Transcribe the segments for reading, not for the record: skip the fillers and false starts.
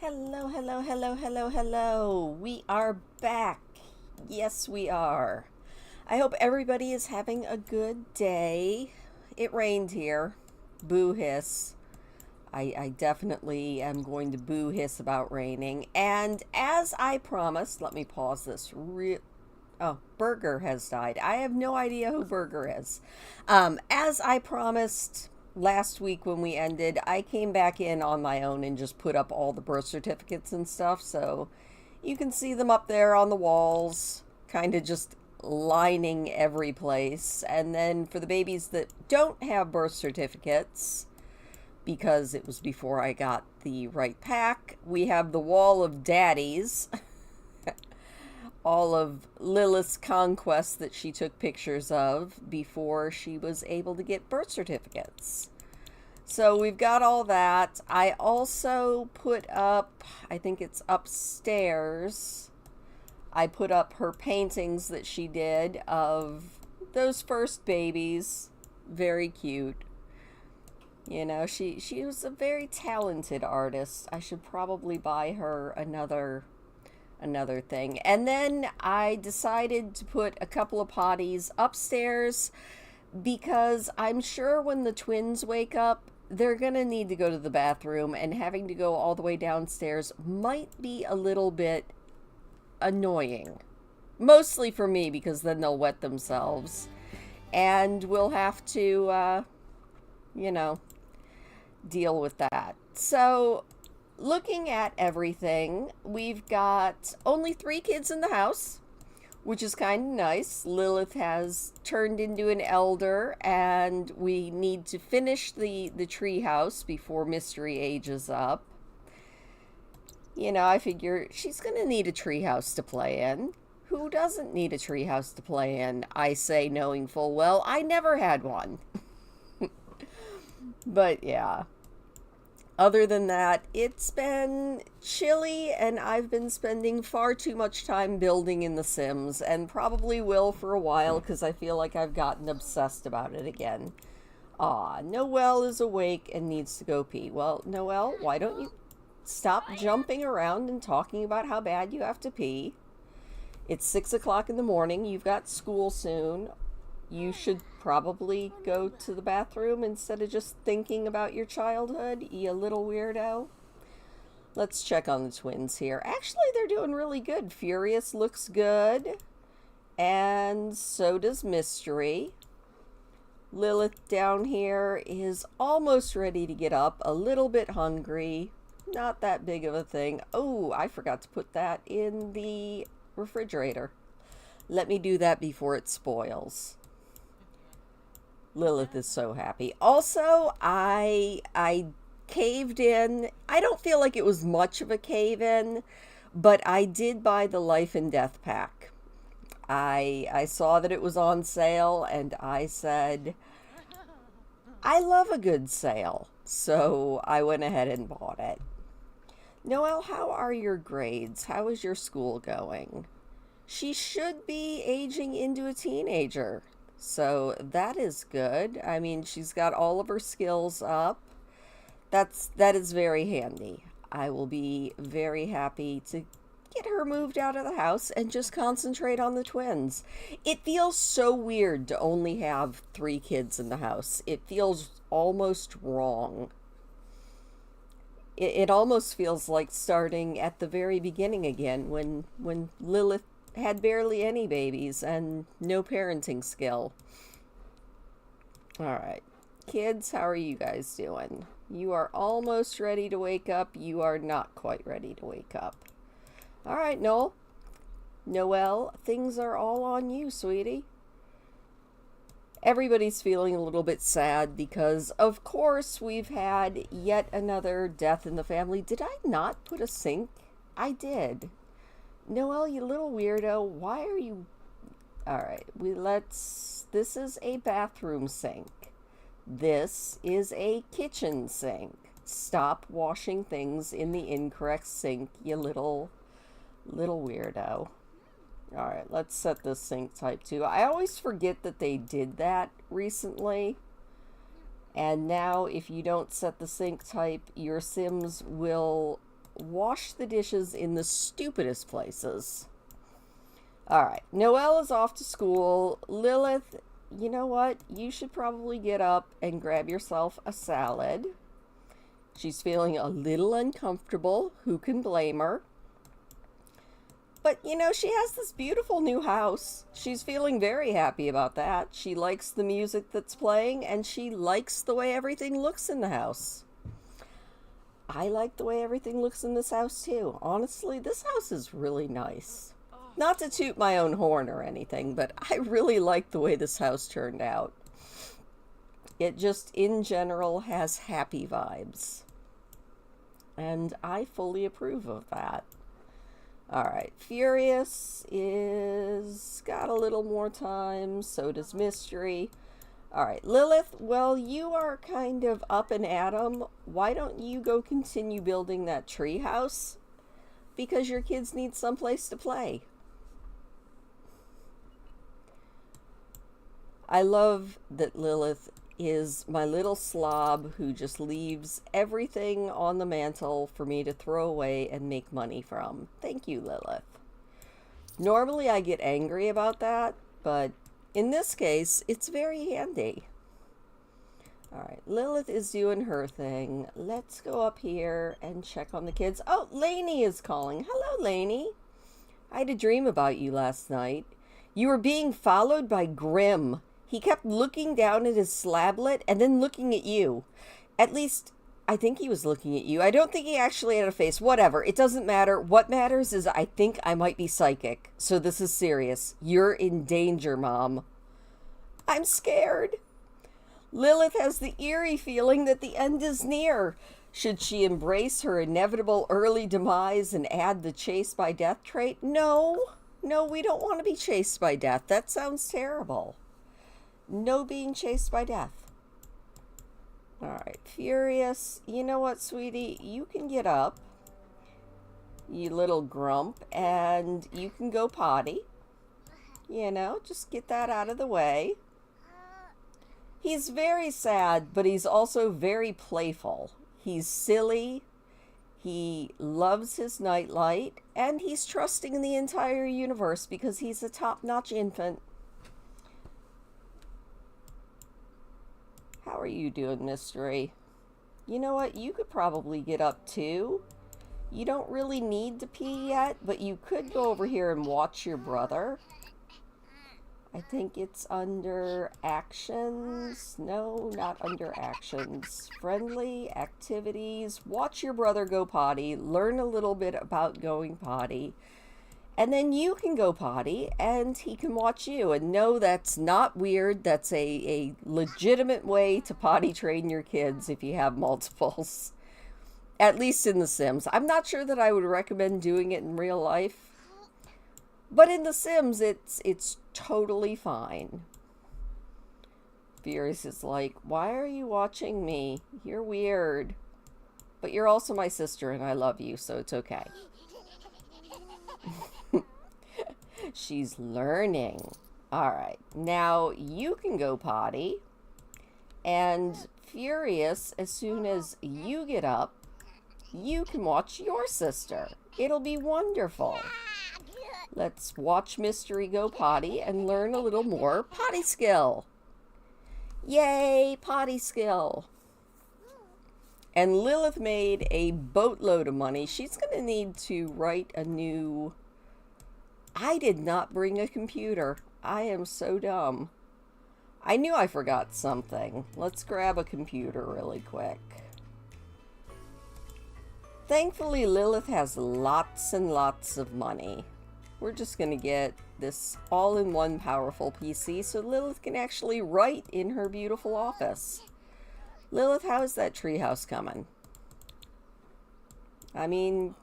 Hello, hello, hello, hello, hello. We are back. Yes, we are. I hope everybody is having a good day. It rained here. Boo hiss. I definitely am going to boo hiss about raining. And as I promised, let me pause this. Oh, Burger has died. I have no idea who Burger is. As I promised last week when we ended, I came back in on my own and just put up all the birth certificates and stuff. So you can see them up there on the walls, kind of just lining every place. And then for the babies that don't have birth certificates, because it was before I got the right pack, we have the wall of daddies. All of Lilith's conquests that she took pictures of before she was able to get birth certificates. So we've got all that. I also put up, I think it's upstairs, I put up her paintings that she did of those first babies. Very cute. You know, she was a very talented artist. I should probably buy her another thing. And then I decided to put a couple of potties upstairs because I'm sure when the twins wake up, they're going to need to go to the bathroom, and having to go all the way downstairs might be a little bit annoying. Mostly for me, because then they'll wet themselves. And we'll have to, you know, deal with that. So, looking at everything, we've got only 3 kids in the house, which is kind of nice. Lilith has turned into an elder, and we need to finish the tree house before Mystery ages up. You know, I figure she's going to need a tree house to play in. Who doesn't need a tree house to play in? I say, knowing full well I never had one. But yeah. Other than that, it's been chilly, and I've been spending far too much time building in The Sims, and probably will for a while because I feel like I've gotten obsessed about it again. Noelle is awake and needs to go pee. Well, Noelle, why don't you stop jumping around and talking about how bad you have to pee? It's 6 o'clock in the morning. You've got school soon. You should probably go to the bathroom instead of just thinking about your childhood, you little weirdo. Let's check on the twins here. Actually, they're doing really good. Furious looks good, and so does Mystery. Lilith down here is almost ready to get up, a little bit hungry. Not that big of a thing. Oh, I forgot to put that in the refrigerator. Let me do that before it spoils. Lilith is so happy. Also, I caved in. I don't feel like it was much of a cave in, but I did buy the Life and Death pack. I saw that it was on sale, and I said, I love a good sale. So I went ahead and bought it. Noelle, how are your grades? How is your school going? She should be aging into a teenager. So that is good. I mean, she's got all of her skills up. That is very handy. I will be very happy to get her moved out of the house and just concentrate on the twins. It feels so weird to only have 3 kids in the house. It feels almost wrong. It almost feels like starting at the very beginning again when Lilith had barely any babies and no parenting skill. All right. Kids, how are you guys doing? You are almost ready to wake up. You are not quite ready to wake up. All right, Noelle, things are all on you, sweetie. Everybody's feeling a little bit sad because, of course, we've had yet another death in the family. Did I not put a sink? I did. Noelle, you little weirdo, why are you... Alright, this is a bathroom sink. This is a kitchen sink. Stop washing things in the incorrect sink, you little weirdo. Alright, let's set this sink type 2. I always forget that they did that recently. And now, if you don't set the sink type, your Sims will wash the dishes in the stupidest places. Alright, Noelle is off to school. Lilith, you know what? You should probably get up and grab yourself a salad. She's feeling a little uncomfortable. Who can blame her? But, you know, she has this beautiful new house. She's feeling very happy about that. She likes the music that's playing, and she likes the way everything looks in the house. I like the way everything looks in this house, too. Honestly, this house is really nice. Not to toot my own horn or anything, but I really like the way this house turned out. It just, in general, has happy vibes. And I fully approve of that. Alright, Furious is got a little more time, so does Mystery. Alright, Lilith, well, you are kind of up and at 'em. Why don't you go continue building that tree house? Because your kids need someplace to play. I love that Lilith is my little slob who just leaves everything on the mantle for me to throw away and make money from. Thank you, Lilith. Normally I get angry about that, but in this case, it's very handy. Alright, Lilith is doing her thing. Let's go up here and check on the kids. Oh, Lainey is calling. Hello, Lainey. I had a dream about you last night. You were being followed by Grim. He kept looking down at his slablet and then looking at you. At least, I think he was looking at you. I don't think he actually had a face. Whatever. It doesn't matter. What matters is I think I might be psychic. So this is serious. You're in danger, Mom. I'm scared. Lilith has the eerie feeling that the end is near. Should she embrace her inevitable early demise and add the chase by death trait? No. No, we don't want to be chased by death. That sounds terrible. No being chased by death. Alright, Furious. You know what, sweetie? You can get up, you little grump, and you can go potty. You know, just get that out of the way. He's very sad, but he's also very playful. He's silly. He loves his nightlight, and he's trusting in the entire universe because he's a top-notch infant. How are you doing, Mystery? You know what? You could probably get up too. You don't really need to pee yet, but you could go over here and watch your brother. I think it's under actions. No, not under actions. Friendly activities. Watch your brother go potty. Learn a little bit about going potty. And then you can go potty and he can watch you. And no, that's not weird. That's a legitimate way to potty train your kids if you have multiples. At least in The Sims. I'm not sure that I would recommend doing it in real life. But in The Sims, it's totally fine. Furious is like, why are you watching me? You're weird. But you're also my sister and I love you, so it's okay. She's learning. Alright, now you can go potty. And Furious, as soon as you get up, you can watch your sister. It'll be wonderful. Let's watch Mystery go potty and learn a little more potty skill. Yay, potty skill. And Lilith made a boatload of money. She's going to need to write a new... I did not bring a computer. I am so dumb. I knew I forgot something. Let's grab a computer really quick. Thankfully, Lilith has lots and lots of money. We're just going to get this all-in-one powerful PC so Lilith can actually write in her beautiful office. Lilith, how's that treehouse coming? I mean,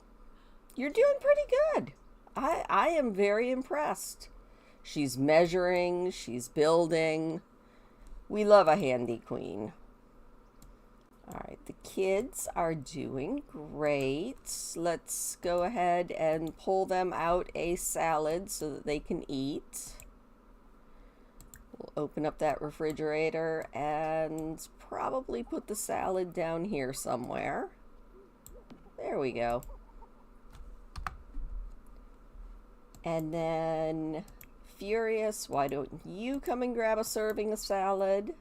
you're doing pretty good. I am very impressed. She's measuring, she's building. We love a handy queen. Alright, the kids are doing great. Let's go ahead and pull them out a salad so that they can eat. We'll open up that refrigerator and probably put the salad down here somewhere. There we go. And then Furious, why don't you come and grab a serving of salad?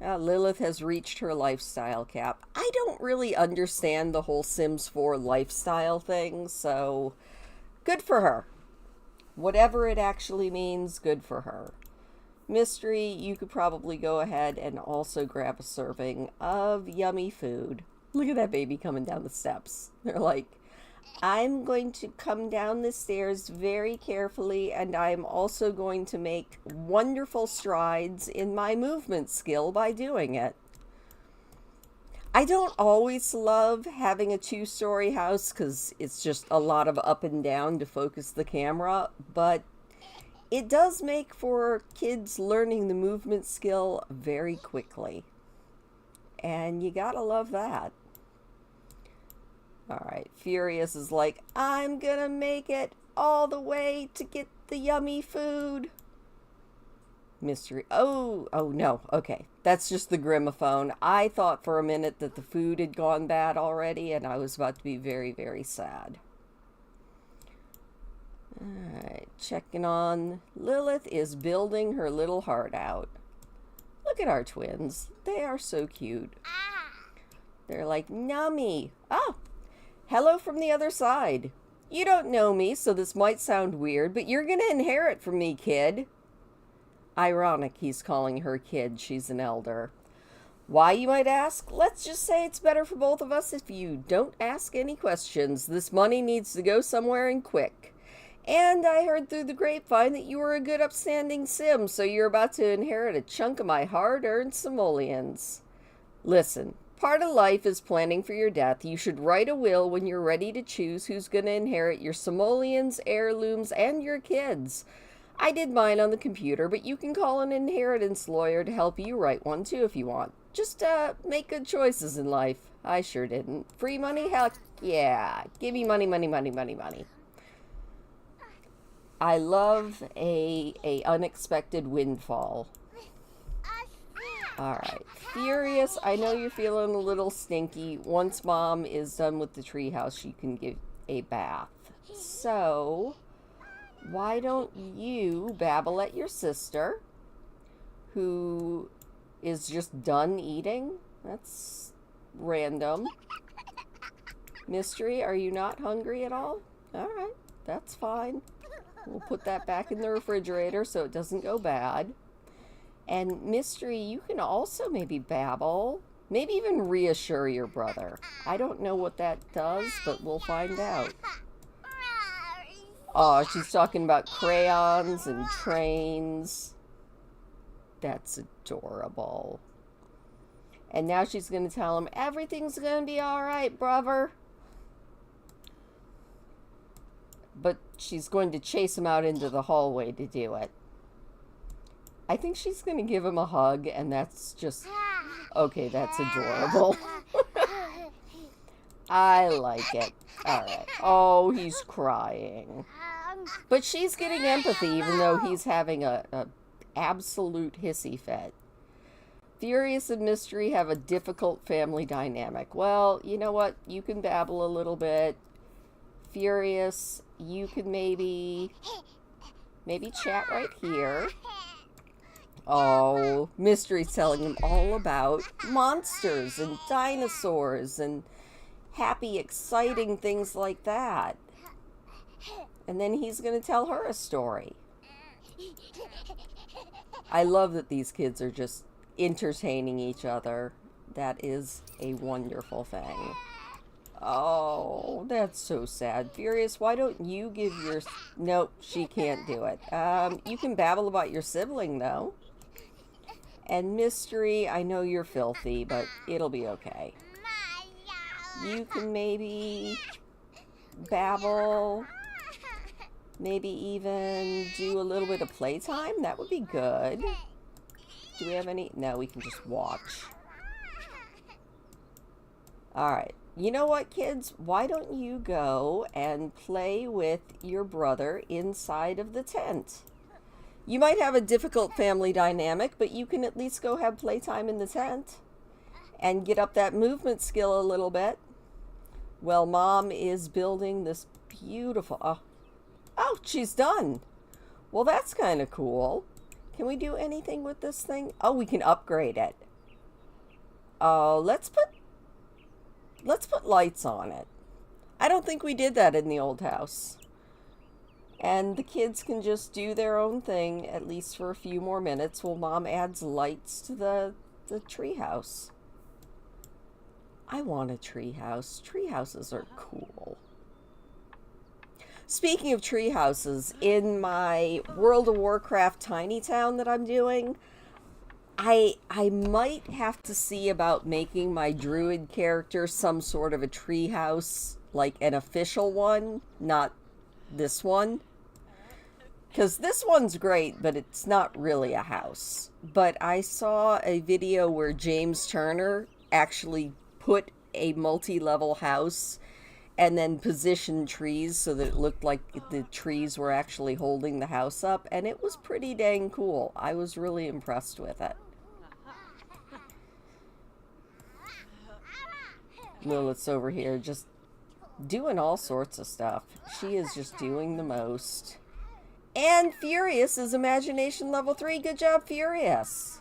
Lilith has reached her lifestyle cap. I don't really understand the whole Sims 4 lifestyle thing, so good for her. Whatever it actually means, good for her. Mystery, you could probably go ahead and also grab a serving of yummy food. Look at that baby coming down the steps. They're like, I'm going to come down the stairs very carefully, and I'm also going to make wonderful strides in my movement skill by doing it. I don't always love having a 2-story house because it's just a lot of up and down to focus the camera, but it does make for kids learning the movement skill very quickly. And you gotta love that. Alright, Furious is like, I'm gonna make it all the way to get the yummy food. Mystery, oh no, okay. That's just the grimophone. I thought for a minute that the food had gone bad already, and I was about to be very, very sad. Alright, checking on. Lilith is building her little heart out. Look at our twins. They are so cute. They're like, nummy. Oh! Hello from the other side. You don't know me, so this might sound weird, but you're gonna inherit from me, kid. Ironic he's calling her kid. She's an elder. Why, you might ask? Let's just say it's better for both of us if you don't ask any questions. This money needs to go somewhere and quick. And I heard through the grapevine that you were a good upstanding sim, so you're about to inherit a chunk of my hard-earned simoleons. Listen. Part of life is planning for your death. You should write a will when you're ready to choose who's going to inherit your simoleons, heirlooms, and your kids. I did mine on the computer, but you can call an inheritance lawyer to help you write one too if you want. Just make good choices in life. I sure didn't. Free money? Heck yeah. Give me money, money, money, money, money. I love a unexpected windfall. Alright, Furious, I know you're feeling a little stinky. Once Mom is done with the treehouse, she can give a bath. So, why don't you babble at your sister, who is just done eating? That's random. Mystery, are you not hungry at all? Alright, that's fine. We'll put that back in the refrigerator so it doesn't go bad. And Mystery, you can also maybe babble. Maybe even reassure your brother. I don't know what that does, but we'll find out. Oh, she's talking about crayons and trains. That's adorable. And now she's going to tell him, everything's going to be alright, brother. But she's going to chase him out into the hallway to do it. I think she's going to give him a hug, and that's just... Okay, that's adorable. I like it. Alright. Oh, he's crying. But she's getting empathy, even though he's having a absolute hissy fit. Furious and Mystery have a difficult family dynamic. Well, you know what? You can babble a little bit. Furious, you can maybe chat right here. Oh, Mystery's telling him all about monsters and dinosaurs and happy, exciting things like that. And then he's going to tell her a story. I love that these kids are just entertaining each other. That is a wonderful thing. Oh, that's so sad. Furious, why don't you give your... Nope, she can't do it. You can babble about your sibling, though. And Mystery, I know you're filthy, but it'll be okay. You can maybe babble. Maybe even do a little bit of playtime. That would be good. Do we have any? No, we can just watch. Alright. You know what, kids? Why don't you go and play with your brother inside of the tent? You might have a difficult family dynamic, but you can at least go have playtime in the tent and get up that movement skill a little bit. Well, Mom is building this beautiful... Oh, she's done. Well, that's kind of cool. Can we do anything with this thing? Oh, we can upgrade it. Let's put lights on it. I don't think we did that in the old house. And the kids can just do their own thing, at least for a few more minutes, while Mom adds lights to the tree house. I want a tree house. Tree houses are cool. Speaking of tree houses, in my World of Warcraft tiny town that I'm doing, I might have to see about making my druid character some sort of a tree house, like an official one, not this one. Because this one's great, but it's not really a house. But I saw a video where James Turner actually put a multi-level house and then positioned trees so that it looked like the trees were actually holding the house up. And it was pretty dang cool. I was really impressed with it. Lilith's over here just doing all sorts of stuff. She is just doing the most. And Furious is Imagination Level 3. Good job, Furious.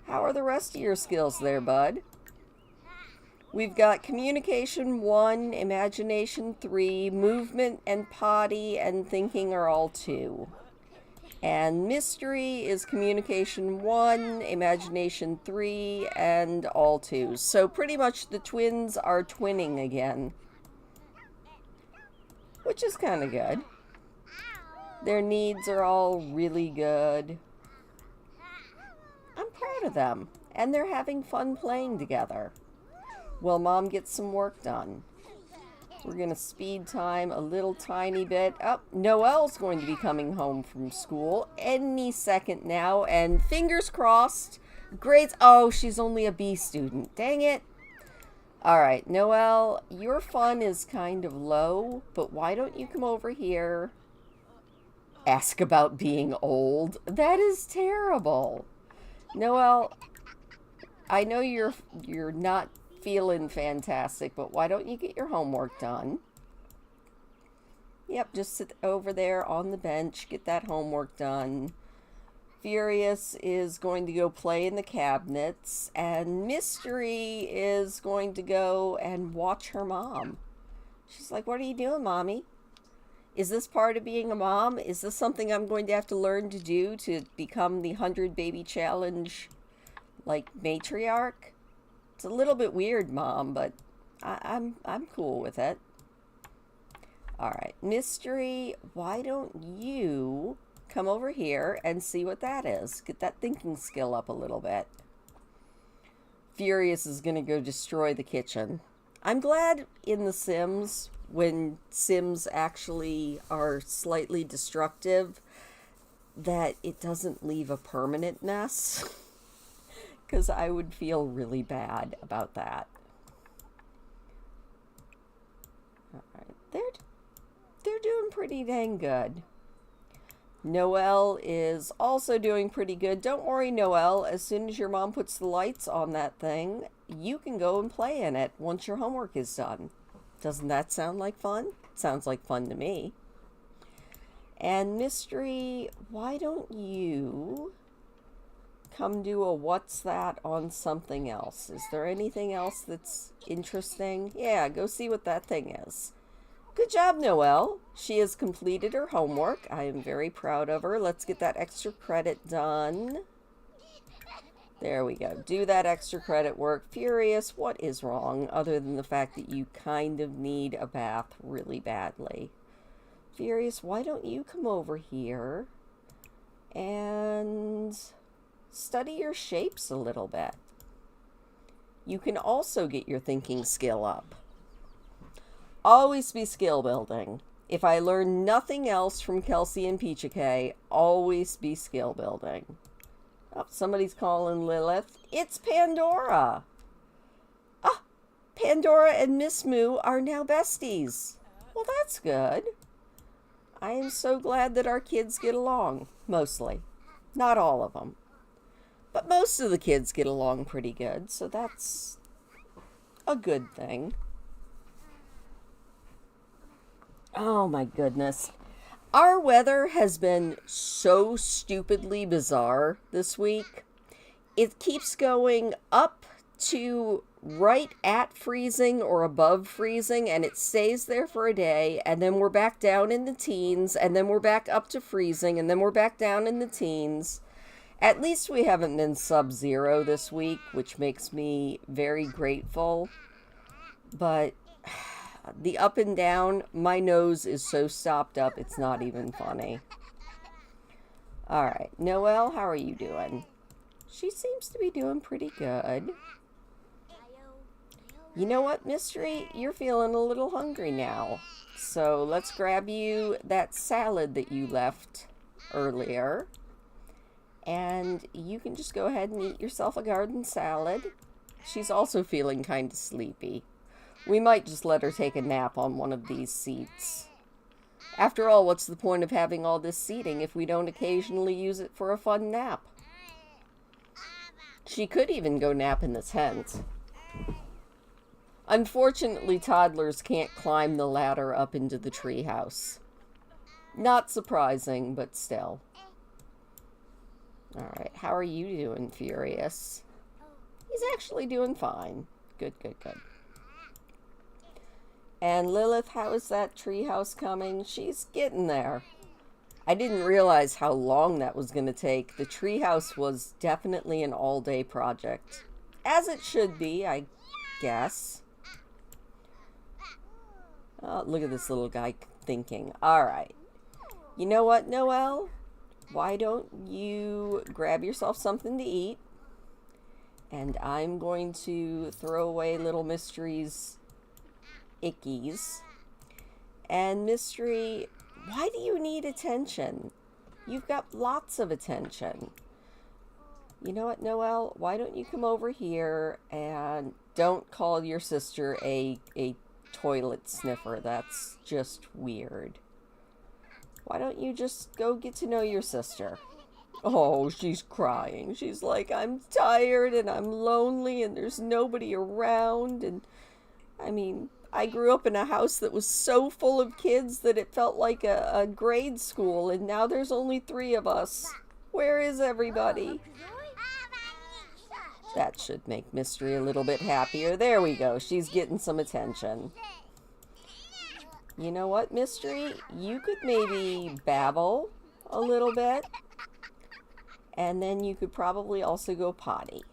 How are the rest of your skills there, bud? We've got Communication 1, Imagination 3, Movement and Potty and Thinking are all 2. And Mystery is Communication 1, Imagination 3, and all 2s. So pretty much the twins are twinning again. Which is kind of good. Their needs are all really good. I'm proud of them. And they're having fun playing together. Well, Mom gets some work done. We're going to speed time a little tiny bit. Oh, Noelle's going to be coming home from school any second now. And fingers crossed. Grades. Oh, she's only a B student. Dang it. All right, Noelle, your fun is kind of low. But why don't you come over here? Ask about being old. That is terrible. Noelle, I know you're not feeling fantastic, but why don't you get your homework done? Yep, just sit over there on the bench, get that homework done. Furious is going to go play in the cabinets, and Mystery is going to go and watch her mom. She's like, "What are you doing, Mommy? Is this part of being a mom? Is this something I'm going to have to learn to do to become the 100 baby challenge, like, matriarch?" It's a little bit weird, Mom, but I'm cool with it. All right, Mystery, why don't you come over here and see what that is? Get that thinking skill up a little bit. Furious is going to go destroy the kitchen. I'm glad in The Sims, when Sims actually are slightly destructive, that it doesn't leave a permanent mess. Because I would feel really bad about that. Alright, they're doing pretty dang good. Noelle is also doing pretty good. Don't worry, Noelle. As soon as your mom puts the lights on that thing, you can go and play in it once your homework is done. Doesn't that sound like fun? Sounds like fun to me. And Mystery, why don't you come do a what's that on something else? Is there anything else that's interesting? Yeah, go see what that thing is. Good job, Noelle. She has completed her homework. I am very proud of her. Let's get that extra credit done. There we go. Do that extra credit work. Furious, what is wrong other than the fact that you kind of need a bath really badly? Furious, why don't you come over here and study your shapes a little bit? You can also get your thinking skill up. Always be skill building. If I learn nothing else from Kelsey and Peachake, always be skill building. Oh, somebody's calling Lilith. It's Pandora. Ah, Pandora and Miss Moo are now besties. Well, that's good. I am so glad that our kids get along, mostly. Not all of them. But most of the kids get along pretty good, so that's a good thing. Oh my goodness. Our weather has been so stupidly bizarre this week. It keeps going up to right at freezing or above freezing, and it stays there for a day, and then we're back down in the teens, and then we're back up to freezing, and then we're back down in the teens. At least we haven't been sub-zero this week, which makes me very grateful. But the up and down, my nose is so stopped up, it's not even funny. Alright, Noelle, how are you doing? She seems to be doing pretty good. You know what, Mystery? You're feeling a little hungry now. So let's grab you that salad that you left earlier. And you can just go ahead and eat yourself a garden salad. She's also feeling kind of sleepy. We might just let her take a nap on one of these seats. After all, what's the point of having all this seating if we don't occasionally use it for a fun nap? She could even go nap in the tent. Unfortunately, toddlers can't climb the ladder up into the treehouse. Not surprising, but still. Alright, how are you doing, Furious? He's actually doing fine. Good, good, good. And Lilith, how is that treehouse coming? She's getting there. I didn't realize how long that was going to take. The treehouse was definitely an all-day project. As it should be, I guess. Oh, look at this little guy thinking. Alright. You know what, Noelle? Why don't you grab yourself something to eat? And I'm going to throw away little Mystery's ickies. And Mystery, why do you need attention? You've got lots of attention. You know what, Noelle? Why don't you come over here and don't call your sister a toilet sniffer? That's just weird. Why don't you just go get to know your sister? Oh, she's crying. She's like, I'm tired and I'm lonely and there's nobody around. And I mean, I grew up in a house that was so full of kids that it felt like a grade school, and now there's only 3 of us. Where is everybody? That should make Mystery a little bit happier. There we go. She's getting some attention. You know what, Mystery? You could maybe babble a little bit. And then you could probably also go potty.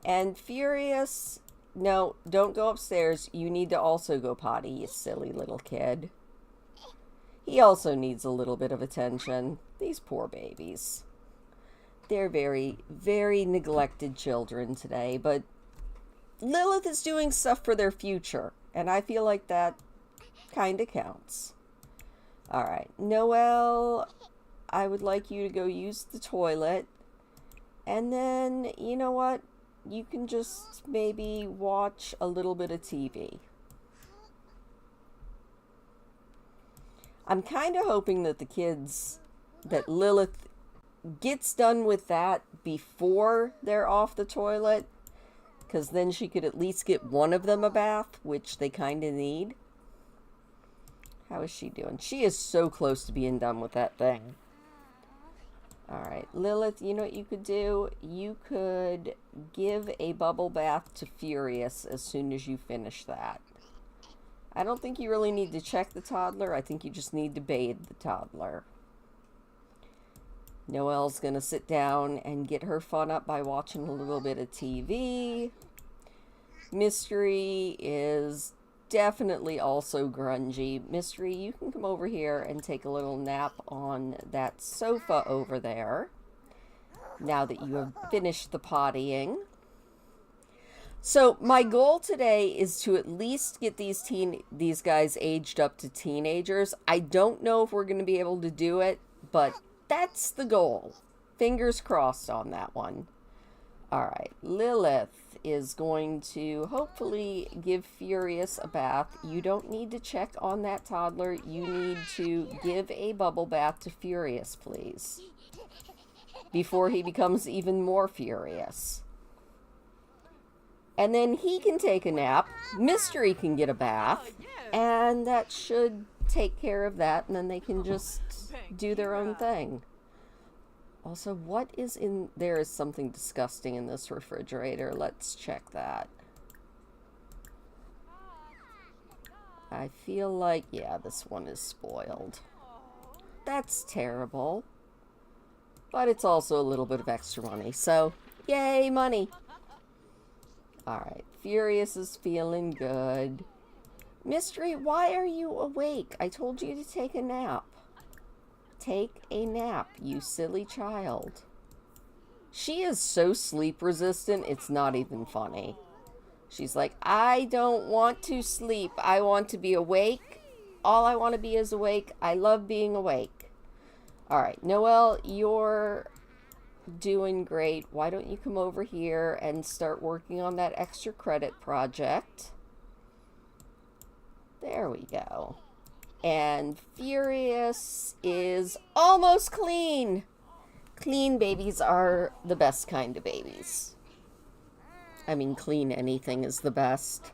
And Furious, no, don't go upstairs. You need to also go potty, you silly little kid. He also needs a little bit of attention. These poor babies. They're very, very neglected children today. But Lilith is doing stuff for their future. And I feel like that kind of counts. Alright, Noelle, I would like you to go use the toilet. And then, you know what? You can just maybe watch a little bit of TV. I'm kind of hoping that that Lilith gets done with that before they're off the toilet. Because then she could at least get one of them a bath, which they kind of need. How is she doing? She is so close to being done with that thing. Alright, Lilith, you know what you could do? You could give a bubble bath to Furious as soon as you finish that. I don't think you really need to check the toddler. I think you just need to bathe the toddler. Noelle's going to sit down and get her fun up by watching a little bit of TV. Mystery is definitely also grungy. Mystery, you can come over here and take a little nap on that sofa over there. Now that you have finished the pottying. So my goal today is to at least get these guys aged up to teenagers. I don't know if we're going to be able to do it, but that's the goal. Fingers crossed on that one. Alright, Lilith is going to hopefully give Furious a bath. You don't need to check on that toddler. You need to give a bubble bath to Furious, please. Before he becomes even more furious. And then he can take a nap, Mystery can get a bath, and that should take care of that, and then they can just do their own thing. Also, what is in there? Is something disgusting in this refrigerator. Let's check that. I feel like, yeah, this one is spoiled. That's terrible. But it's also a little bit of extra money, so yay, money! Alright, Furious is feeling good. Mystery, why are you awake? I told you to take a nap. Take a nap, you silly child. She is so sleep resistant, it's not even funny. She's like, I don't want to sleep. I want to be awake. All I want to be is awake. I love being awake. Alright, Noelle, you're doing great. Why don't you come over here and start working on that extra credit project? There we go. And Furious is almost clean. Clean babies are the best kind of babies. I mean, clean anything is the best.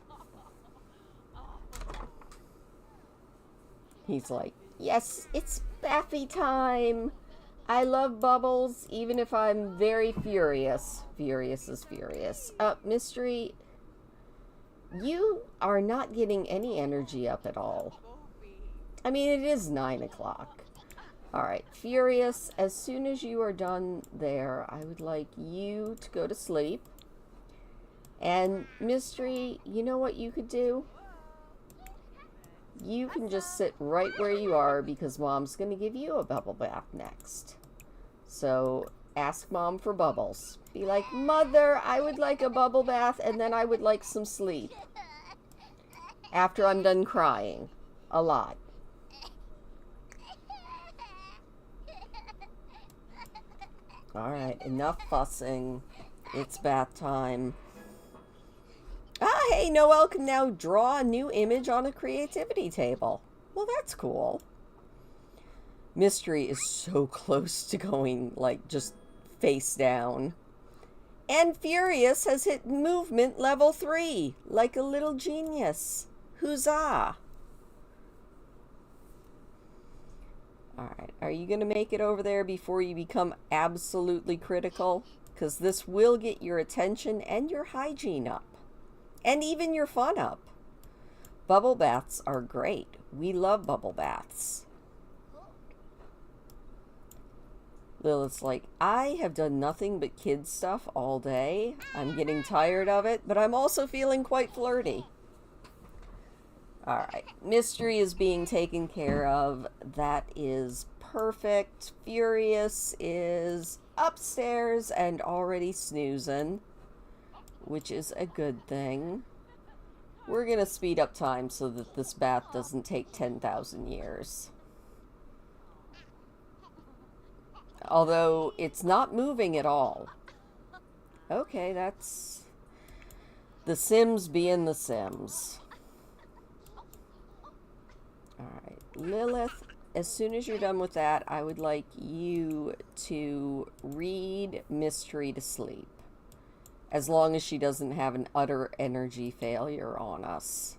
He's like, yes, it's Baffy time. I love bubbles, even if I'm very furious. Furious is furious. Mystery, you are not getting any energy up at all. I mean, it is 9 o'clock. Alright, Furious, as soon as you are done there, I would like you to go to sleep. And Mystery, you know what you could do? You can just sit right where you are because Mom's going to give you a bubble bath next. So ask Mom for bubbles. Be like, Mother, I would like a bubble bath and then I would like some sleep. After I'm done crying. A lot. Alright, enough fussing. It's bath time. Ah, hey, Noelle can now draw a new image on a creativity table. Well, that's cool. Mystery is so close to going, like, just face down. And Furious has hit movement level 3, like a little genius. Huzzah! Alright, are you going to make it over there before you become absolutely critical? Because this will get your attention and your hygiene up. And even your fun up. Bubble baths are great. We love bubble baths. Lilith's like, I have done nothing but kid stuff all day. I'm getting tired of it, but I'm also feeling quite flirty. Alright, Mystery is being taken care of. That is perfect. Furious is upstairs and already snoozing, which is a good thing. We're going to speed up time so that this bath doesn't take 10,000 years. Although, it's not moving at all. Okay, that's the Sims being the Sims. Alright, Lilith, as soon as you're done with that, I would like you to read Mystery to sleep. As long as she doesn't have an utter energy failure on us.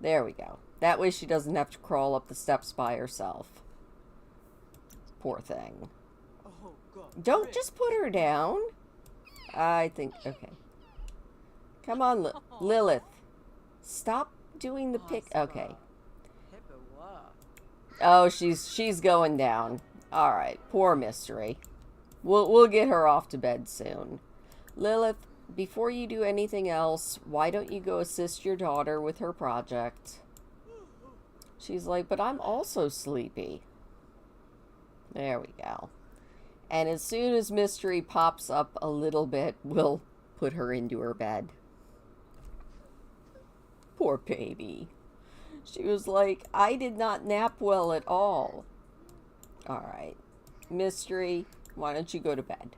There we go. That way she doesn't have to crawl up the steps by herself. Poor thing. Don't just put her down. I think, okay. Come on, Lilith. Stop doing the pick. Okay. Oh, she's going down. All right, poor Mystery. We'll get her off to bed soon. Lilith, before you do anything else, why don't you go assist your daughter with her project? She's like, but I'm also sleepy. There we go. And as soon as Mystery pops up a little bit, we'll put her into her bed. Poor baby. She was like, I did not nap well at all. Alright. Mystery, why don't you go to bed?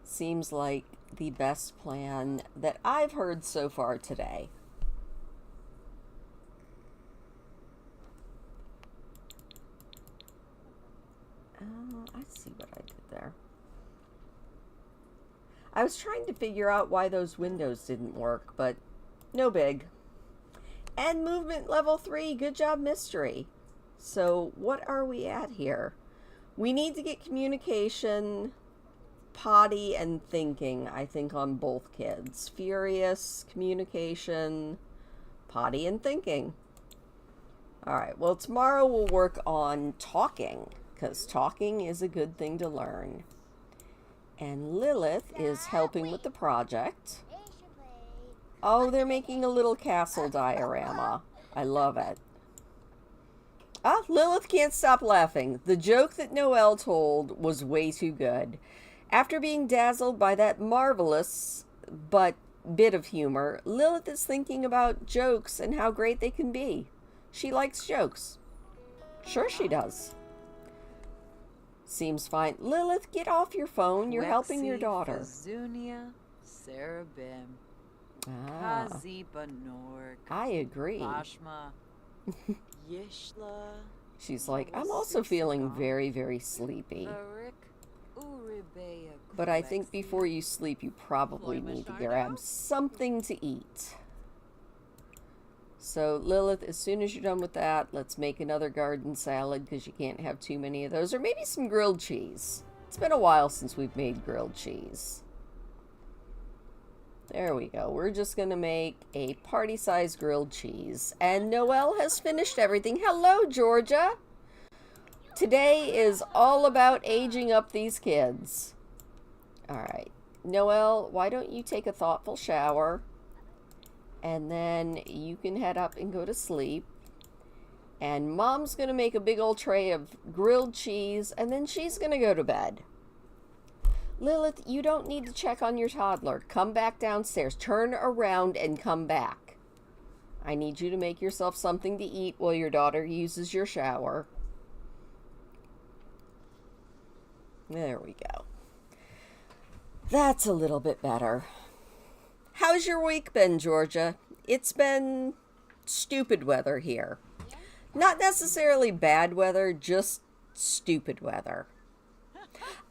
Seems like the best plan that I've heard so far today. I see what I did there. I was trying to figure out why those windows didn't work, but no big. And movement level 3. Good job, Mystery. So what are we at here? We need to get communication, potty, and thinking, I think, on both kids. Furious, communication, potty, and thinking. Alright, well, tomorrow we'll work on talking, because talking is a good thing to learn. And Lilith is helping with the project. Oh, they're making a little castle diorama. I love it. Ah, Lilith can't stop laughing. The joke that Noelle told was way too good. After being dazzled by that marvelous but bit of humor, Lilith is thinking about jokes and how great they can be. She likes jokes. Sure she does. Seems fine. Lilith, get off your phone. You're helping your daughter. Ah, I agree. She's like, I'm also feeling very, very sleepy. But I think before you sleep, you probably need to grab something to eat. So, Lilith, as soon as you're done with that, let's make another garden salad, because you can't have too many of those. Or maybe some grilled cheese. It's been a while since we've made grilled cheese. There we go. We're just going to make a party-sized grilled cheese. And Noelle has finished everything. Hello, Georgia! Today is all about aging up these kids. Alright. Noelle, why don't you take a thoughtful shower? And then you can head up and go to sleep. And Mom's going to make a big old tray of grilled cheese. And then she's going to go to bed. Lilith, you don't need to check on your toddler. Come back downstairs. Turn around and come back. I need you to make yourself something to eat while your daughter uses your shower. There we go. That's a little bit better. How's your week been, Georgia? It's been stupid weather here. Not necessarily bad weather, just stupid weather.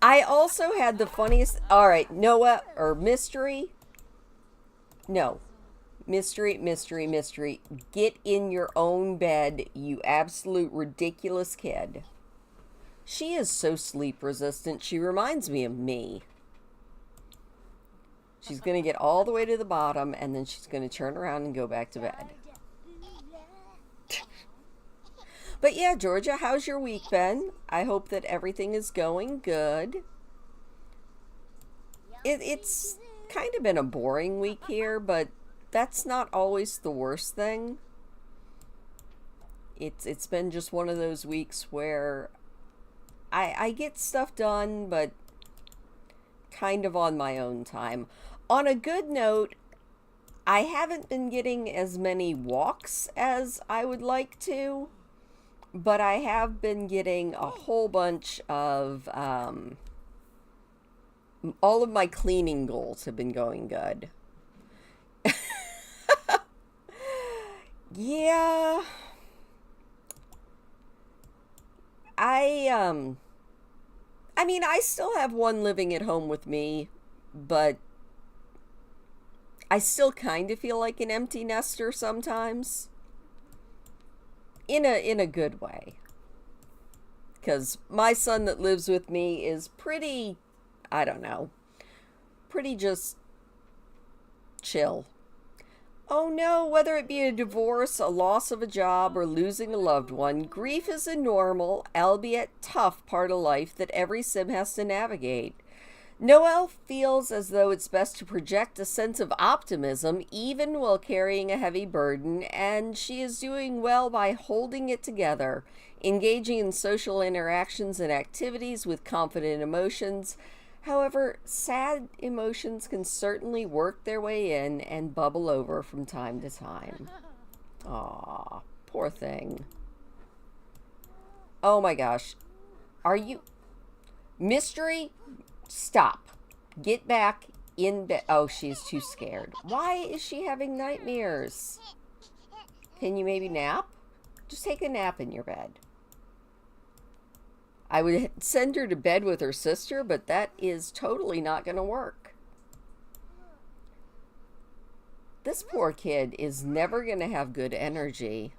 I also had the funniest... Alright, Noah, or Mystery. No. Mystery. Get in your own bed, you absolute ridiculous kid. She is so sleep resistant, she reminds me of me. She's going to get all the way to the bottom, and then she's going to turn around and go back to bed. But yeah, Georgia, how's your week been? I hope that everything is going good. It's kind of been a boring week here, but that's not always the worst thing. It's been just one of those weeks where I get stuff done, but kind of on my own time. On a good note, I haven't been getting as many walks as I would like to, but I have been getting a whole bunch of, all of my cleaning goals have been going good. Yeah. I mean, I still have one living at home with me, but I still kind of feel like an empty nester sometimes. In a good way. Because my son that lives with me is pretty, I don't know, pretty just chill. Oh no, whether it be a divorce, a loss of a job, or losing a loved one, grief is a normal, albeit tough part of life that every sim has to navigate. Noelle feels as though it's best to project a sense of optimism even while carrying a heavy burden, and she is doing well by holding it together, engaging in social interactions and activities with confident emotions. However, sad emotions can certainly work their way in and bubble over from time to time. Aw, poor thing. Oh my gosh. Are you... Mystery? Stop. Get back in bed. Oh, she's too scared. Why is she having nightmares? Can you maybe nap? Just take a nap in your bed. I would send her to bed with her sister, but that is totally not going to work. This poor kid is never going to have good energy.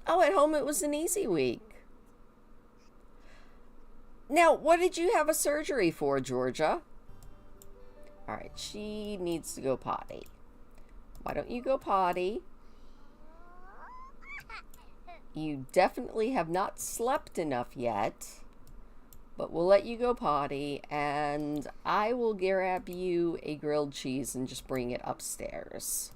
Oh, at home it was an easy week. Now, what did you have a surgery for, Georgia? All right, she needs to go potty. Why don't you go potty? You definitely have not slept enough yet, but we'll let you go potty, and I will grab you a grilled cheese and just bring it upstairs.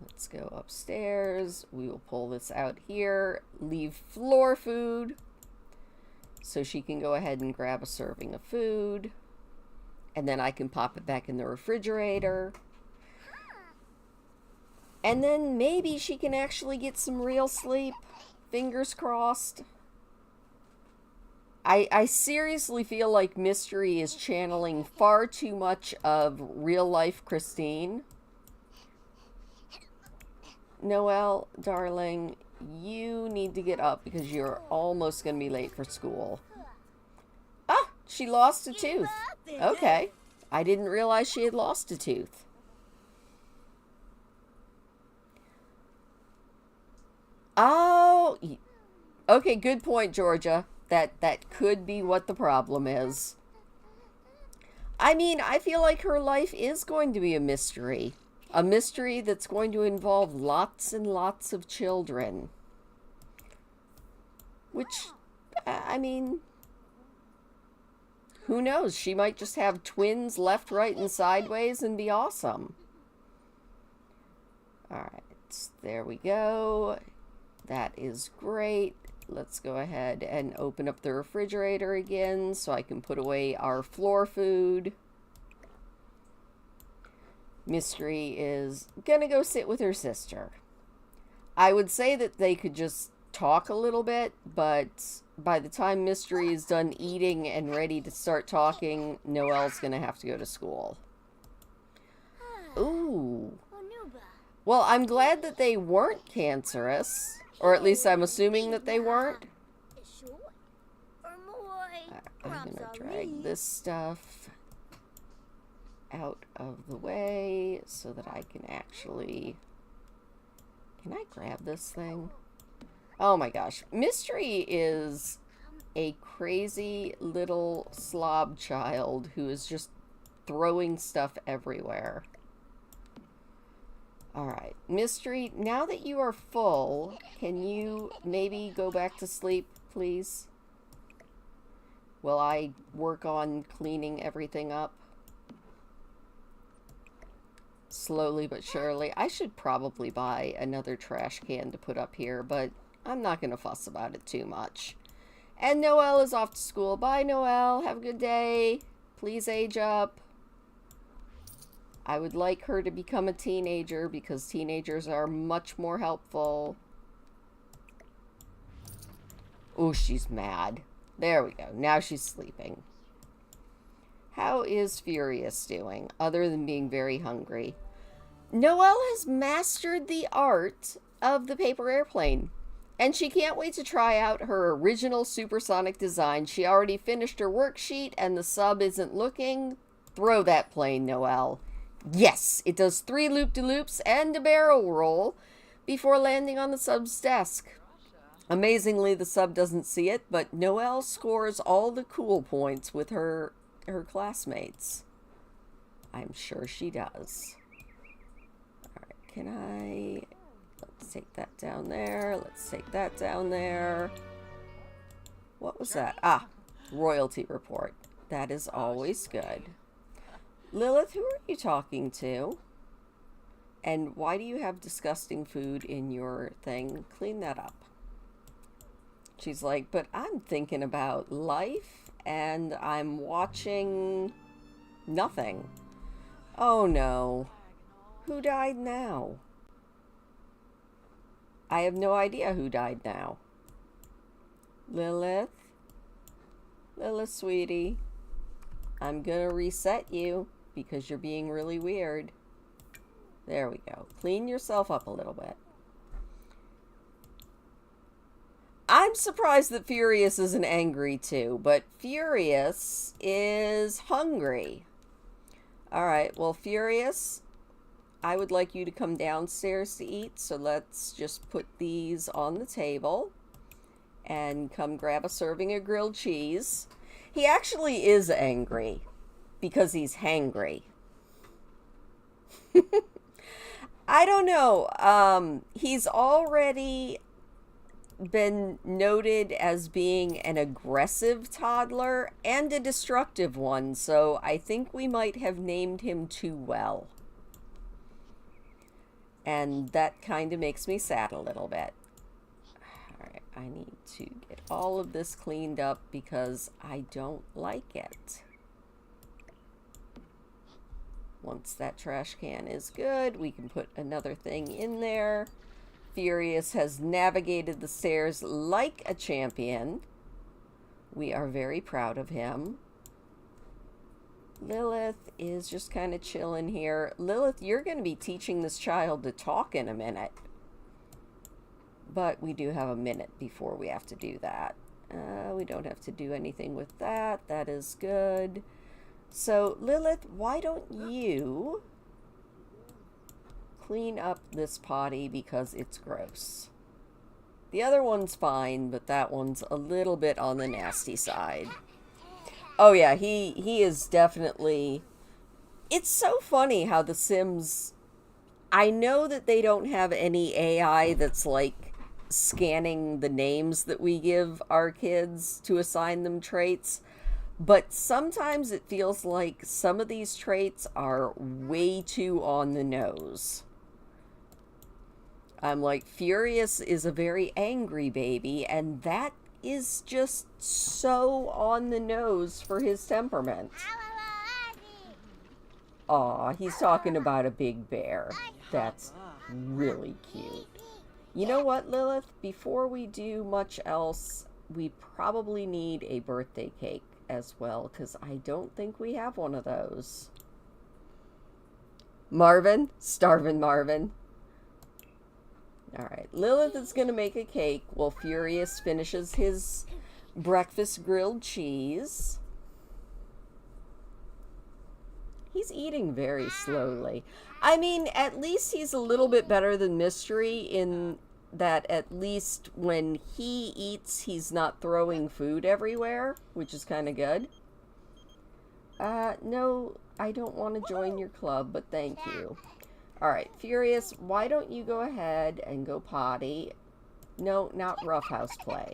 Let's go upstairs. We will pull this out here, leave floor food, so she can go ahead and grab a serving of food, and then I can pop it back in the refrigerator. And then maybe she can actually get some real sleep. Fingers crossed. I seriously feel like Mystery is channeling far too much of real life Christine. Noelle, darling, you need to get up because you're almost going to be late for school. Ah, she lost a tooth. Okay. I didn't realize she had lost a tooth. Oh, okay, good point, Georgia. That could be what the problem is. I mean, I feel like her life is going to be a mystery. A mystery that's going to involve lots and lots of children. Which, I mean, who knows? She might just have twins left, right, and sideways and be awesome. Alright, there we go. That is great. Let's go ahead and open up the refrigerator again so I can put away our floor food. Mystery is gonna go sit with her sister. I would say that they could just talk a little bit, but by the time Mystery is done eating and ready to start talking, Noelle's gonna have to go to school. Ooh. Well, I'm glad that they weren't cancerous. Or at least I'm assuming that they weren't. I'm gonna drag this stuff out of the way so that I can actually... Can I grab this thing? Oh my gosh. Mystery is a crazy little slob child who is just throwing stuff everywhere. Alright, Mystery, now that you are full, can you maybe go back to sleep, please? Will I work on cleaning everything up? Slowly but surely. I should probably buy another trash can to put up here, but I'm not going to fuss about it too much. And Noelle is off to school. Bye, Noelle. Have a good day. Please age up. I would like her to become a teenager because teenagers are much more helpful. Oh, she's mad. There we go. Now she's sleeping. How is Furious doing, other than being very hungry? Noelle has mastered the art of the paper airplane. And she can't wait to try out her original supersonic design. She already finished her worksheet and the sub isn't looking. Throw that plane, Noelle. Yes, it does 3 loop-de-loops and a barrel roll before landing on the sub's desk. Amazingly, the sub doesn't see it, but Noelle scores all the cool points with her classmates. I'm sure she does. Alright, can I... Let's take that down there. Let's take that down there. What was that? Ah, royalty report. That is always good. Lilith, who are you talking to? And why do you have disgusting food in your thing? Clean that up. She's like, but I'm thinking about life and I'm watching nothing. Oh no. Who died now? I have no idea who died now. Lilith? Lilith, sweetie. I'm gonna reset you because you're being really weird. There we go. Clean yourself up a little bit. I'm surprised that Furious isn't angry too, but Furious is hungry. All right, well, Furious, I would like you to come downstairs to eat, so let's just put these on the table and come grab a serving of grilled cheese. He actually is angry because he's hangry. I don't know. He's already been noted as being an aggressive toddler and a destructive one, so I think we might have named him too well. And that kind of makes me sad a little bit. Alright, I need to get all of this cleaned up because I don't like it. Once that trash can is good, we can put another thing in there. Furious has navigated the stairs like a champion. We are very proud of him. Lilith is just kind of chilling here. Lilith, you're going to be teaching this child to talk in a minute. But we do have a minute before we have to do that. We don't have to do anything with that. That is good. So, Lilith, why don't you clean up this potty because it's gross. The other one's fine, but that one's a little bit on the nasty side. Oh yeah, he is definitely... It's so funny how the Sims... I know that they don't have any AI that's like scanning the names that we give our kids to assign them traits, but sometimes it feels like some of these traits are way too on the nose. I'm like, Furious is a very angry baby, and that is just so on the nose for his temperament. Aw, he's talking about a big bear. That's really cute. You know what, Lilith? Before we do much else, we probably need a birthday cake as well, because I don't think we have one of those. Marvin? Starvin' Marvin. Alright, Lilith is going to make a cake while Furious finishes his breakfast grilled cheese. He's eating very slowly. I mean, at least he's a little bit better than Mystery in that at least when he eats, he's not throwing food everywhere, which is kind of good. No, I don't want to join your club, but thank you. Alright, Furious, why don't you go ahead and go potty? No, not roughhouse play.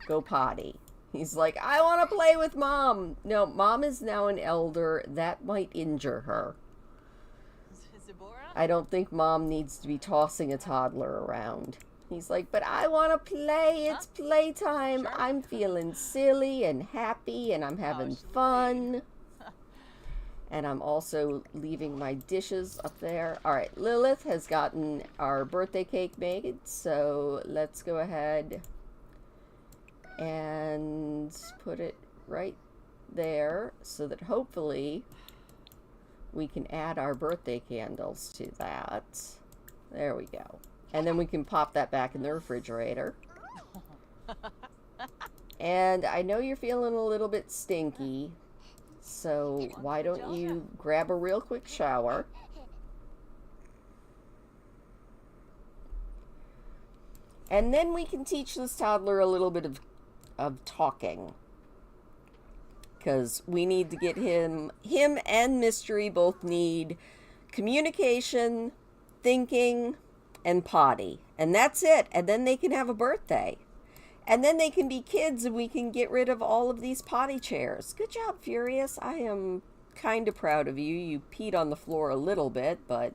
Go potty. He's like, I want to play with Mom. No, Mom is now an elder. That might injure her. I don't think Mom needs to be tossing a toddler around. He's like, but I want to play. It's playtime. I'm feeling silly and happy and I'm having fun. And I'm also leaving my dishes up there. Alright, Lilith has gotten our birthday cake made, so let's go ahead and put it right there so that hopefully we can add our birthday candles to that. There we go. And then we can pop that back in the refrigerator. And I know you're feeling a little bit stinky, so why don't you grab a real quick shower. And then we can teach this toddler a little bit of talking. Because we need to get him and Mystery both need communication, thinking, and potty. And that's it. And then they can have a birthday. And then they can be kids and we can get rid of all of these potty chairs. Good job, Furious. I am kind of proud of you. You peed on the floor a little bit, but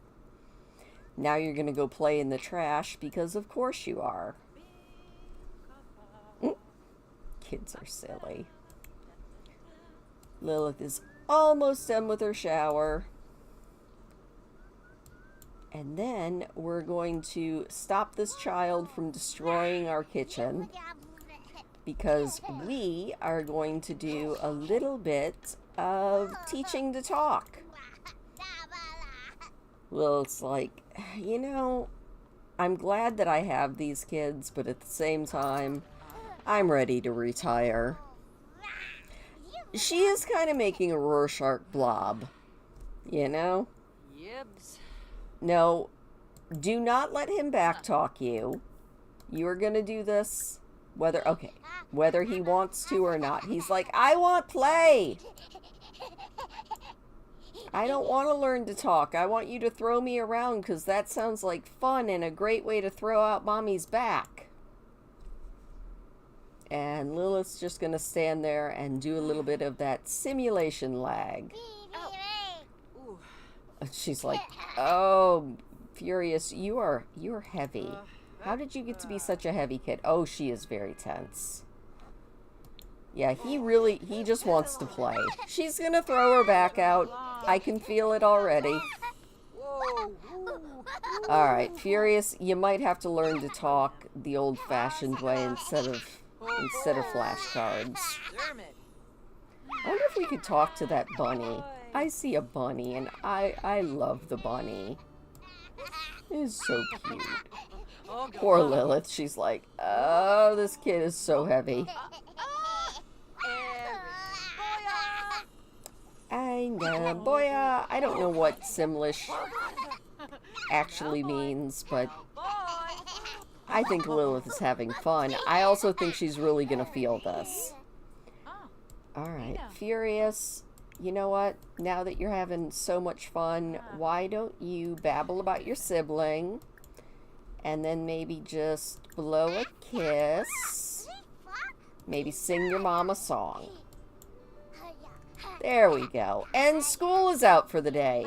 now you're going to go play in the trash because of course you are. Kids are silly. Lilith is almost done with her shower. And then we're going to stop this child from destroying our kitchen because we are going to do a little bit of teaching to talk. Lilith's like, you know, I'm glad that I have these kids, but at the same time, I'm ready to retire. She is kind of making a Rorschach blob. You know? Yibs. No, do not let him backtalk you. You're gonna do this whether he wants to or not. He's like, I want play. I don't want to learn to talk. I want you to throw me around because that sounds like fun and a great way to throw out mommy's back. And Lilith's just going to stand there and do a little bit of that simulation lag. She's like, oh, Furious, you're heavy. How did you get to be such a heavy kid? Oh, she is very tense. Yeah, he just wants to play. She's going to throw her back out. I can feel it already. Alright, Furious, you might have to learn to talk the old-fashioned way instead of flashcards. I wonder if we could talk to that bunny. I see a bunny, and I love the bunny. It is so cute. Poor Lilith, she's like, oh, this kid is so heavy. I know, boya. I don't know what Simlish actually means, but I think Lilith is having fun. I also think she's really gonna feel this. Alright, Furious, you know what? Now that you're having so much fun, why don't you babble about your sibling, and then maybe just blow a kiss, maybe sing your mom a song. There we go. And school is out for the day.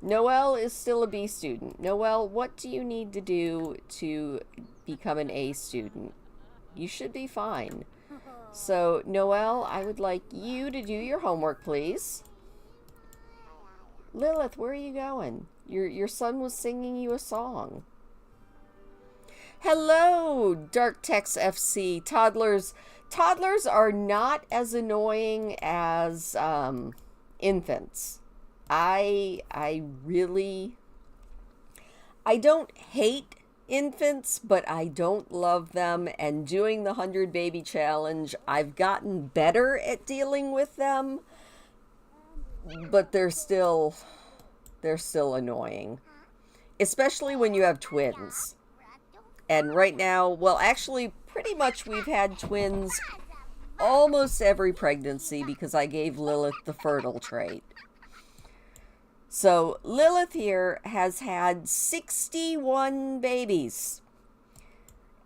Noelle is still a B student. Noelle, what do you need to do to become an A student? You should be fine. So, Noelle, I would like you to do your homework, please. Lilith, where are you going? Your son was singing you a song. Hello, Dark Text FC. Toddlers are not as annoying as infants. I don't hate infants, but I don't love them. And doing the 100 baby challenge, I've gotten better at dealing with them, but they're still annoying, especially when you have twins. And right now, well, actually, pretty much we've had twins almost every pregnancy because I gave Lilith the fertile trait. So Lilith here has had 61 babies.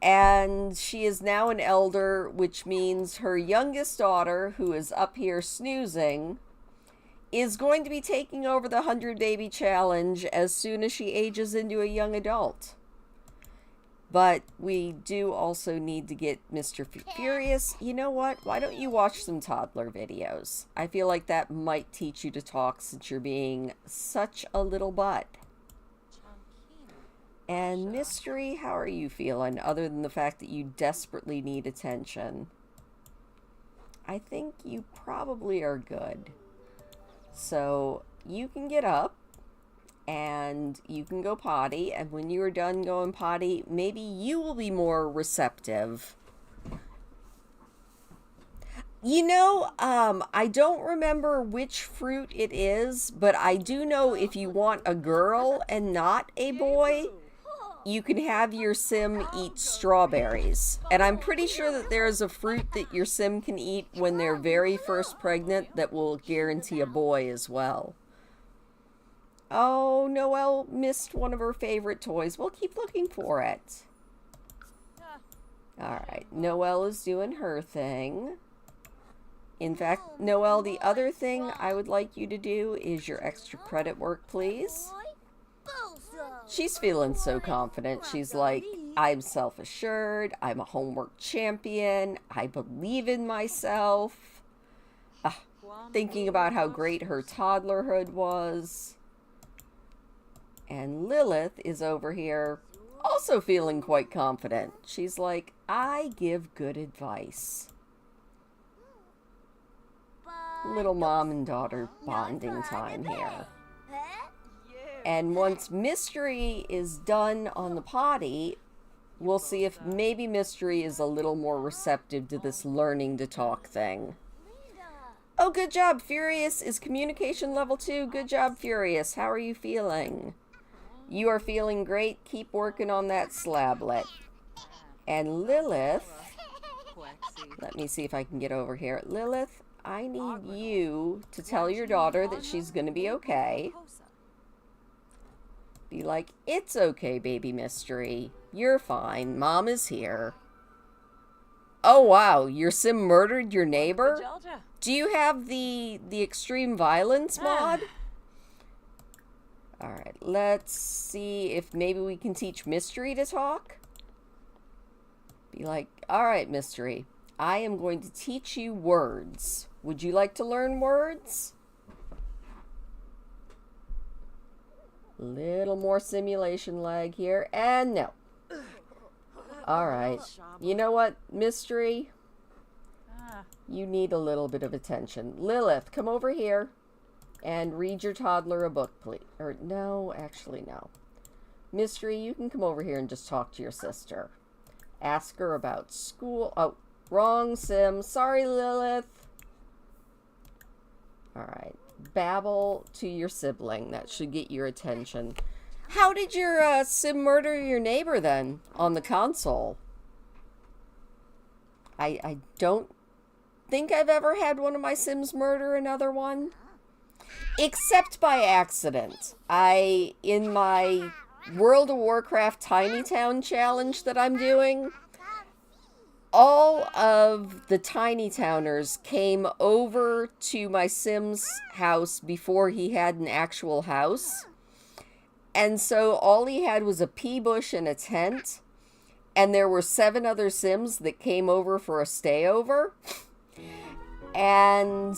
And she is now an elder, which means her youngest daughter, who is up here snoozing, is going to be taking over the 100 baby challenge as soon as she ages into a young adult. But we do also need to get Mr. Furious. You know what? Why don't you watch some toddler videos? I feel like that might teach you to talk since you're being such a little butt. And Mystery, how are you feeling other than the fact that you desperately need attention? I think you probably are good. So you can get up. And you can go potty, and when you are done going potty, maybe you will be more receptive. You know, I don't remember which fruit it is, but I do know if you want a girl and not a boy, you can have your sim eat strawberries. And I'm pretty sure that there is a fruit that your sim can eat when they're very first pregnant that will guarantee a boy as well. Oh, Noelle missed one of her favorite toys. We'll keep looking for it. Alright, Noelle is doing her thing. In fact, Noelle, the other thing I would like you to do is your extra credit work, please. She's feeling so confident. She's like, I'm self-assured. I'm a homework champion. I believe in myself. Thinking about how great her toddlerhood was. And Lilith is over here also feeling quite confident. She's like, I give good advice. Little mom and daughter bonding time here. And once Mystery is done on the potty, we'll see if maybe Mystery is a little more receptive to this learning to talk thing. Oh, good job. Furious is communication level 2. Good job, Furious. How are you feeling? You are feeling great. Keep working on that slablet. And Lilith, let me see if I can get over here. Lilith, I need you to tell your daughter that she's going to be okay. Be like, it's okay, baby mystery. You're fine. Mom is here. Oh, wow. Your sim murdered your neighbor? Do you have the extreme violence mod? Alright, let's see if maybe we can teach Mystery to talk. Be like, alright, Mystery, I am going to teach you words. Would you like to learn words? Little more simulation lag here, and no. Alright, you know what, Mystery? You need a little bit of attention. Lilith, come over here. And read your toddler a book, please. Or, no, actually, no. Mystery, you can come over here and just talk to your sister. Ask her about school. Oh, wrong sim. Sorry, Lilith. Alright. Babble to your sibling. That should get your attention. How did your sim murder your neighbor, then, on the console? I don't think I've ever had one of my sims murder another one. Except by accident. In my World of Warcraft Tiny Town challenge that I'm doing, all of the Tiny Towners came over to my sim's house before he had an actual house. And so all he had was a pea bush and a tent. And there were 7 other sims that came over for a stayover. And,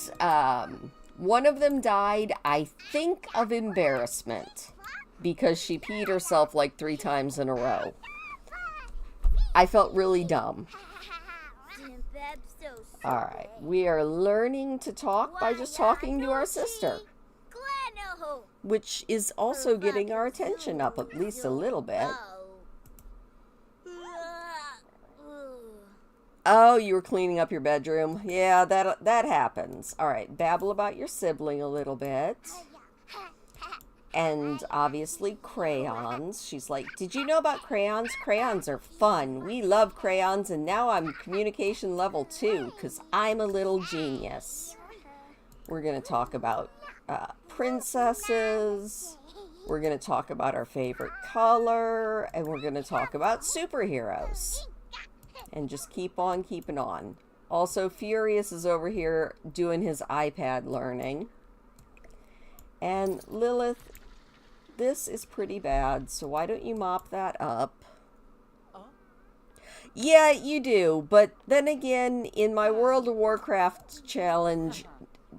one of them died, I think, of embarrassment because she peed herself like 3 times in a row. I felt really dumb. Alright, we are learning to talk by just talking to our sister, which is also getting our attention up at least a little bit. Oh, you were cleaning up your bedroom. Yeah, that happens. All right, babble about your sibling a little bit. And obviously crayons. She's like, did you know about crayons? Crayons are fun. We love crayons, and now I'm communication level 2 because I'm a little genius. We're going to talk about princesses. We're going to talk about our favorite color. And we're going to talk about superheroes. And just keep on keeping on. Also, Furious is over here doing his iPad learning. And Lilith, this is pretty bad, so why don't you mop that up? Yeah, you do, but then again, in my World of Warcraft challenge,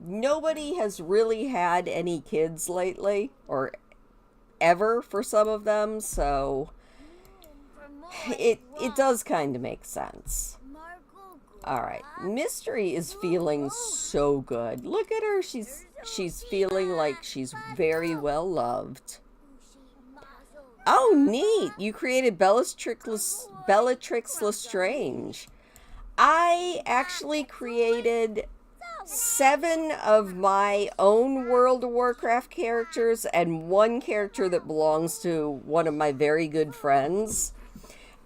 nobody has really had any kids lately, or ever for some of them, so it does kind of make sense. Alright, Mystery is feeling so good. Look at her, she's feeling like she's very well loved. Oh, neat! You created Bellatrix Lestrange. I actually created 7 of my own World of Warcraft characters and 1 character that belongs to one of my very good friends.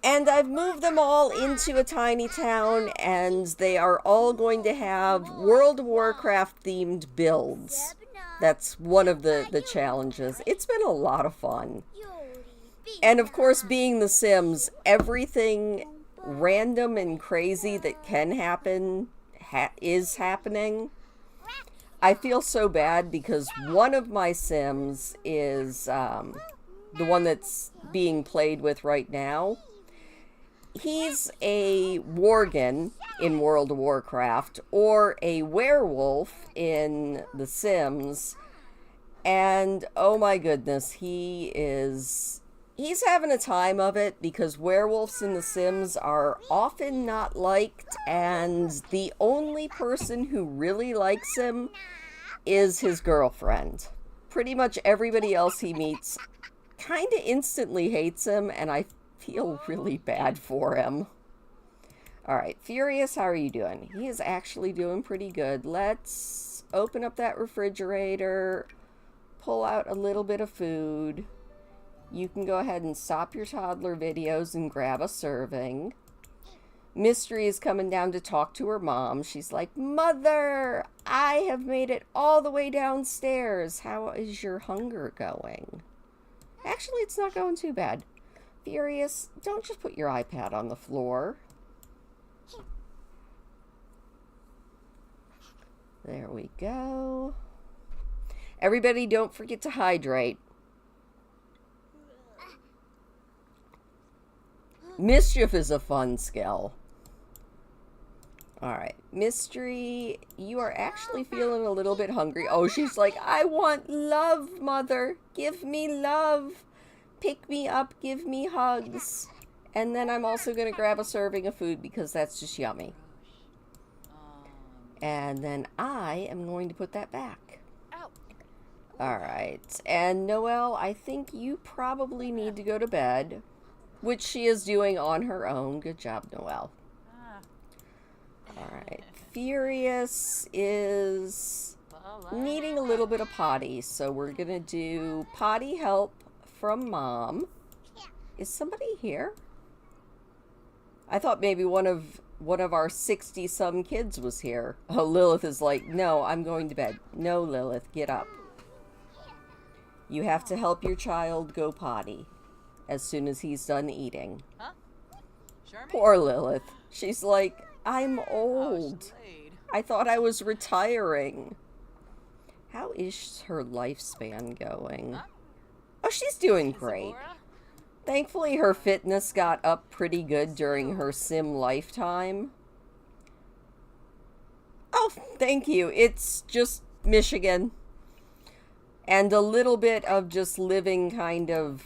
And I've moved them all into a tiny town, and they are all going to have World of Warcraft themed builds. That's one of the challenges. It's been a lot of fun. And of course, being The Sims, everything random and crazy that can happen is happening. I feel so bad because one of my Sims is the one that's being played with right now. He's a worgen in World of Warcraft or a werewolf in The Sims. And oh my goodness, he's having a time of it because werewolves in The Sims are often not liked, and the only person who really likes him is his girlfriend. Pretty much everybody else he meets kind of instantly hates him, and I feel really bad for him. Alright, Furious, how are you doing? He is actually doing pretty good. Let's open up that refrigerator, pull out a little bit of food. You can go ahead and stop your toddler videos and grab a serving. Mystery is coming down to talk to her mom. She's like, Mother, I have made it all the way downstairs. How is your hunger going? Actually, it's not going too bad. Furious, don't just put your iPad on the floor. There we go. Everybody, don't forget to hydrate. Mischief is a fun skill. Alright, Mystery, you are actually feeling a little bit hungry. Oh, she's like, I want love, Mother. Give me love. Pick me up, give me hugs. And then I'm also going to grab a serving of food because that's just yummy. And then I am going to put that back. Alright, and Noelle, I think you probably need to go to bed. Which she is doing on her own. Good job, Noelle. Alright. Furious is needing a little bit of potty. So we're going to do potty help from Mom. Is somebody here? I thought maybe one of our 60-some kids was here. Oh, Lilith is like, no, I'm going to bed. No, Lilith, get up. You have to help your child go potty as soon as he's done eating. Huh? Sure, Poor Lilith. She's like, I'm old. I thought I was retiring. How is her lifespan going? Huh? Oh, she's doing great. Thankfully, her fitness got up pretty good during her sim lifetime. Oh, thank you. It's just Michigan. And a little bit of just living kind of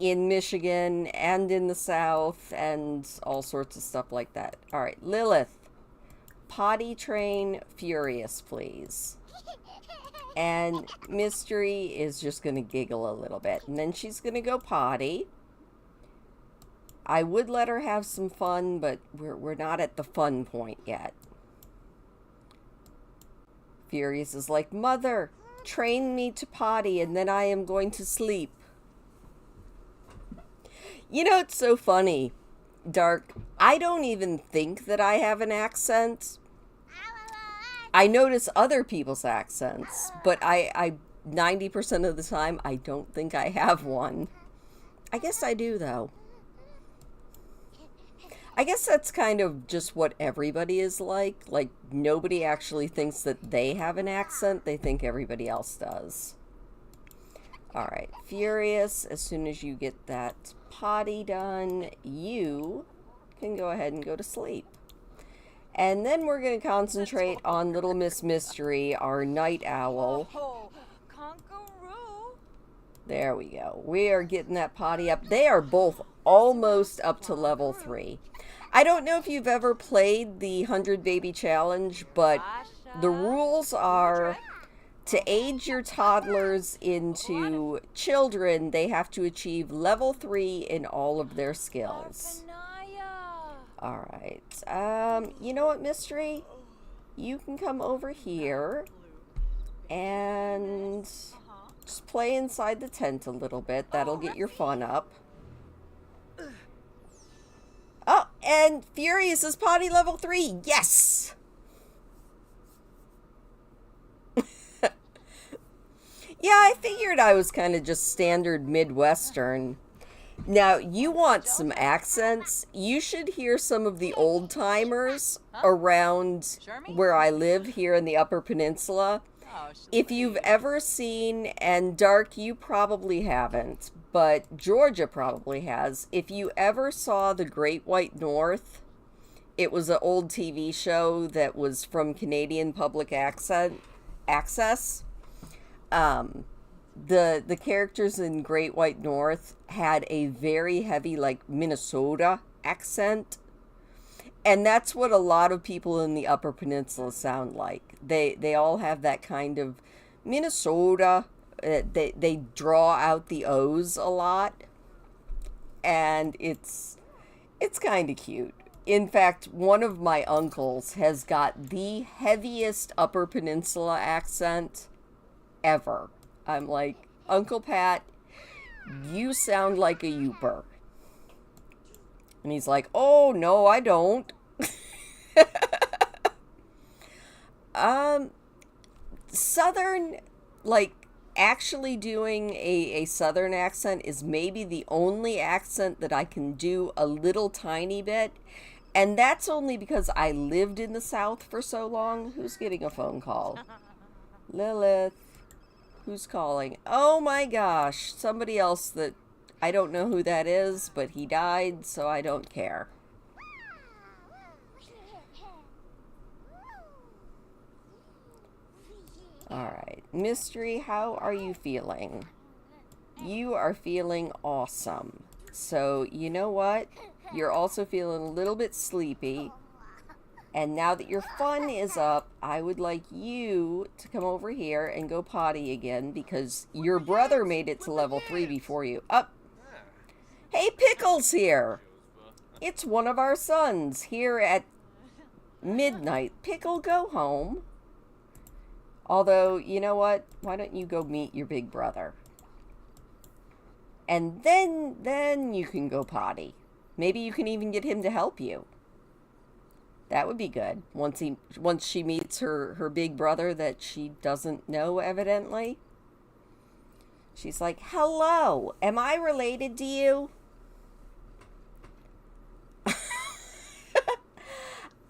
in Michigan and in the South and all sorts of stuff like that. All right, Lilith, potty train Furious, please. And Mystery is just going to giggle a little bit. And then she's going to go potty. I would let her have some fun, but we're not at the fun point yet. Furious is like, Mother, train me to potty and then I am going to sleep. You know, it's so funny, Dark. I don't even think that I have an accent. I notice other people's accents, but I 90% of the time, I don't think I have one. I guess I do, though. I guess that's kind of just what everybody is like. Like, nobody actually thinks that they have an accent. They think everybody else does. Alright, Furious, as soon as you get that potty done, you can go ahead and go to sleep. And then we're going to concentrate on Little Miss Mystery, our night owl. There we go. We are getting that potty up. They are both almost up to level 3. I don't know if you've ever played the 100 Baby Challenge, but the rules are to age your toddlers into children, they have to achieve level 3 in all of their skills. Alright. You know what, Mystery? You can come over here and just play inside the tent a little bit. That'll get your fun up. Oh, and Furious is potty level 3. Yes! Yeah, I figured I was kind of just standard Midwestern. Now, you want some accents? You should hear some of the old timers around where I live here in the Upper Peninsula. If you've ever seen, and Dark, you probably haven't, but Georgia probably has. If you ever saw The Great White North, it was an old TV show that was from Canadian Public Access. The characters in Great White North had a very heavy, like, Minnesota accent. And that's what a lot of people in the Upper Peninsula sound like. They all have that kind of Minnesota. They draw out the O's a lot. And it's kind of cute. In fact, one of my uncles has got the heaviest Upper Peninsula accent ever. I'm like, Uncle Pat, you sound like a Youper. And he's like, oh, no, I don't. Southern, like, actually doing a Southern accent is maybe the only accent that I can do a little tiny bit. And that's only because I lived in the South for so long. Who's getting a phone call? Lilith. Who's calling? Oh my gosh. Somebody else that I don't know who that is, but he died, so I don't care. Alright. Mystery, how are you feeling? You are feeling awesome. So, you know what? You're also feeling a little bit sleepy. And now that your fun is up, I would like you to come over here and go potty again because your brother made it to level 3 before you. Up. Hey, Pickle's here. It's one of our sons here at midnight. Pickle, go home. Although, you know what? Why don't you go meet your big brother? And then you can go potty. Maybe you can even get him to help you. That would be good. Once she meets her big brother that she doesn't know, evidently. She's like, hello, am I related to you?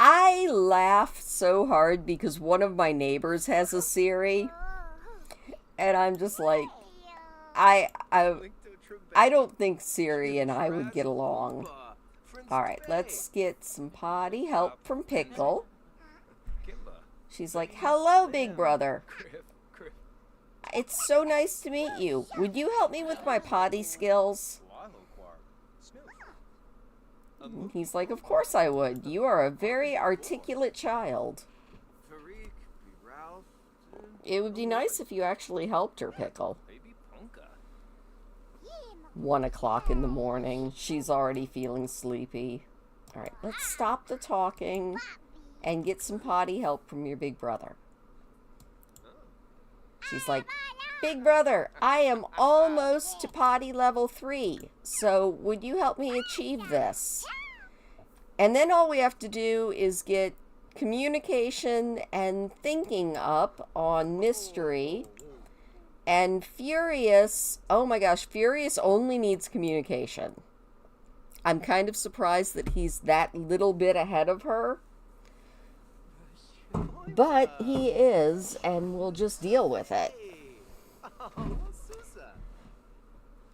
I laugh so hard because one of my neighbors has a Siri. And I'm just like, I don't think Siri and I would get along. Alright, let's get some potty help from Pickle. She's like, hello, big brother. It's so nice to meet you. Would you help me with my potty skills? He's like, of course I would. You are a very articulate child. It would be nice if you actually helped her, Pickle. 1 o'clock in the morning. She's already feeling sleepy. Alright, let's stop the talking and get some potty help from your big brother. She's like, big brother, I am almost to potty level 3, so would you help me achieve this? And then all we have to do is get communication and thinking up on Mystery. And Furious, oh my gosh, Furious only needs communication. I'm kind of surprised that he's that little bit ahead of her. But he is, and we'll just deal with it.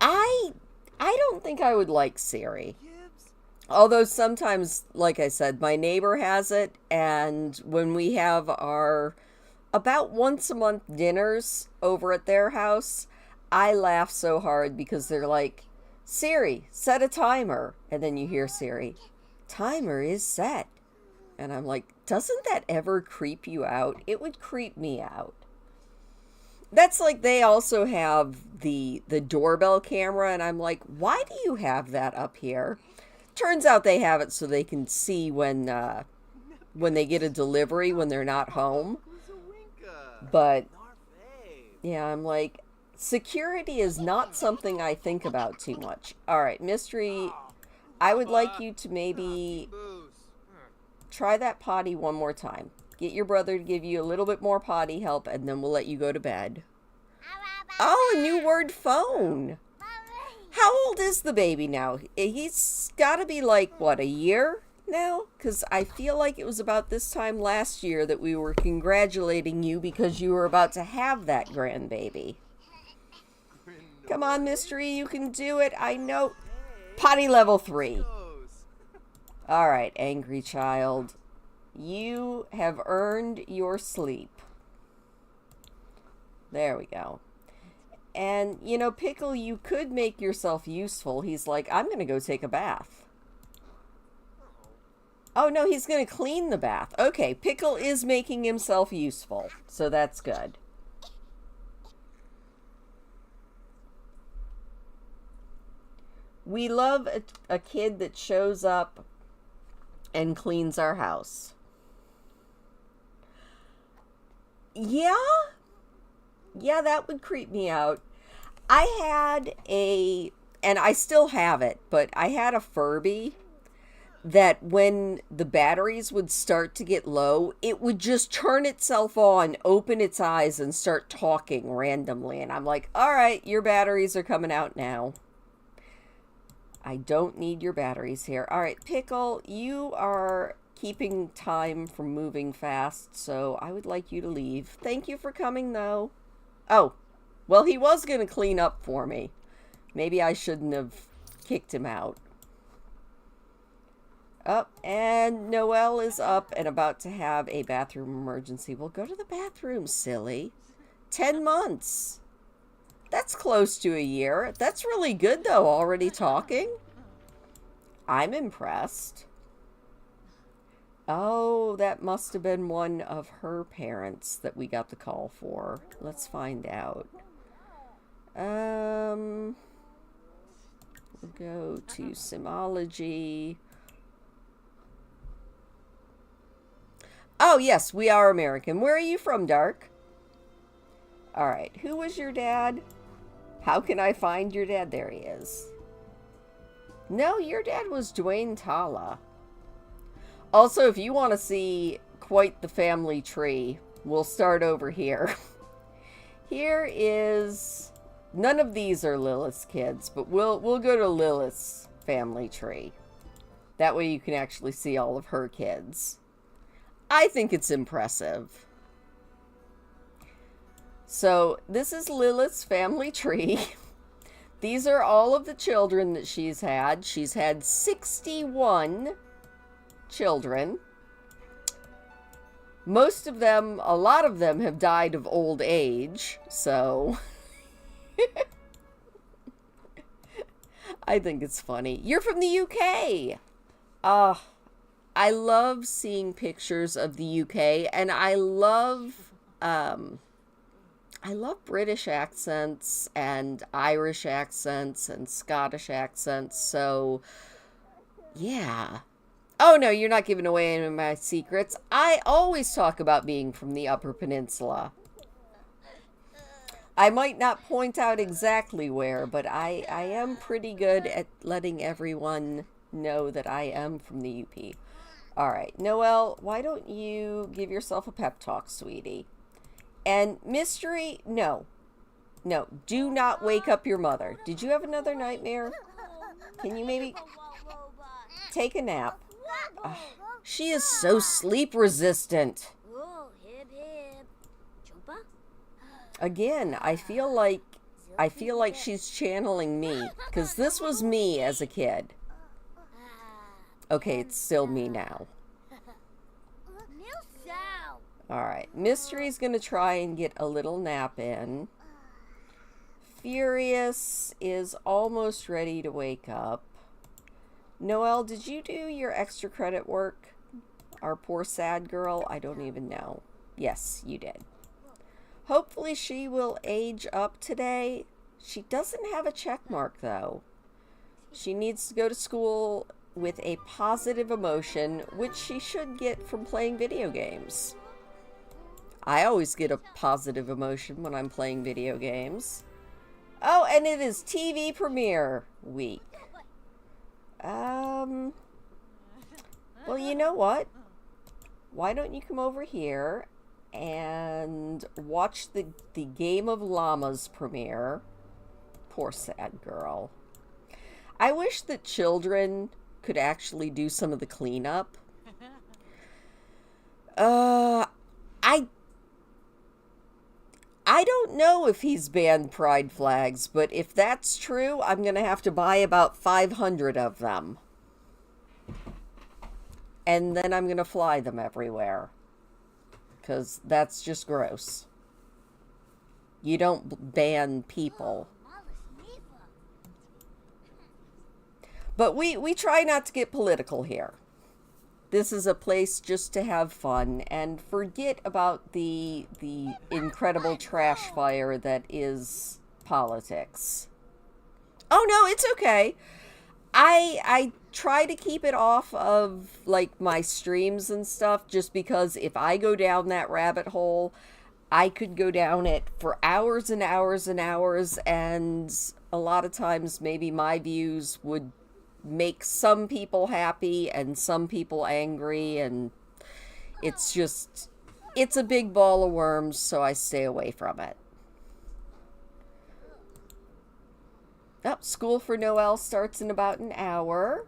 I don't think I would like Siri. Although sometimes, like I said, my neighbor has it, and when we have our about once a month dinners over at their house, I laugh so hard because they're like, Siri, set a timer. And then you hear Siri, timer is set. And I'm like, doesn't that ever creep you out? It would creep me out. That's like they also have the doorbell camera, and I'm like, why do you have that up here? Turns out they have it so they can see when they get a delivery when they're not home. But yeah, I'm like, security is not something I think about too much. Alright, Mystery, I would like you to maybe try that potty one more time. Get your brother to give you a little bit more potty help, and then we'll let you go to bed. Oh, a new word, phone. How old is the baby now? He's got to be like, what, a year now? Because I feel like it was about this time last year that we were congratulating you because you were about to have that grandbaby. Come on, Mystery, you can do it. I know. Potty level 3. All right, angry child. You have earned your sleep. There we go. And, you know, Pickle, you could make yourself useful. He's like, I'm going to go take a bath. Oh, no, he's going to clean the bath. Okay, Pickle is making himself useful. So that's good. We love a kid that shows up and cleans our house. Yeah? Yeah, that would creep me out. I had and I still have it, but I had a Furby that when the batteries would start to get low, it would just turn itself on, open its eyes, and start talking randomly. And I'm like, all right, your batteries are coming out now. I don't need your batteries here. All right, Pickle, you are keeping time from moving fast, so I would like you to leave. Thank you for coming, though. Oh, well, he was going to clean up for me. Maybe I shouldn't have kicked him out. Up, and Noelle is up and about to have a bathroom emergency. Well, go to the bathroom, silly. 10 months. That's close to a year. That's really good, though, already talking. I'm impressed. Oh, that must have been one of her parents that we got the call for. Let's find out. We'll go to Simology. Oh, yes, we are American. Where are you from, Dark? All right, who was your dad? How can I find your dad? There he is. No, your dad was Dwayne Tala. Also, if you want to see quite the family tree, we'll start over here. Here is... None of these are Lilith's kids, but we'll go to Lilith's family tree. That way you can actually see all of her kids. I think it's impressive. So, this is Lilith's family tree. These are all of the children that she's had. She's had 61 children. Most of them, a lot of them have died of old age, so... I think it's funny. You're from the UK! I love seeing pictures of the UK, and I love British accents, and Irish accents, and Scottish accents, so, yeah. Oh, no, you're not giving away any of my secrets. I always talk about being from the Upper Peninsula. I might not point out exactly where, but I am pretty good at letting everyone know that I am from the UP. All right, Noelle, why don't you give yourself a pep talk, sweetie? And Mystery, no. No, do not wake up your mother. Did you have another nightmare? Can you maybe take a nap? Oh, she is so sleep resistant. Again, I feel like she's channeling me, because this was me as a kid. Okay, it's still me now. Alright, Mystery's gonna try and get a little nap in. Furious is almost ready to wake up. Noelle, did you do your extra credit work? Our poor sad girl? I don't even know. Yes, you did. Hopefully she will age up today. She doesn't have a check mark, though. She needs to go to school with a positive emotion, which she should get from playing video games. I always get a positive emotion when I'm playing video games. Oh, and it is TV premiere week. Well, you know what? Why don't you come over here and watch the Game of Llamas premiere? Poor sad girl. I wish that children could actually do some of the cleanup. I don't know if he's banned pride flags, but if that's true, I'm going to have to buy about 500 of them. And then I'm going to fly them everywhere. Because that's just gross. You don't ban people. But we try not to get political here. This is a place just to have fun and forget about the incredible trash fire that is politics. Oh no, it's okay. I try to keep it off of like my streams and stuff, just because if I go down that rabbit hole, I could go down it for hours and hours and hours, and a lot of times maybe my views would make some people happy and some people angry, and it's a big ball of worms, so I stay away from it. Oh, school for Noel starts in about an hour.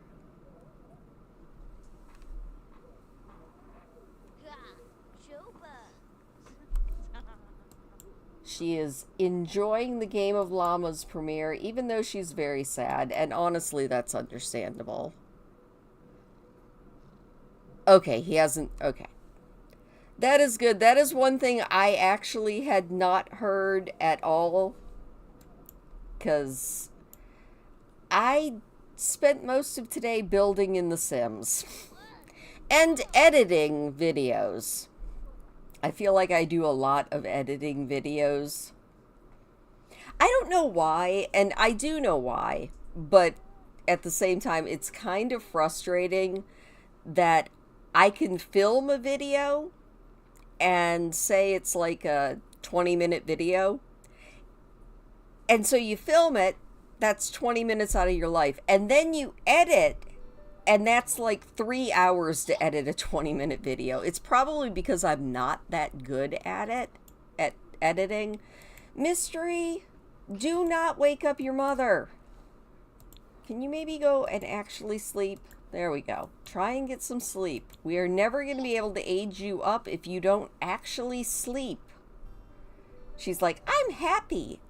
She is enjoying the Game of Llamas premiere, even though she's very sad, and honestly, that's understandable. Okay, he hasn't... Okay. That is good. That is one thing I actually had not heard at all, because I spent most of today building in The Sims and editing videos. I feel like I do a lot of editing videos. I don't know why, and I do know why, but at the same time, it's kind of frustrating that I can film a video and say it's like a 20-minute video. And so you film it, that's 20 minutes out of your life. And then you edit, and that's like 3 hours to edit a 20-minute video. It's probably because I'm not that good at it, at editing. Mystery, do not wake up your mother. Can you maybe go and actually sleep? There we go. Try and get some sleep. We are never going to be able to age you up if you don't actually sleep. She's like, I'm happy.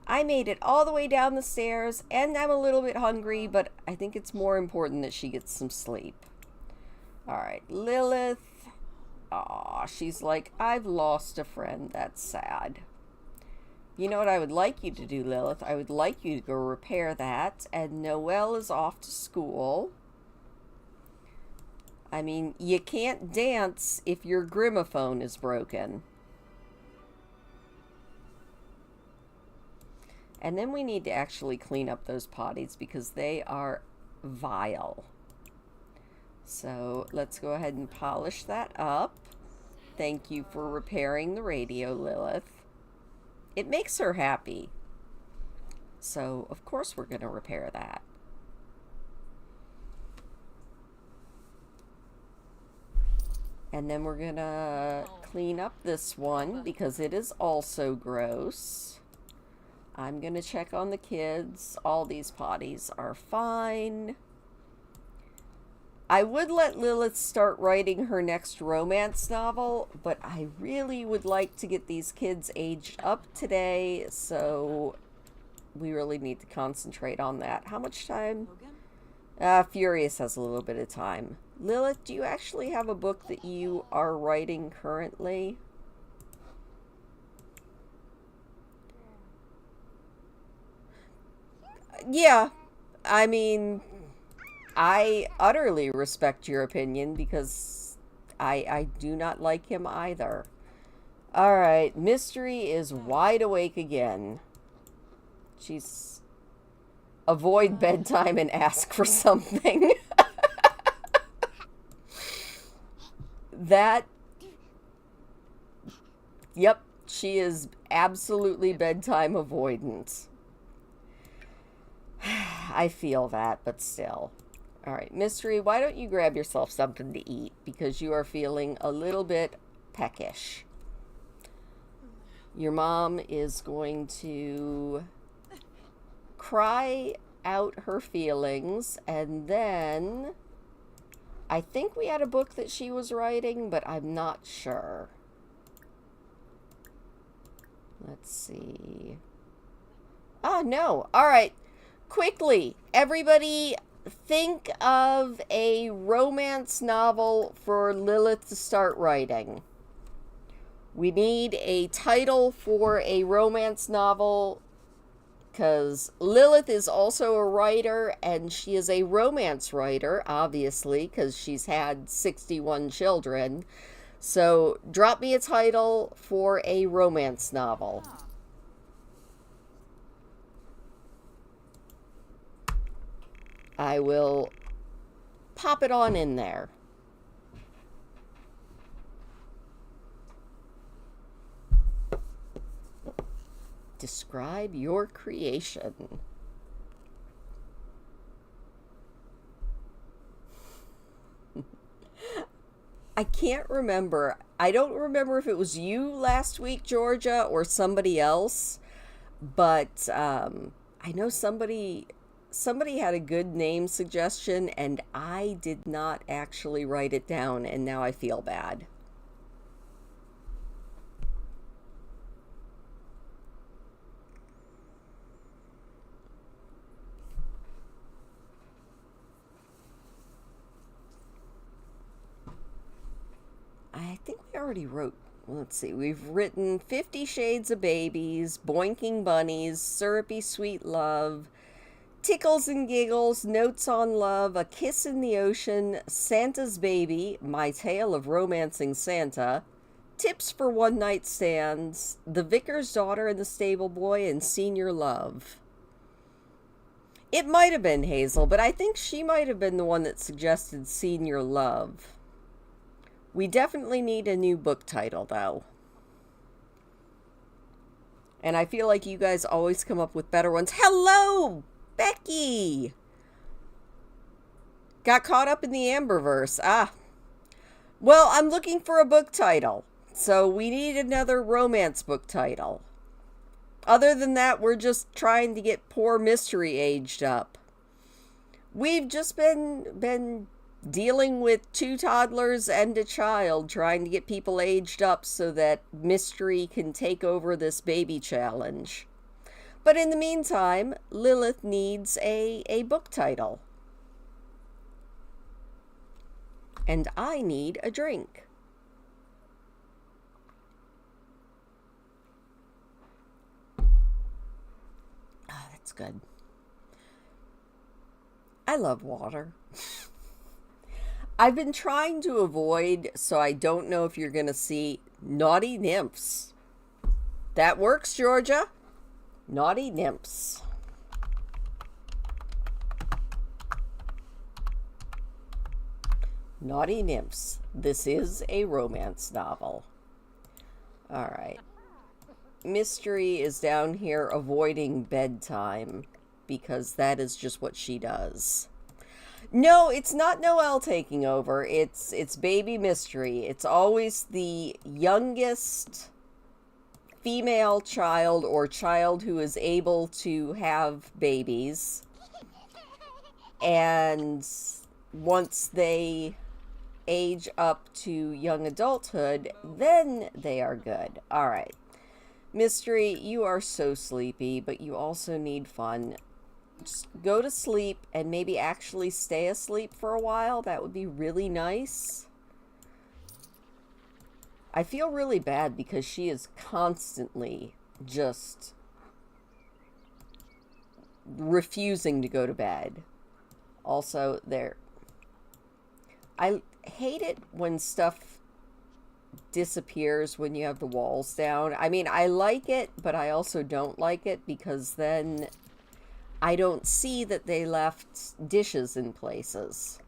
I made it all the way down the stairs, and I'm a little bit hungry, but I think it's more important that she gets some sleep. All right, Lilith. Aw, she's like, I've lost a friend. That's sad. You know what I would like you to do, Lilith? I would like you to go repair that, and Noelle is off to school. I mean, you can't dance if your gramophone is broken. And then we need to actually clean up those potties because they are vile. So let's go ahead and polish that up. Thank you for repairing the radio, Lilith. It makes her happy. So, of course, we're going to repair that. And then we're going to clean up this one because it is also gross. I'm going to check on the kids. All these potties are fine. I would let Lilith start writing her next romance novel, but I really would like to get these kids aged up today, so we really need to concentrate on that. How much time? Furious has a little bit of time. Lilith, do you actually have a book that you are writing currently? Yeah, I mean, I utterly respect your opinion because I do not like him either. Alright, Mystery is wide awake again. She's... Avoid bedtime and ask for something. That... Yep, she is absolutely bedtime avoidant. I feel that, but still. Alright, Mystery, why don't you grab yourself something to eat? Because you are feeling a little bit peckish. Your mom is going to cry out her feelings, and then I think we had a book that she was writing, but I'm not sure. Let's see. Oh, no. Alright. Quickly, everybody think of a romance novel for Lilith to start writing. We need a title for a romance novel because Lilith is also a writer, and she is a romance writer, obviously, because she's had 61 children. So drop me a title for a romance novel. I will pop it on in there. Describe your creation. I can't remember. I don't remember if it was you last week, Georgia, or somebody else, but I know somebody had a good name suggestion, and I did not actually write it down, and now I feel bad. I think we already wrote, let's see, we've written 50 Shades of Babies, Boinking Bunnies, Syrupy Sweet Love, Tickles and Giggles, Notes on Love, A Kiss in the Ocean, Santa's Baby, My Tale of Romancing Santa, Tips for One Night Stands, The Vicar's Daughter and the Stable Boy, and Senior Love. It might have been Hazel, but I think she might have been the one that suggested Senior Love. We definitely need a new book title, though. And I feel like you guys always come up with better ones. Hello, Becky! Got caught up in the Amberverse. Ah. Well, I'm looking for a book title. So we need another romance book title. Other than that, we're just trying to get poor Mystery aged up. We've just been dealing with 2 toddlers and a child, trying to get people aged up so that Mystery can take over this baby challenge. But in the meantime, Lilith needs a book title. And I need a drink. Ah, that's good. I love water. I've been trying to avoid, so I don't know if you're going to see Naughty Nymphs. That works, Georgia. Naughty Nymphs. Naughty Nymphs. This is a romance novel. All right. Mystery is down here avoiding bedtime because that is just what she does. No, it's not Noelle taking over. It's baby Mystery. It's always the youngest female child or child who is able to have babies. And once they age up to young adulthood, then they are good. All right. Mystery, you are so sleepy, but you also need fun. Just go to sleep and maybe actually stay asleep for a while. That would be really nice. I feel really bad because she is constantly just refusing to go to bed. Also, I hate it when stuff disappears when you have the walls down. I mean, I like it, but I also don't like it because then I don't see that they left dishes in places.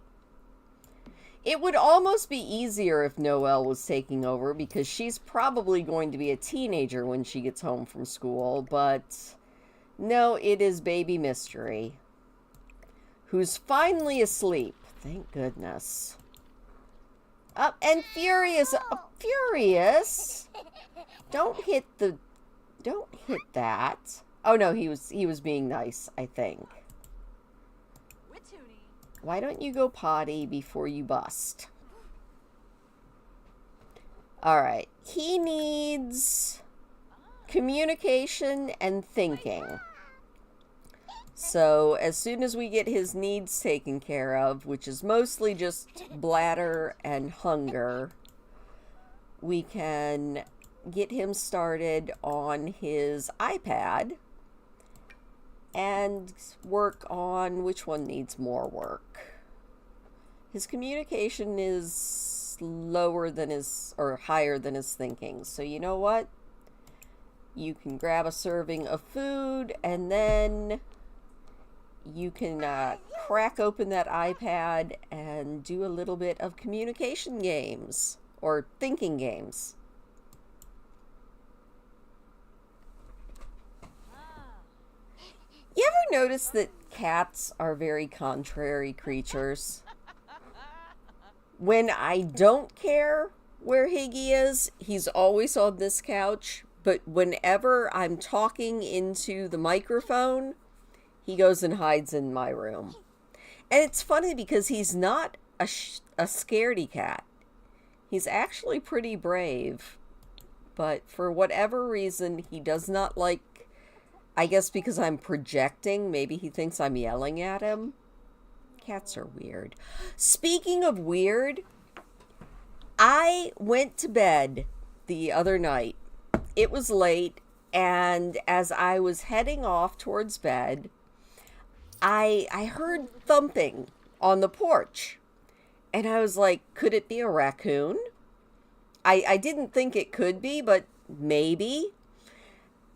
It would almost be easier if Noelle was taking over because she's probably going to be a teenager when she gets home from school, but no, it is baby Mystery, who's finally asleep. Thank goodness. Up and Furious. Furious. Don't hit that. Oh no, he was being nice, I think. Why don't you go potty before you bust? All right. He needs communication and thinking. So as soon as we get his needs taken care of, which is mostly just bladder and hunger, we can get him started on his iPad and work on which one needs more work. His communication is lower than or higher than his thinking. So you know what? You can grab a serving of food and then you can crack open that iPad and do a little bit of communication games or thinking games. You ever notice that cats are very contrary creatures? When I don't care where Higgy is, he's always on this couch. But whenever I'm talking into the microphone, he goes and hides in my room. And it's funny because he's not a scaredy cat. He's actually pretty brave. But for whatever reason, he does not like, I guess because I'm projecting, maybe he thinks I'm yelling at him. Cats are weird. Speaking of weird, I went to bed the other night. It was late, and as I was heading off towards bed, I heard thumping on the porch. And I was like, could it be a raccoon? I didn't think it could be, but maybe.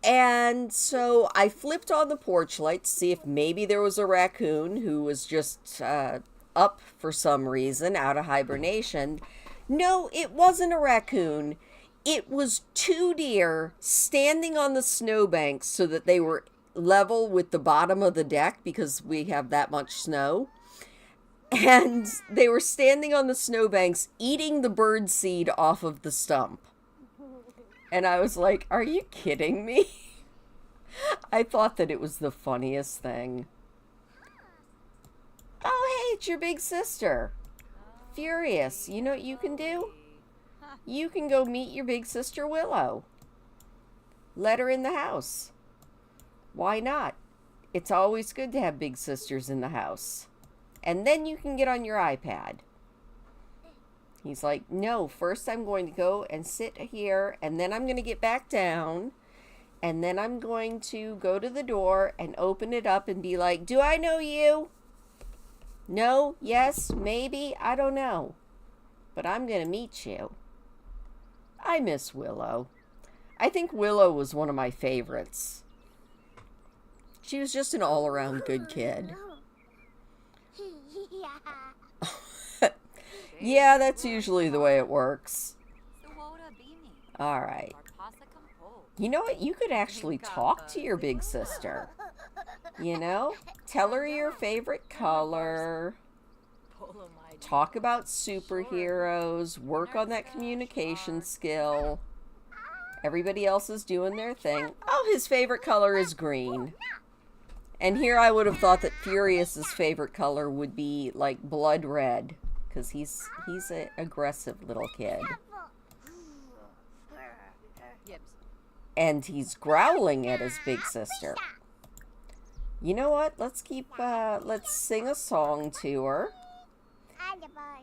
And so I flipped on the porch light to see if maybe there was a raccoon who was just up for some reason, out of hibernation. No, it wasn't a raccoon. It was 2 deer standing on the snowbanks so that they were level with the bottom of the deck because we have that much snow. And they were standing on the snowbanks eating the bird seed off of the stump. And I was like, are you kidding me? I thought that it was the funniest thing. Oh, hey, it's your big sister. Furious. You know what you can do? You can go meet your big sister Willow. Let her in the house. Why not? It's always good to have big sisters in the house. And then you can get on your iPad. He's like, no, first I'm going to go and sit here, and then I'm going to get back down, and then I'm going to go to the door and open it up and be like, do I know you? No? Yes? Maybe? I don't know. But I'm going to meet you. I miss Willow. I think Willow was one of my favorites. She was just an all-around good kid. Yeah, that's usually the way it works. Alright. You know what? You could actually talk to your big sister. You know? Tell her your favorite color. Talk about superheroes. Work on that communication skill. Everybody else is doing their thing. Oh, his favorite color is green. And here I would have thought that Furious's favorite color would be like blood red. Because he's an aggressive little kid. And he's growling at his big sister. You know what? Let's sing a song to her.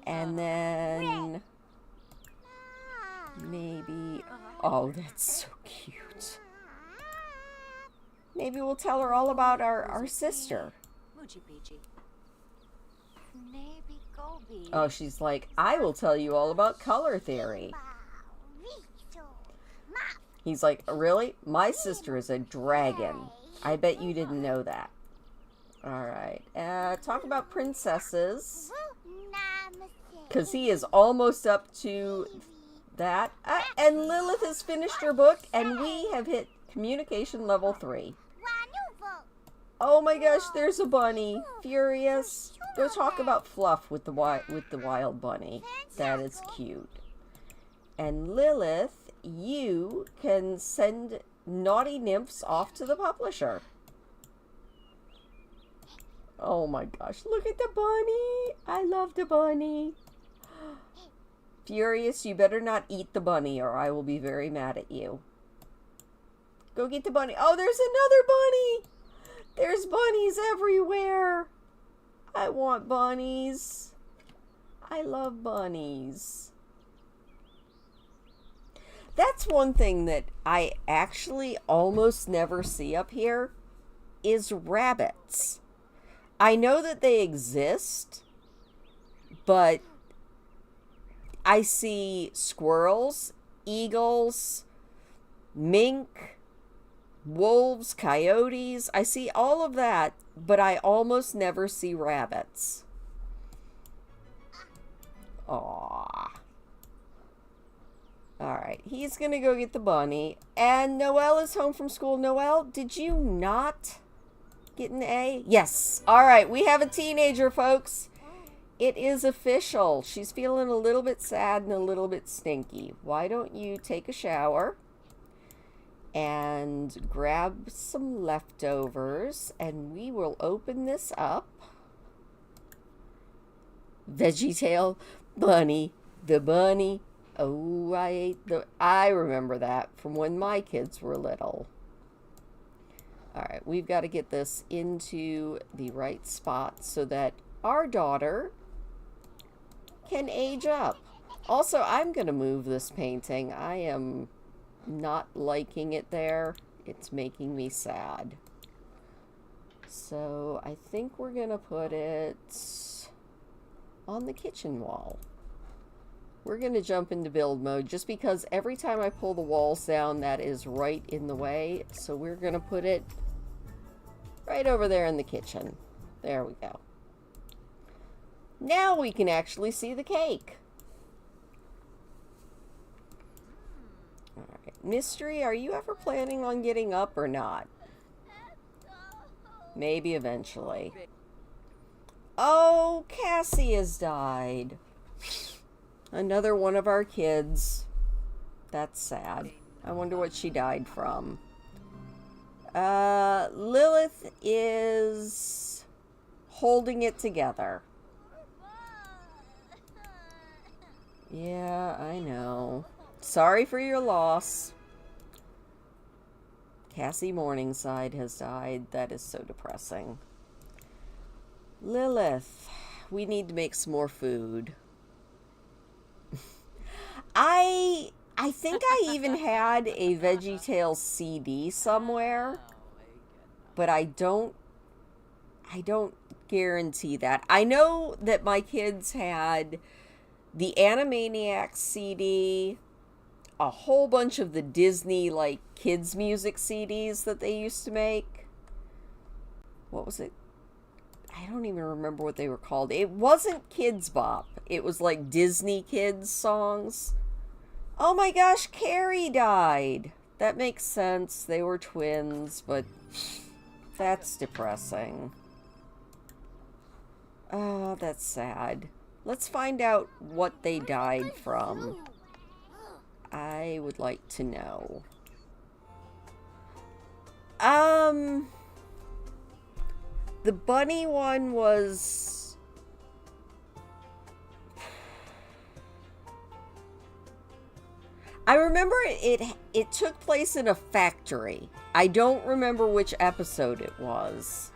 And then maybe, oh, that's so cute. Maybe we'll tell her all about our sister. Oh, she's like, I will tell you all about color theory. He's like, really? My sister is a dragon. I bet you didn't know that. Alright. Talk about princesses. Because he is almost up to that. And Lilith has finished her book, and we have hit communication level 3. Oh my gosh, there's a bunny. Furious. Go talk about Fluff with the wild bunny. That is cute. And Lilith, you can send naughty nymphs off to the publisher. Oh my gosh, look at the bunny. I love the bunny. Furious, you better not eat the bunny or I will be very mad at you. Go get the bunny. Oh, there's another bunny. There's bunnies everywhere. I want bunnies. I love bunnies. That's one thing that I actually almost never see up here is rabbits. I know that they exist, but I see squirrels, eagles, mink, wolves, coyotes. I see all of that, but I almost never see rabbits. Aww. Alright, he's gonna go get the bunny. And Noelle is home from school. Noelle, did you not get an A? Yes. Alright, we have a teenager, folks. It is official. She's feeling a little bit sad and a little bit stinky. Why don't you take a shower and grab some leftovers, and we will open this up. VeggieTale bunny, the bunny. Oh, I remember that from when my kids were little. All right, we've got to get this into the right spot so that our daughter can age up. Also, I'm going to move this painting. I am not liking it there. It's making me sad. So I think we're going to put it on the kitchen wall. We're going to jump into build mode just because every time I pull the walls down, that is right in the way. So we're going to put it right over there in the kitchen. There we go. Now we can actually see the cake. All right. Mystery, are you ever planning on getting up or not? Maybe eventually. Oh, Cassie has died. Another one of our kids. That's sad. I wonder what she died from. Lilith is holding it together. Yeah, I know. Sorry for your loss. Cassie Morningside has died. That is so depressing. Lilith, we need to make some more food. I think I even had a VeggieTale CD somewhere, but I don't guarantee that. I know that my kids had the Animaniacs CD, a whole bunch of the Disney like kids music CDs that they used to make. What was it? I don't even remember what they were called. It wasn't Kids Bop. It was like Disney kids songs. Oh my gosh, Carrie died. That makes sense. They were twins, but that's depressing. Oh, that's sad. Let's find out what they died from. I would like to know. The bunny one was... I remember it took place in a factory. I don't remember which episode it was.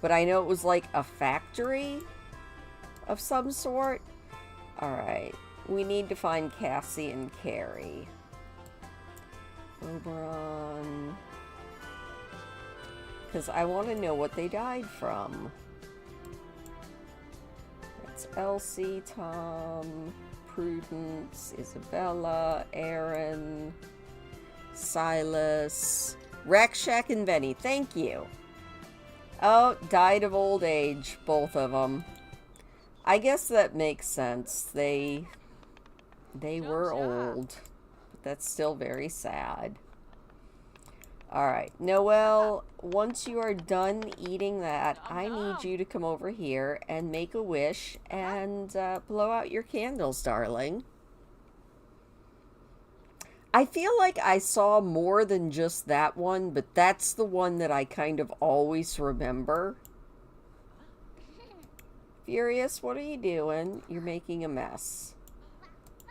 But I know it was like a factory of some sort. Alright. We need to find Cassie and Carrie. Oberon. Because I want to know what they died from. It's Elsie, Tom, Prudence, Isabella, Aaron, Silas, Rakshak, and Benny. Thank you. Oh, died of old age, both of them. I guess that makes sense. They were old, but that's still very sad. Alright, Noelle, once you are done eating that, I need you to come over here and make a wish and blow out your candles, darling. I feel like I saw more than just that one, but that's the one that I kind of always remember. Furious, what are you doing? You're making a mess.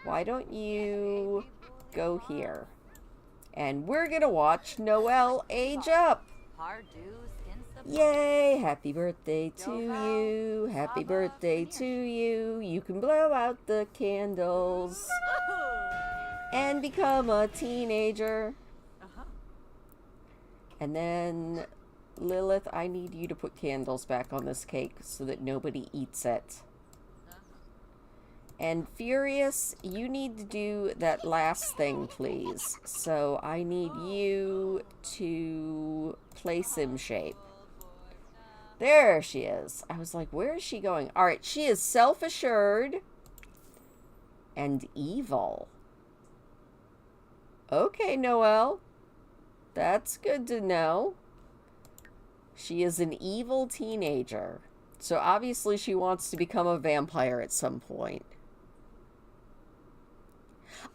Why don't you go here? And we're gonna watch Noelle age up. Yay! Happy birthday to you. Happy birthday to you. You can blow out the candles and become a teenager. And then, Lilith, I need you to put candles back on this cake so that nobody eats it. And Furious, you need to do that last thing, please. So I need you to play sim shape. There she is. I was like, where is she going? All right, she is self-assured and evil. Okay, Noelle. That's good to know. She is an evil teenager. So obviously she wants to become a vampire at some point.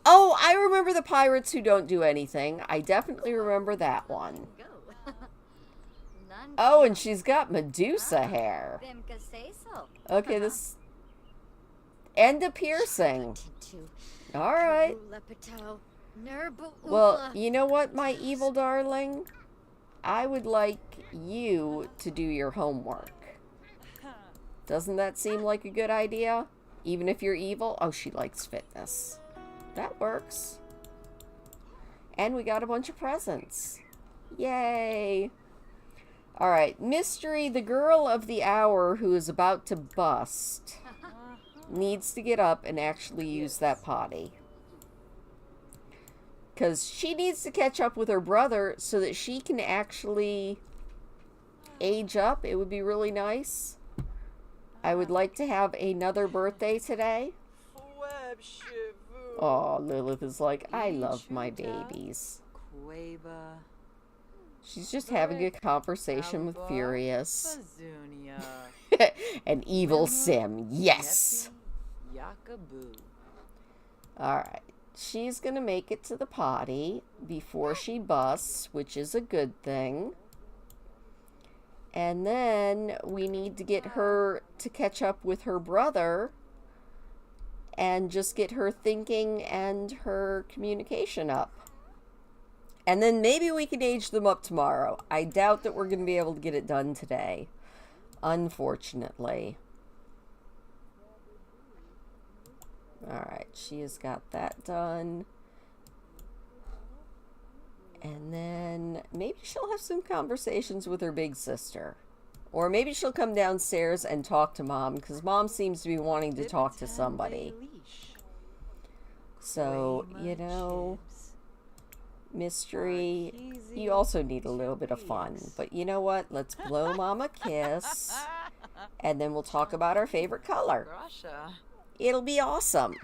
Oh, I remember the pirates who don't do anything. I definitely remember that one. Oh, and she's got Medusa hair. Okay, this... And a piercing. Alright. Well, you know what, my evil darling? I would like you to do your homework. Doesn't that seem like a good idea? Even if you're evil? Oh, she likes fitness. That works. And we got a bunch of presents. Yay! Alright, Mystery, the girl of the hour who is about to bust, needs to get up and actually use that potty. Because she needs to catch up with her brother so that she can actually age up. It would be really nice. I would like to have another birthday today. Oh, Lilith is like, I love my babies. She's just having a conversation with Furious. An evil sim, yes! Alright, she's gonna make it to the potty before she busts, which is a good thing. And then we need to get her to catch up with her brother and just get her thinking and her communication up. And then maybe we can age them up tomorrow. I doubt that we're going to be able to get it done today, unfortunately. Alright, she has got that done. And then maybe she'll have some conversations with her big sister. Or maybe she'll come downstairs and talk to Mom, because Mom seems to be wanting to talk to somebody. So, you know, Mystery, you also need a little bit of fun. But you know what? Let's blow Mom a kiss, and then we'll talk about our favorite color. It'll be awesome.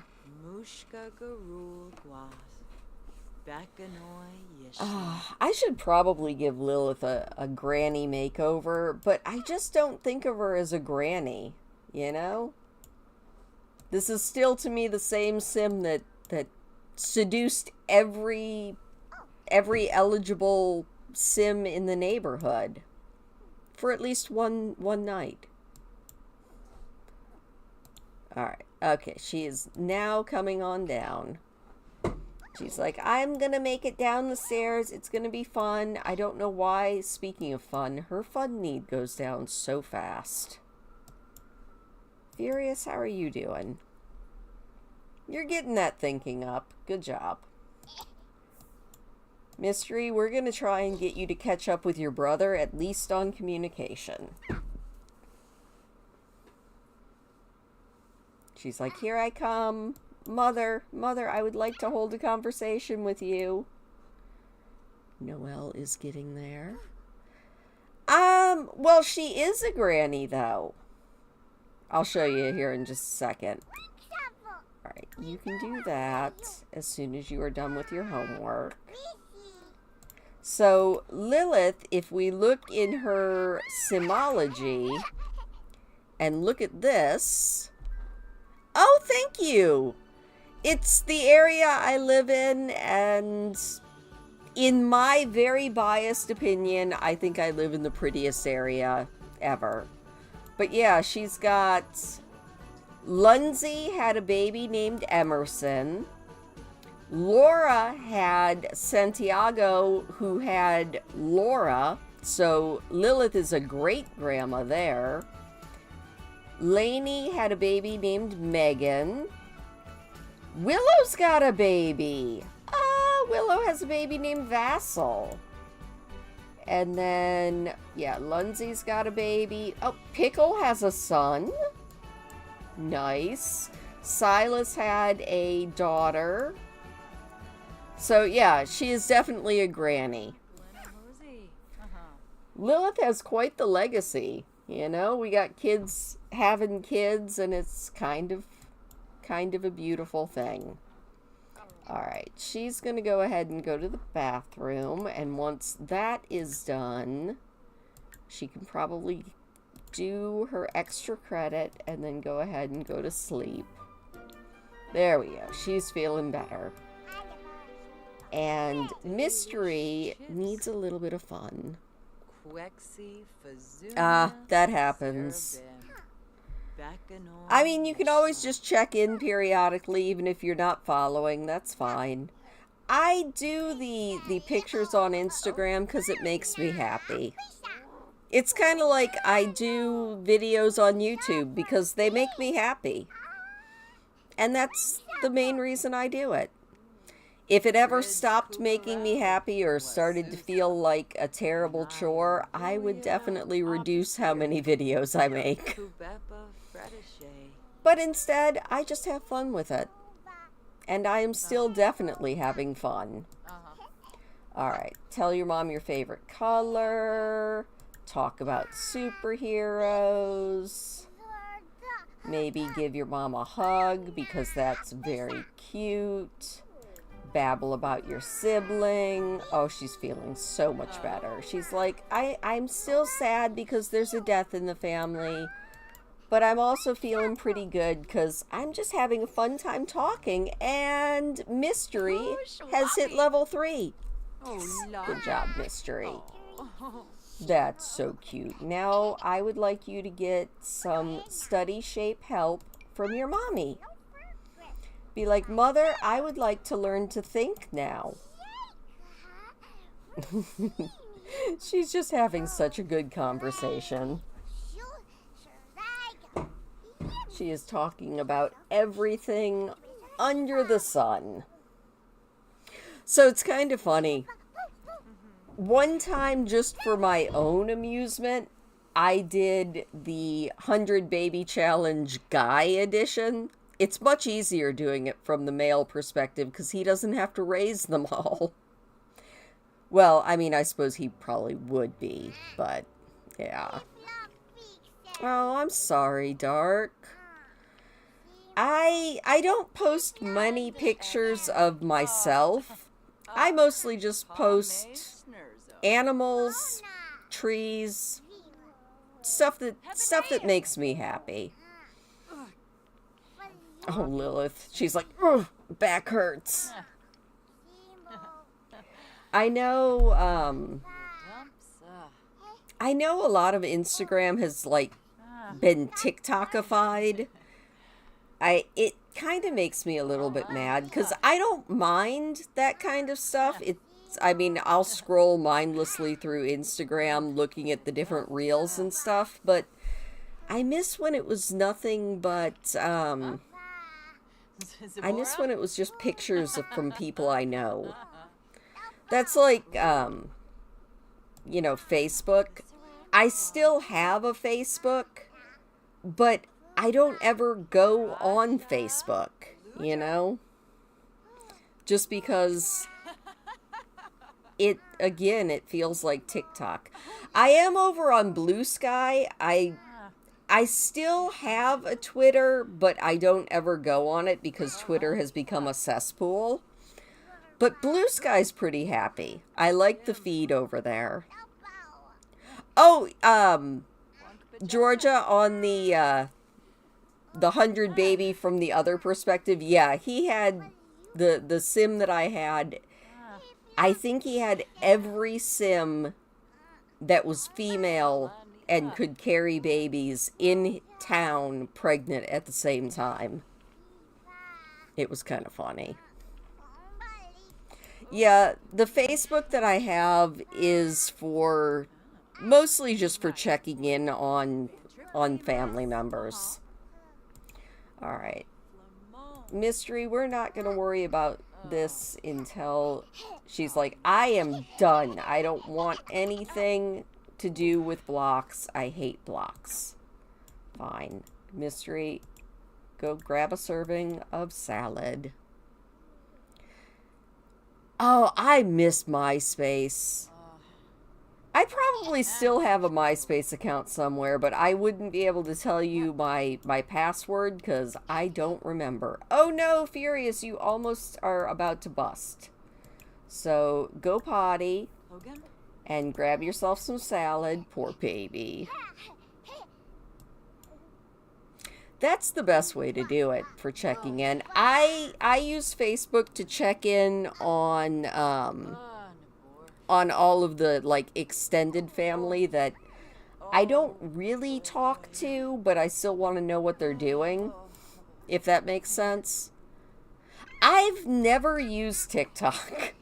I should probably give Lilith a granny makeover, but I just don't think of her as a granny, you know? This is still, to me, the same sim that seduced every eligible sim in the neighborhood for at least one night. Alright, okay, she is now coming on down. She's like, I'm gonna make it down the stairs. It's gonna be fun. I don't know why, speaking of fun, her fun need goes down so fast. Furious, how are you doing? You're getting that thinking up. Good job. Mystery, we're gonna try and get you to catch up with your brother, at least on communication. She's like, here I come. Mother, I would like to hold a conversation with you. Noelle is getting there. Well, she is a granny, though. I'll show you here in just a second. Alright, you can do that as soon as you are done with your homework. So, Lilith, if we look in her Simology and look at this... Oh, thank you! It's the area I live in, and in my very biased opinion, I think I live in the prettiest area ever. But yeah, she's got... Lundsay had a baby named Emerson. Laura had Santiago, who had Laura. So Lilith is a great-grandma there. Lainey had a baby named Megan. Willow's got a baby. Willow has a baby named Vassal. And then, yeah, Lundsay's got a baby. Oh, Pickle has a son. Nice. Silas had a daughter. So yeah, she is definitely a granny. Lilith has quite the legacy. You know, we got kids having kids, and it's kind of a beautiful thing. Alright, she's going to go ahead and go to the bathroom, and once that is done, she can probably do her extra credit and then go ahead and go to sleep. There we go. She's feeling better. And Mystery needs a little bit of fun. Ah, that happens. I mean, you can always just check in periodically, even if you're not following. That's fine. I do the pictures on Instagram because it makes me happy. It's kind of like I do videos on YouTube because they make me happy. And that's the main reason I do it. If it ever stopped making me happy or started to feel like a terrible chore, I would definitely reduce how many videos I make. But instead, I just have fun with it. And I am still definitely having fun. Alright, tell your mom your favorite color. Talk about superheroes. Maybe give your mom a hug because that's very cute. Babble about your sibling. Oh, she's feeling so much better. She's like, I'm still sad because there's a death in the family, but I'm also feeling pretty good because I'm just having a fun time talking, and Mystery has hit level 3. Good job, Mystery. That's so cute. Now, I would like you to get some study shape help from your mommy. Be like, Mother, I would like to learn to think now. She's just having such a good conversation. She is talking about everything under the sun. So it's kind of funny. One time, just for my own amusement, I did the 100 Baby Challenge Guy edition. It's much easier doing it from the male perspective because he doesn't have to raise them all. Well, I mean, I suppose he probably would be, but yeah. Oh, I'm sorry, Dark. I don't post many pictures of myself. I mostly just post animals, trees, stuff that makes me happy. Oh, Lilith. She's like, ugh, back hurts. I know a lot of Instagram has, like, been TikTokified. It kind of makes me a little bit mad, because I don't mind that kind of stuff. I mean, I'll scroll mindlessly through Instagram looking at the different reels and stuff, but I miss when it was nothing but, I miss when it was just pictures from people I know. That's like, Facebook. I still have a Facebook, but I don't ever go on Facebook, you know? Just because it feels like TikTok. I am over on Blue Sky. I still have a Twitter, but I don't ever go on it because Twitter has become a cesspool. But Blue Sky's pretty happy. I like the feed over there. Oh, Georgia on the 100 Baby from the other perspective. Yeah, he had the sim that I had. I think he had every sim that was female and could carry babies in town pregnant at the same time. It was kind of funny. Yeah, the Facebook that I have is for mostly just for checking in on family members. All right. Mystery, we're not going to worry about this until she's like, I am done. I don't want anything to do with blocks. I hate blocks. Fine. Mystery, go grab a serving of salad. Oh, I miss MySpace. I probably still have a MySpace account somewhere, but I wouldn't be able to tell you my password because I don't remember. Oh no, Furious, you almost are about to bust. So go potty and grab yourself some salad. Poor baby. That's the best way to do it for checking in. I use Facebook to check in on all of the like extended family that I don't really talk to, but I still want to know what they're doing, if that makes sense. I've never used TikTok.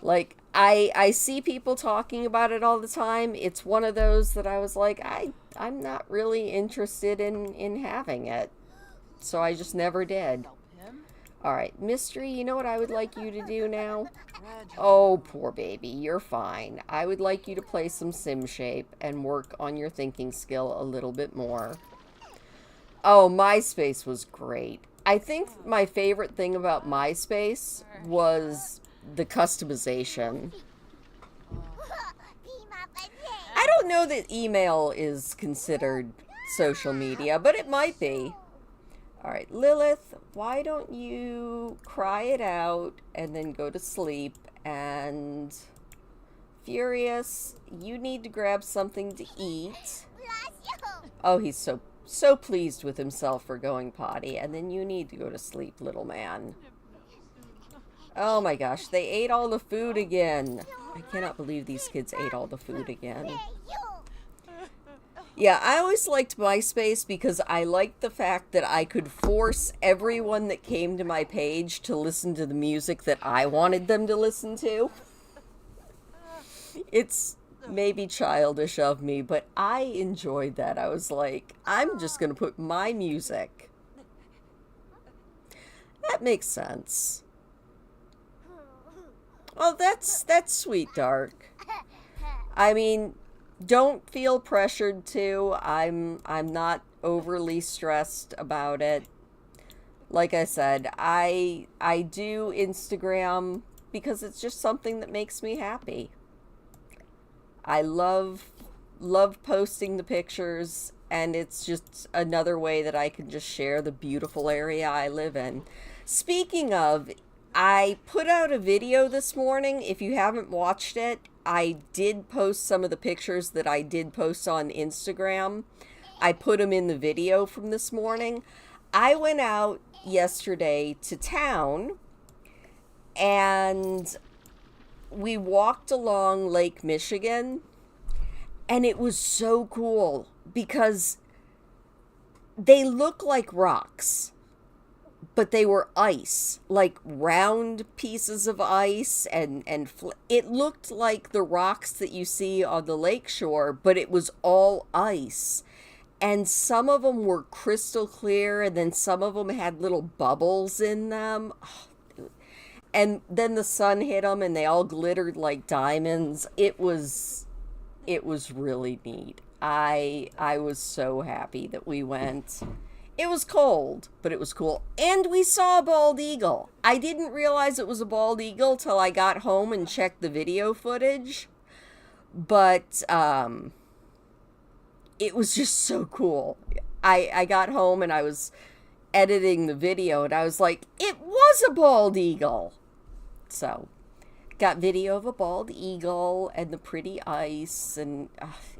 Like, I see people talking about it all the time. It's one of those that I was like, I'm not really interested in having it. So I just never did. Alright, Mystery, you know what I would like you to do now? Oh, poor baby, you're fine. I would like you to play some Sim Shape and work on your thinking skill a little bit more. Oh, MySpace was great. I think my favorite thing about MySpace was the customization. I don't know that email is considered social media, but it might be. Alright, Lilith, why don't you cry it out and then go to sleep? And Furious, you need to grab something to eat. Oh, he's so pleased with himself for going potty. And then you need to go to sleep, little man. Oh my gosh, they ate all the food again. I cannot believe these kids ate all the food again. Yeah, I always liked MySpace because I liked the fact that I could force everyone that came to my page to listen to the music that I wanted them to listen to. It's maybe childish of me, but I enjoyed that. I was like, I'm just going to put my music. That makes sense. Oh, that's sweet, Dark. I mean, don't feel pressured to. I'm not overly stressed about it. Like I said, I do Instagram because it's just something that makes me happy. I love posting the pictures, and it's just another way that I can just share the beautiful area I live in. Speaking of, I put out a video this morning. If you haven't watched it, I did post some of the pictures that I did post on Instagram. I put them in the video from this morning. I went out yesterday to town, and we walked along Lake Michigan, and it was so cool because they look like rocks, but they were ice, like round pieces of ice, and it looked like the rocks that you see on the lakeshore, but it was all ice. And some of them were crystal clear, and then some of them had little bubbles in them. And then the sun hit them, and they all glittered like diamonds. It was really neat. I was so happy that we went. It was cold, but it was cool. And we saw a bald eagle. I didn't realize it was a bald eagle till I got home and checked the video footage. But it was just so cool. I got home and I was editing the video, and I was like, it was a bald eagle. So, got video of a bald eagle and the pretty ice, and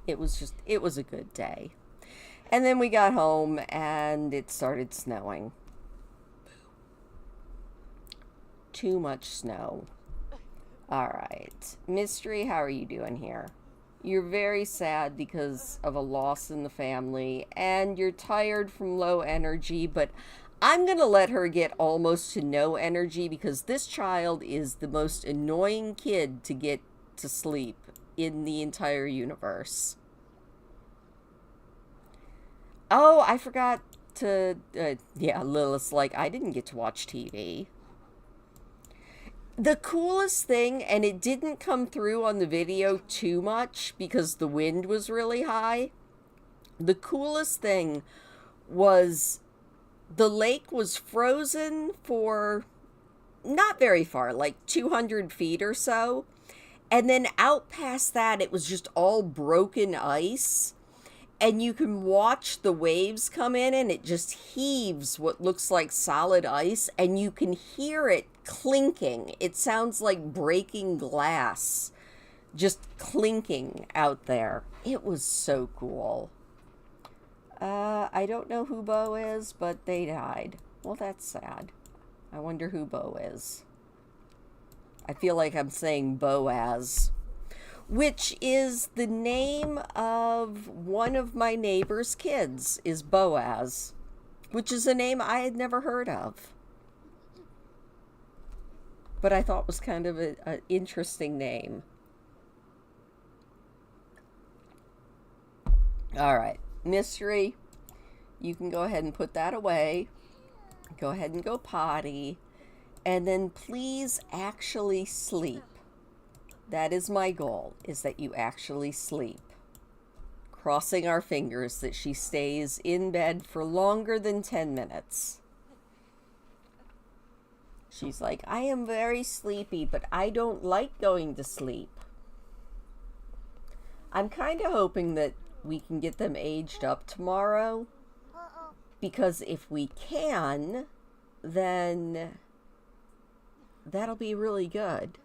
it was a good day. And then we got home and it started snowing. Too much snow. Alright. Mystery, how are you doing here? You're very sad because of a loss in the family, and you're tired from low energy, but I'm going to let her get almost to no energy because this child is the most annoying kid to get to sleep in the entire universe. Oh, I forgot to, yeah, Lilith's like, I didn't get to watch TV. The coolest thing, and it didn't come through on the video too much because the wind was really high. The coolest thing was The lake was frozen for not very far, like 200 feet or so. And then out past that, it was just all broken ice. And you can watch the waves come in and it just heaves what looks like solid ice. And you can hear it clinking. It sounds like breaking glass, just clinking out there. It was so cool. I don't know who Bo is, but they died. Well, that's sad. I wonder who Bo is. I feel like I'm saying Boaz, which is the name of one of my neighbor's kids, is Boaz, which is a name I had never heard of. But I thought was kind of an interesting name. All right, Mystery, you can go ahead and put that away. Go ahead and go potty. And then please actually sleep. That is my goal, is that you actually sleep. Crossing our fingers that she stays in bed for longer than 10 minutes. She's like, I am very sleepy, but I don't like going to sleep. I'm kind of hoping that we can get them aged up tomorrow. Because if we can, then that'll be really good.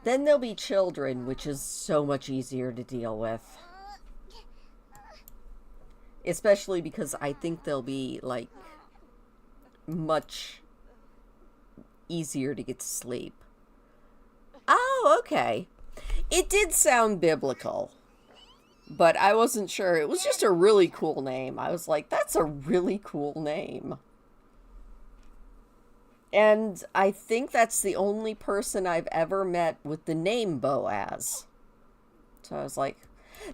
Then they'll be children, which is so much easier to deal with. Especially because I think they'll be, like, much easier to get to sleep. Oh, okay. It did sound biblical, but I wasn't sure. It was just a really cool name. I was like, that's a really cool name. And I think that's the only person I've ever met with the name Boaz. So I was like,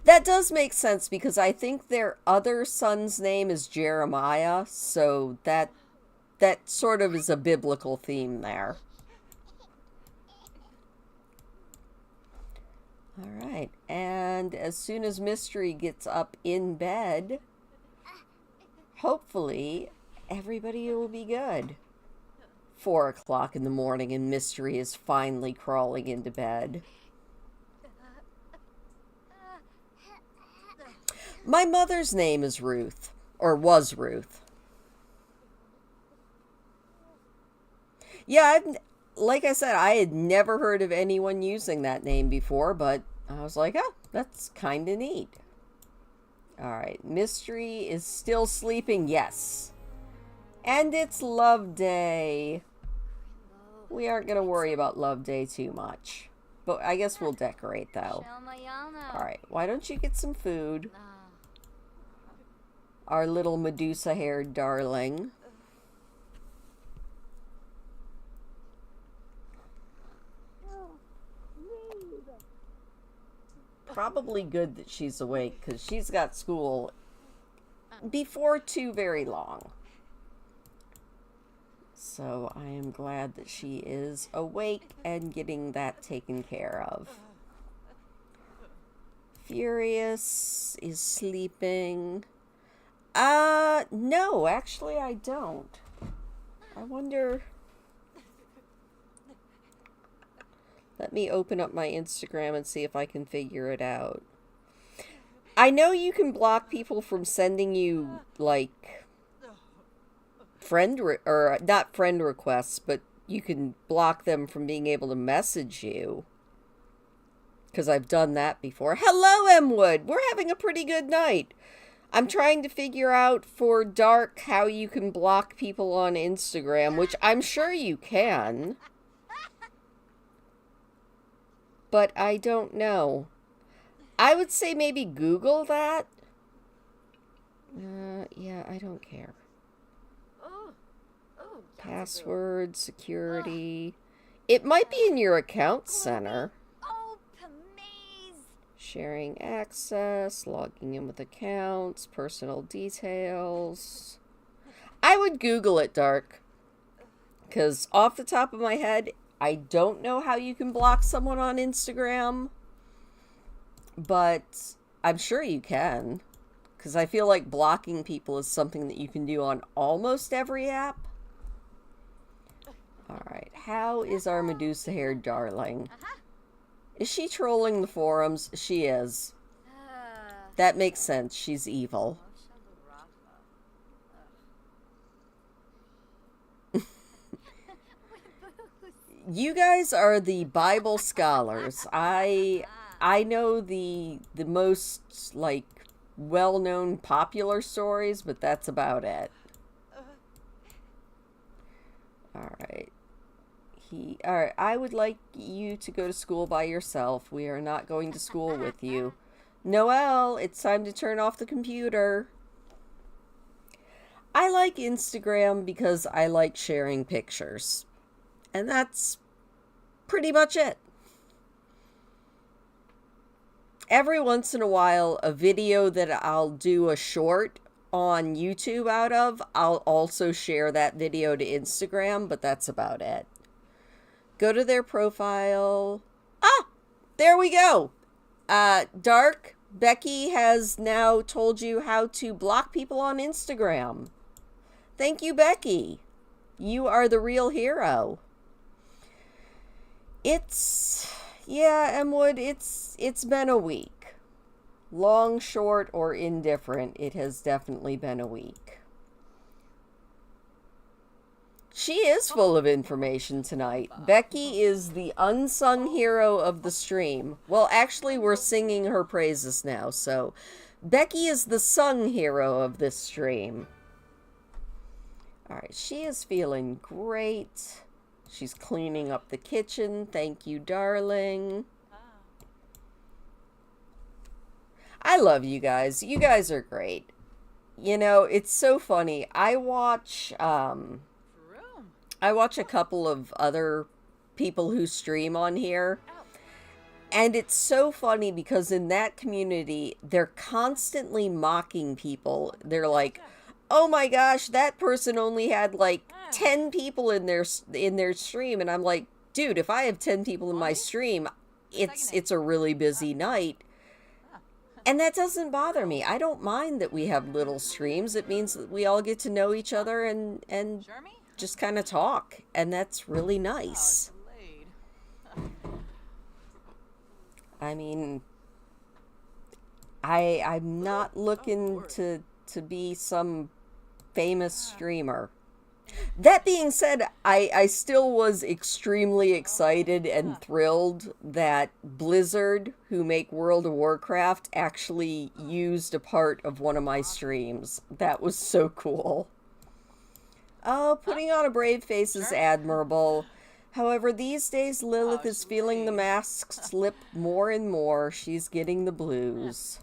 that does make sense because I think their other son's name is Jeremiah. So that sort of is a biblical theme there. All right. And as soon as Mystery gets up in bed, hopefully everybody will be good. 4 o'clock in the morning and Mystery is finally crawling into bed. My mother's name is Ruth, or was Ruth. Yeah, like I said, I had never heard of anyone using that name before, but I was like, oh, that's kind of neat. All right, Mystery is still sleeping, yes. And it's Love Day. We aren't going to worry about Love Day too much. But I guess we'll decorate, though. Alright, why don't you get some food? Our little Medusa-haired darling. Probably good that she's awake, because she's got school before too very long. So I am glad that she is awake and getting that taken care of. Furious is sleeping. No, actually I don't. I wonder... Let me open up my Instagram and see if I can figure it out. I know you can block people from sending you, like... not friend requests, but you can block them from being able to message you. Because I've done that before. Hello, M. Wood! We're having a pretty good night. I'm trying to figure out for Dark how you can block people on Instagram, which I'm sure you can. But I don't know. I would say maybe Google that. Yeah, I don't care. Password, security. It might be in your account center. Sharing access, logging in with accounts, personal details. I would Google it, Dark. Because off the top of my head, I don't know how you can block someone on Instagram. But I'm sure you can. Because I feel like blocking people is something that you can do on almost every app. Alright, how is our Medusa-haired darling? Is she trolling the forums? She is. That makes sense. She's evil. You guys are the Bible scholars. I know the most, like, well-known popular stories, but that's about it. Alright. Alright, I would like you to go to school by yourself. We are not going to school with you. Noelle, it's time to turn off the computer. I like Instagram because I like sharing pictures. And that's pretty much it. Every once in a while, a video that I'll do a short on YouTube out of, I'll also share that video to Instagram, but that's about it. Go to their profile. Ah! There we go! Dark, Becky has now told you how to block people on Instagram. Thank you, Becky. You are the real hero. Yeah, Emwood, it's been a week. Long, short, or indifferent, it has definitely been a week. She is full of information tonight. Becky is the unsung hero of the stream. Well, actually, we're singing her praises now, so Becky is the sung hero of this stream. Alright, she is feeling great. She's cleaning up the kitchen. Thank you, darling. I love you guys. You guys are great. You know, it's so funny. I watch a couple of other people who stream on here. And it's so funny because in that community, they're constantly mocking people. They're like, oh my gosh, that person only had like 10 people in their stream. And I'm like, dude, if I have 10 people in my stream, it's a really busy night. And that doesn't bother me. I don't mind that we have little streams. It means that we all get to know each other and just kind of talk. And that's really nice. I mean, I'm not looking to be some famous streamer. That being said, I still was extremely excited and thrilled that Blizzard, who make World of Warcraft, actually used a part of one of my streams. That was so cool. Oh, putting on a brave face is admirable. However, these days Lilith is feeling the mask slip more and more. She's getting the blues.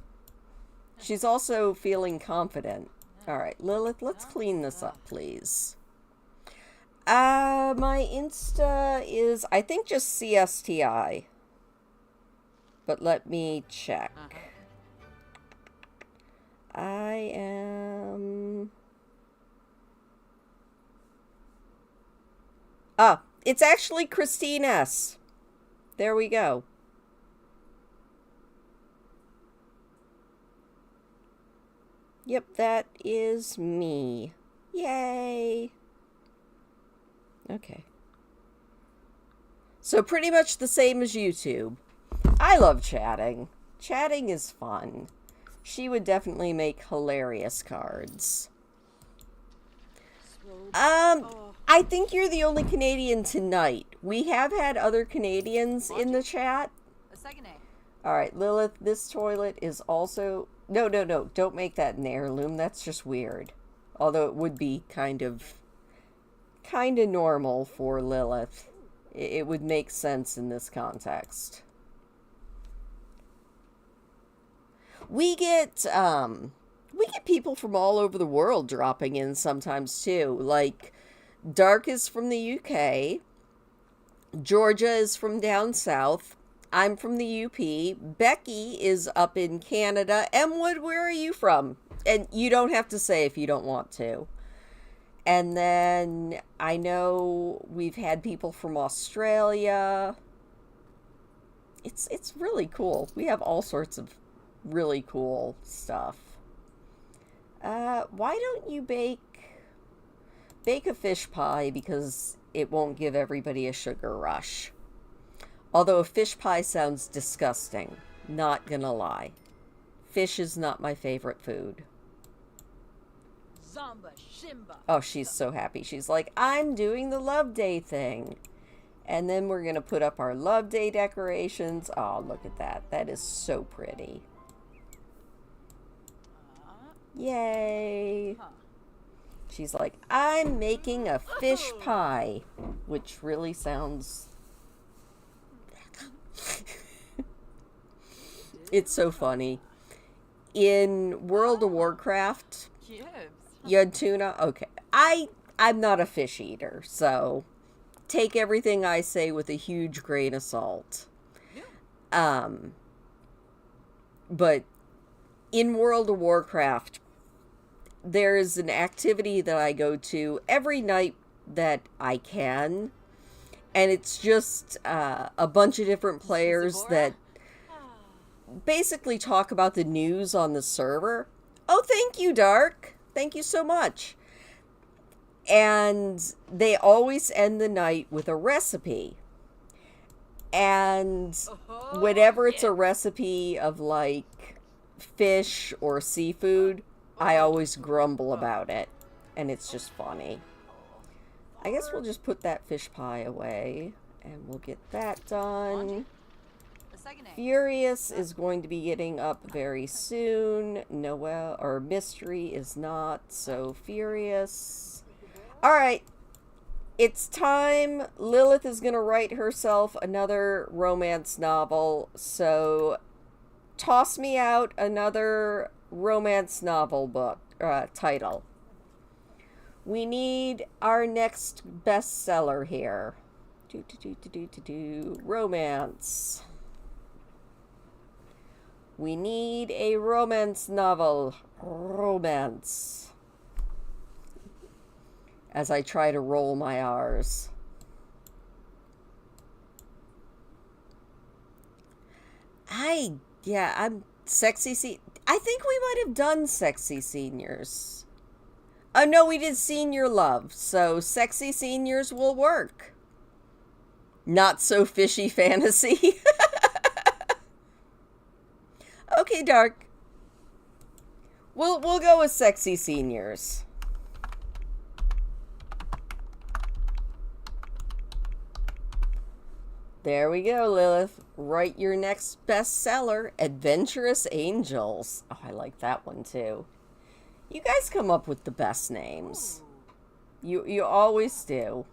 She's also feeling confident. Alright, Lilith, let's clean this up, please. My Insta is, I think, just CSTI. But let me check. I am... Ah, it's actually Christine S. There we go. Yep, that is me. Yay! Okay. So pretty much the same as YouTube. I love chatting. Chatting is fun. She would definitely make hilarious cards. I think you're the only Canadian tonight. We have had other Canadians in the chat. Alright, Lilith, this toilet is also... No, don't make that an heirloom. That's just weird. Although it would be kind of normal for Lilith. It would make sense in this context. We get people from all over the world dropping in sometimes too. Like, Dark is from the UK. Georgia is from down south. I'm from the UP. Becky is up in Canada. Emwood, where are you from? And you don't have to say if you don't want to. And then I know we've had people from Australia. It's really cool. We have all sorts of really cool stuff. Why don't you bake a fish pie, because it won't give everybody a sugar rush. Although a fish pie sounds disgusting. Not gonna lie. Fish is not my favorite food. Oh, she's so happy. She's like, I'm doing the Love Day thing. And then we're going to put up our Love Day decorations. Oh, look at that. That is so pretty. Yay. She's like, I'm making a fish pie. Which really sounds... It's so funny. In World of Warcraft... You had tuna? Okay. I'm not a fish eater, so take everything I say with a huge grain of salt. But in World of Warcraft, there's an activity that I go to every night that I can, and it's just a bunch of different players that basically talk about the news on the server. Oh, thank you, Dark. Thank you so much. And they always end the night with a recipe. And whenever it's a recipe of like fish or seafood, I always grumble about it. And it's just funny. I guess we'll just put that fish pie away. And we'll get that done. Furious is going to be getting up very soon. Noel, or Mystery, is not. So Furious. Alright. It's time. Lilith is going to write herself another romance novel. So toss me out another romance novel book title. We need our next bestseller here. Romance. We need a romance novel. Romance. As I try to roll my R's. I'm Sexy I think we might have done Sexy Seniors. Oh, no, we did Senior Love. So Sexy Seniors will work. Not so fishy fantasy. Okay, Dark. We'll go with Sexy Seniors. There we go, Lilith. Write your next bestseller, Adventurous Angels. Oh, I like that one too. You guys come up with the best names. You always do.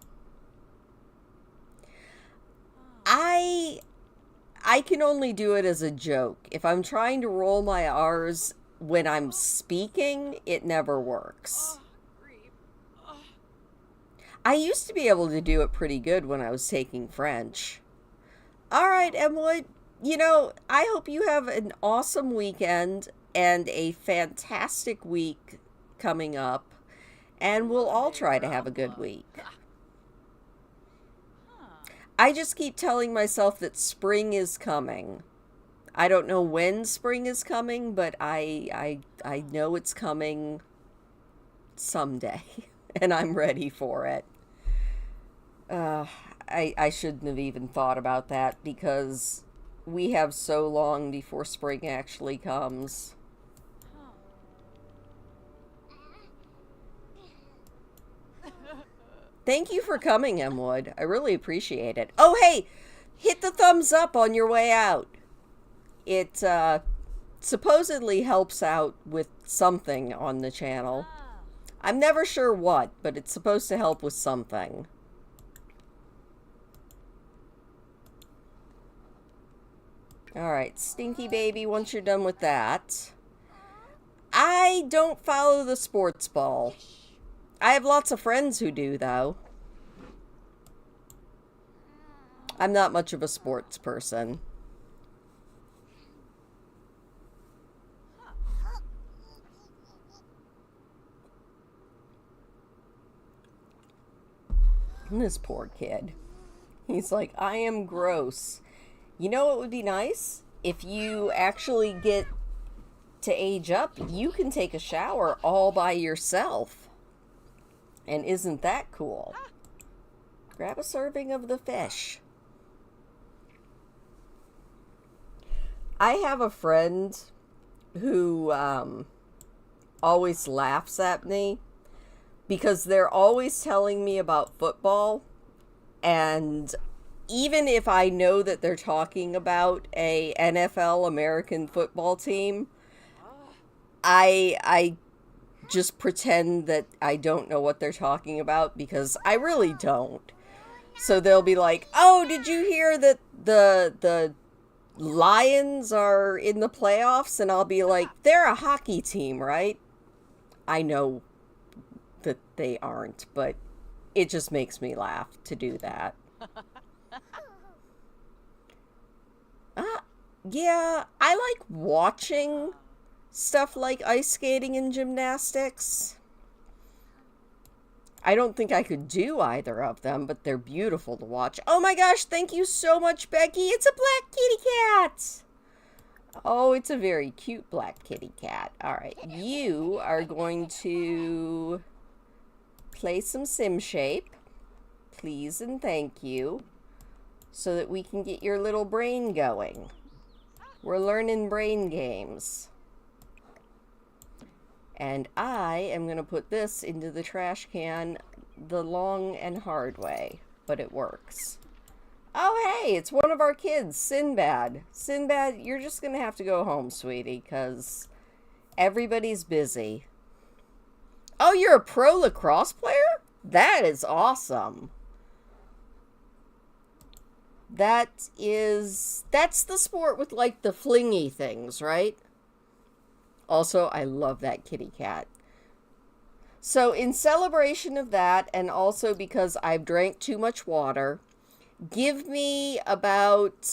I can only do it as a joke. If I'm trying to roll my R's when I'm speaking, it never works. I used to be able to do it pretty good when I was taking French. Alright, Emily, you know, I hope you have an awesome weekend and a fantastic week coming up. And we'll all try to have a good week. I just keep telling myself that spring is coming. I don't know when spring is coming, but I know it's coming someday. And I'm ready for it. I shouldn't have even thought about that because we have so long before spring actually comes. Thank you for coming, Emwood. I really appreciate it. Oh, hey! Hit the thumbs up on your way out. It supposedly helps out with something on the channel. I'm never sure what, but it's supposed to help with something. Alright, Stinky Baby, once you're done with that. I don't follow the sports ball. I have lots of friends who do, though. I'm not much of a sports person. This poor kid. He's like, I am gross. You know what would be nice? If you actually get to age up, you can take a shower all by yourself. And isn't that cool? Grab a serving of the fish. I have a friend who always laughs at me because they're always telling me about football, and even if I know that they're talking about a NFL American football team, I just pretend that I don't know what they're talking about because I really don't. So they'll be like, "Oh, did you hear that the Lions are in the playoffs?" And I'll be like, "They're a hockey team, right?" I know that they aren't, but it just makes me laugh to do that. Yeah, I like watching stuff like ice skating and gymnastics. I don't think I could do either of them, but they're beautiful to watch. Oh my gosh, thank you so much, Becky. It's a black kitty cat. Oh, it's a very cute black kitty cat. All right, you are going to play some sim shape, please and thank you, so that we can get your little brain going. We're learning brain games. And I am going to put this into the trash can the long and hard way, but it works. Oh, hey, it's one of our kids, Sinbad. Sinbad, you're just going to have to go home, sweetie, because everybody's busy. Oh, you're a pro lacrosse player? That is awesome. That's the sport with, like, the flingy things, right? Also, I love that kitty cat. So, in celebration of that, and also because I've drank too much water, give me about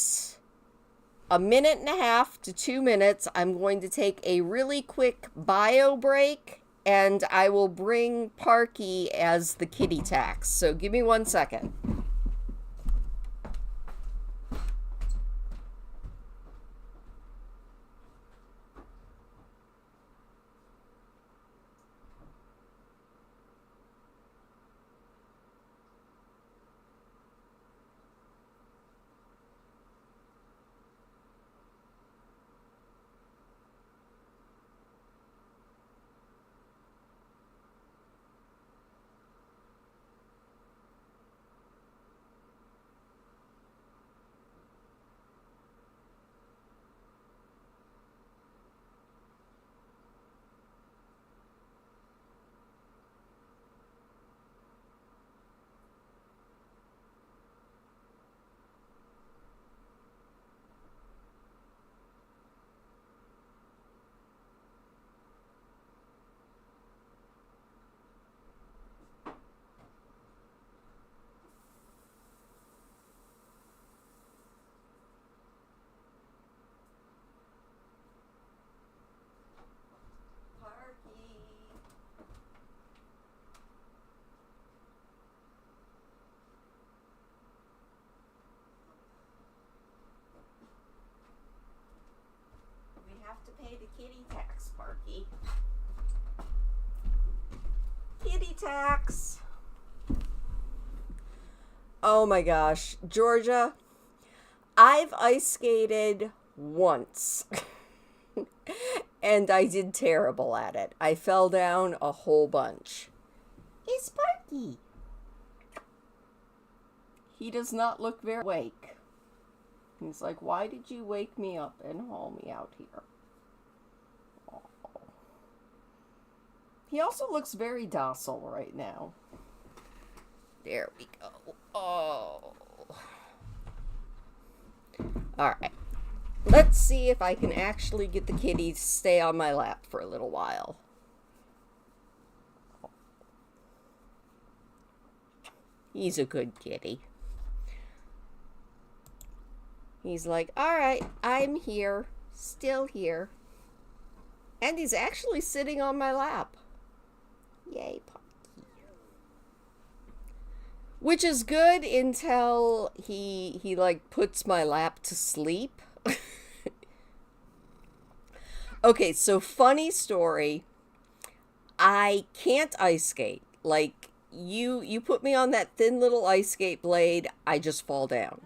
a minute and a half to 2 minutes. I'm going to take a really quick bio break, and I will bring Parky as the kitty tax. So, give me 1 second. To pay the kitty tax, Parky. Kitty tax. Oh my gosh, Georgia, I've ice skated once. And I did terrible at it. I fell down a whole bunch. It's Parky. He does not look very awake. He's like, "Why did you wake me up and haul me out here?" He also looks very docile right now. There we go. Oh. Alright. Let's see if I can actually get the kitty to stay on my lap for a little while. He's a good kitty. He's like, "Alright, I'm here. Still here." And he's actually sitting on my lap. Yay, Parky. Which is good until he like puts my lap to sleep. Okay, so funny story. I can't ice skate. Like, you put me on that thin little ice skate blade, I just fall down.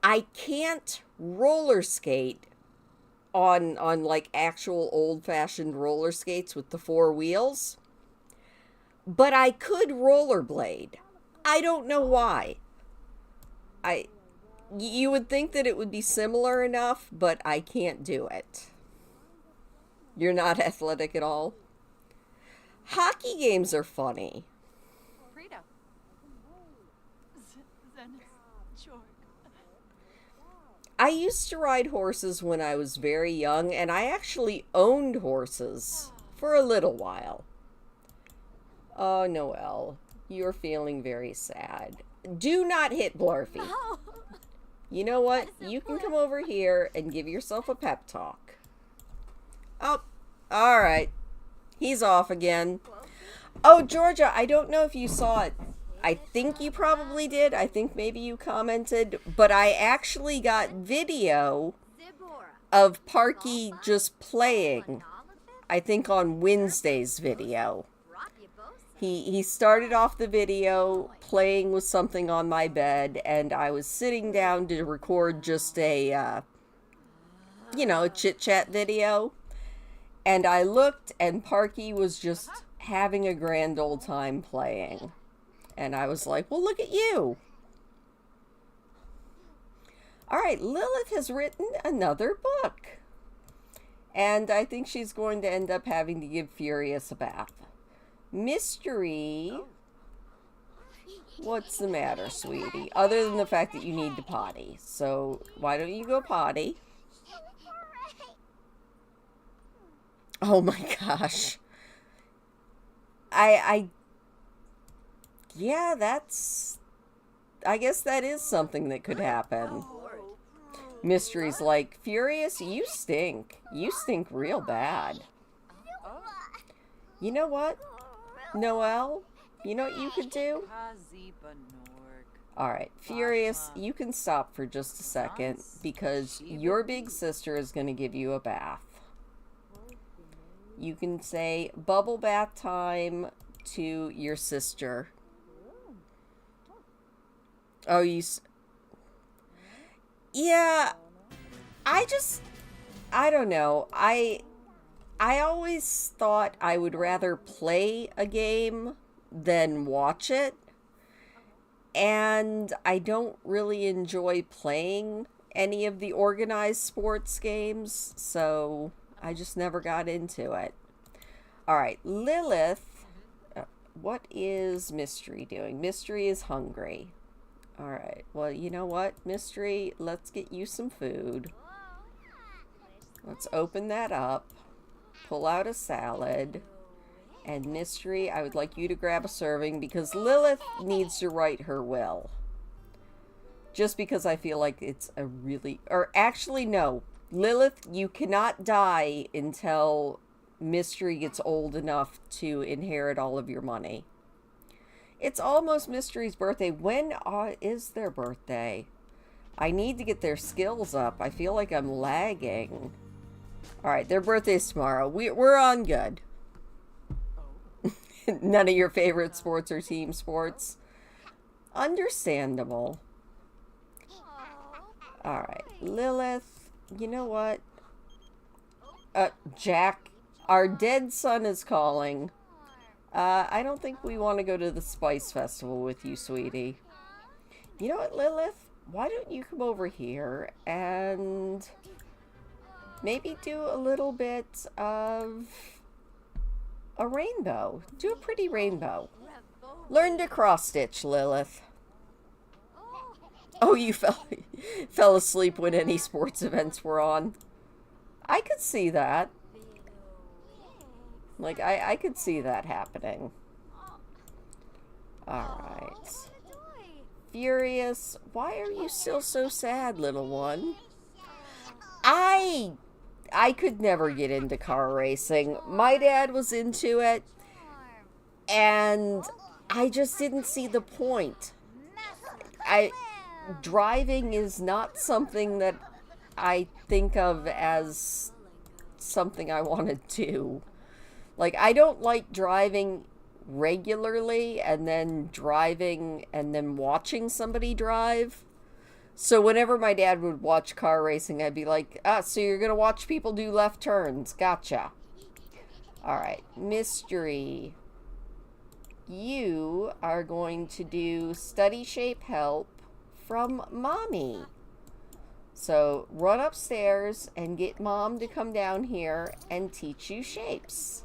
I can't roller skate on like actual old-fashioned roller skates with the four wheels, but I could rollerblade. I don't know why. I you would think that it would be similar enough, but I can't do it. You're not athletic at all? Hockey games are funny. I used to ride horses when I was very young, and I actually owned horses for a little while. Oh, Noelle, you're feeling very sad. Do not hit Blarfy. You know what? You can come over here and give yourself a pep talk. Oh, all right. He's off again. Oh, Georgia, I don't know if you saw it. I think you probably did. I think maybe you commented. But I actually got video of Parky just playing. I think on Wednesday's video. He started off the video playing with something on my bed, and I was sitting down to record just a chit-chat video. And I looked, and Parky was just having a grand old time playing. And I was like, well, look at you. All right, Lilith has written another book. And I think she's going to end up having to give Furious a bath. Mystery. What's the matter, sweetie? Other than the fact that you need to potty. So why don't you go potty? Oh my gosh. Yeah, I guess that is something that could happen. Mystery's like, Furious, you stink. You stink real bad. You know what, Noelle? You know what you could do? Alright, Furious, you can stop for just a second because your big sister is going to give you a bath. You can say bubble bath time to your sister. Oh, yeah, I don't know. I always thought I would rather play a game than watch it. And I don't really enjoy playing any of the organized sports games, so I just never got into it. All right, Lilith, what is Mystery doing? Mystery is hungry. All right, well, you know what, Mystery, let's get you some food. Let's open that up, pull out a salad, and Mystery, I would like you to grab a serving because Lilith needs to write her will. Just because I feel like it's a really, or actually, no, Lilith, you cannot die until Mystery gets old enough to inherit all of your money. It's almost Mystery's birthday. When is their birthday? I need to get their skills up. I feel like I'm lagging. Alright, their birthday's tomorrow. We're on good. None of your favorite sports are team sports. Understandable. Alright, Lilith, you know what? Jack, our dead son is calling. I don't think we want to go to the Spice Festival with you, sweetie. You know what, Lilith? Why don't you come over here and maybe do a little bit of a rainbow. Do a pretty rainbow. Learn to cross-stitch, Lilith. Oh, you fell asleep when any sports events were on. I could see that. Like, I could see that happening. Alright. Furious, why are you still so sad, little one? I could never get into car racing. My dad was into it, and I just didn't see the point. Driving is not something that I think of as something I want to do. Like, I don't like driving regularly and then driving and then watching somebody drive. So whenever my dad would watch car racing, I'd be like, so you're going to watch people do left turns. Gotcha. All right, Mystery. You are going to do study shape help from Mommy. So run upstairs and get Mom to come down here and teach you shapes.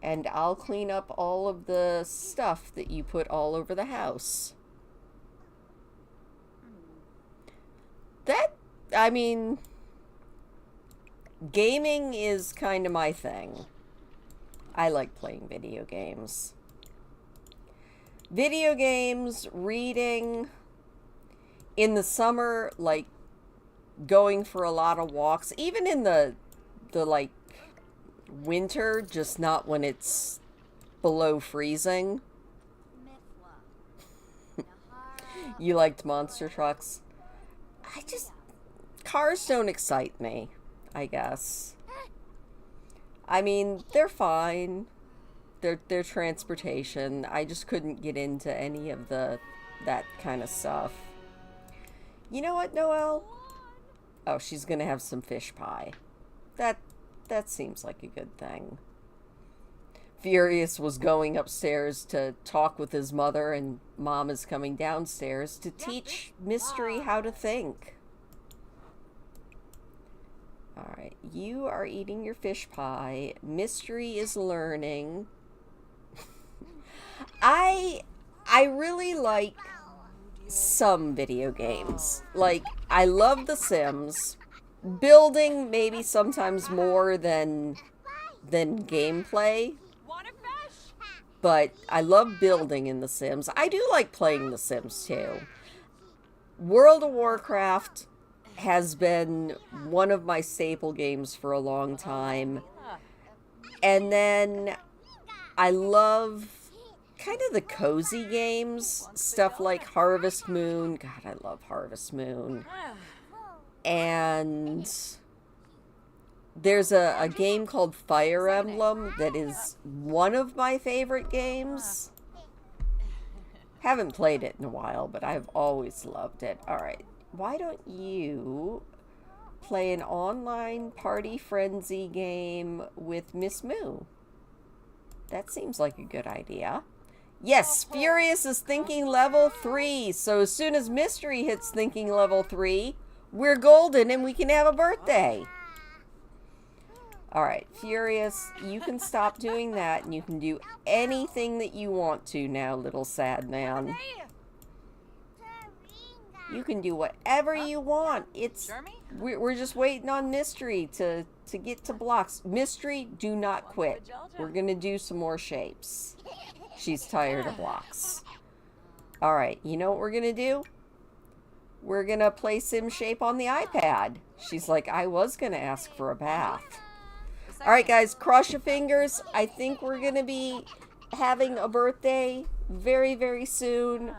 And I'll clean up all of the stuff that you put all over the house. I mean, gaming is kind of my thing. I like playing video games. Video games, reading. In the summer, like, going for a lot of walks. Even in the like, winter, just not when it's below freezing. You liked monster trucks? Cars don't excite me, I guess. I mean, they're fine. They're transportation. I just couldn't get into any of that kind of stuff. You know what, Noelle? Oh, she's gonna have some fish pie. That seems like a good thing. Furious was going upstairs to talk with his mother, and Mom is coming downstairs to teach Mystery how to think. Alright, you are eating your fish pie. Mystery is learning. I really like some video games. Like, I love The Sims. Building maybe sometimes more than gameplay. But I love building in The Sims. I do like playing The Sims too. World of Warcraft has been one of my staple games for a long time. And then I love kind of the cozy games. Stuff like Harvest Moon. God, I love Harvest Moon. And there's a game called Fire Emblem that is one of my favorite games. Haven't played it in a while, but I've always loved it. Alright, why don't you play an online party frenzy game with Miss Moo? That seems like a good idea. Yes, Furious is thinking level 3, so as soon as Mystery hits thinking level 3, we're golden and we can have a birthday. Alright, Furious, you can stop doing that and you can do anything that you want to now, little sad man. You can do whatever you want. We're just waiting on Mystery to get to blocks. Mystery, do not quit. We're going to do some more shapes. She's tired of blocks. Alright, you know what we're going to do? We're going to play Sim Shape on the iPad. She's like, I was going to ask for a bath. Alright guys, cross your fingers. I think we're going to be having a birthday very, very soon.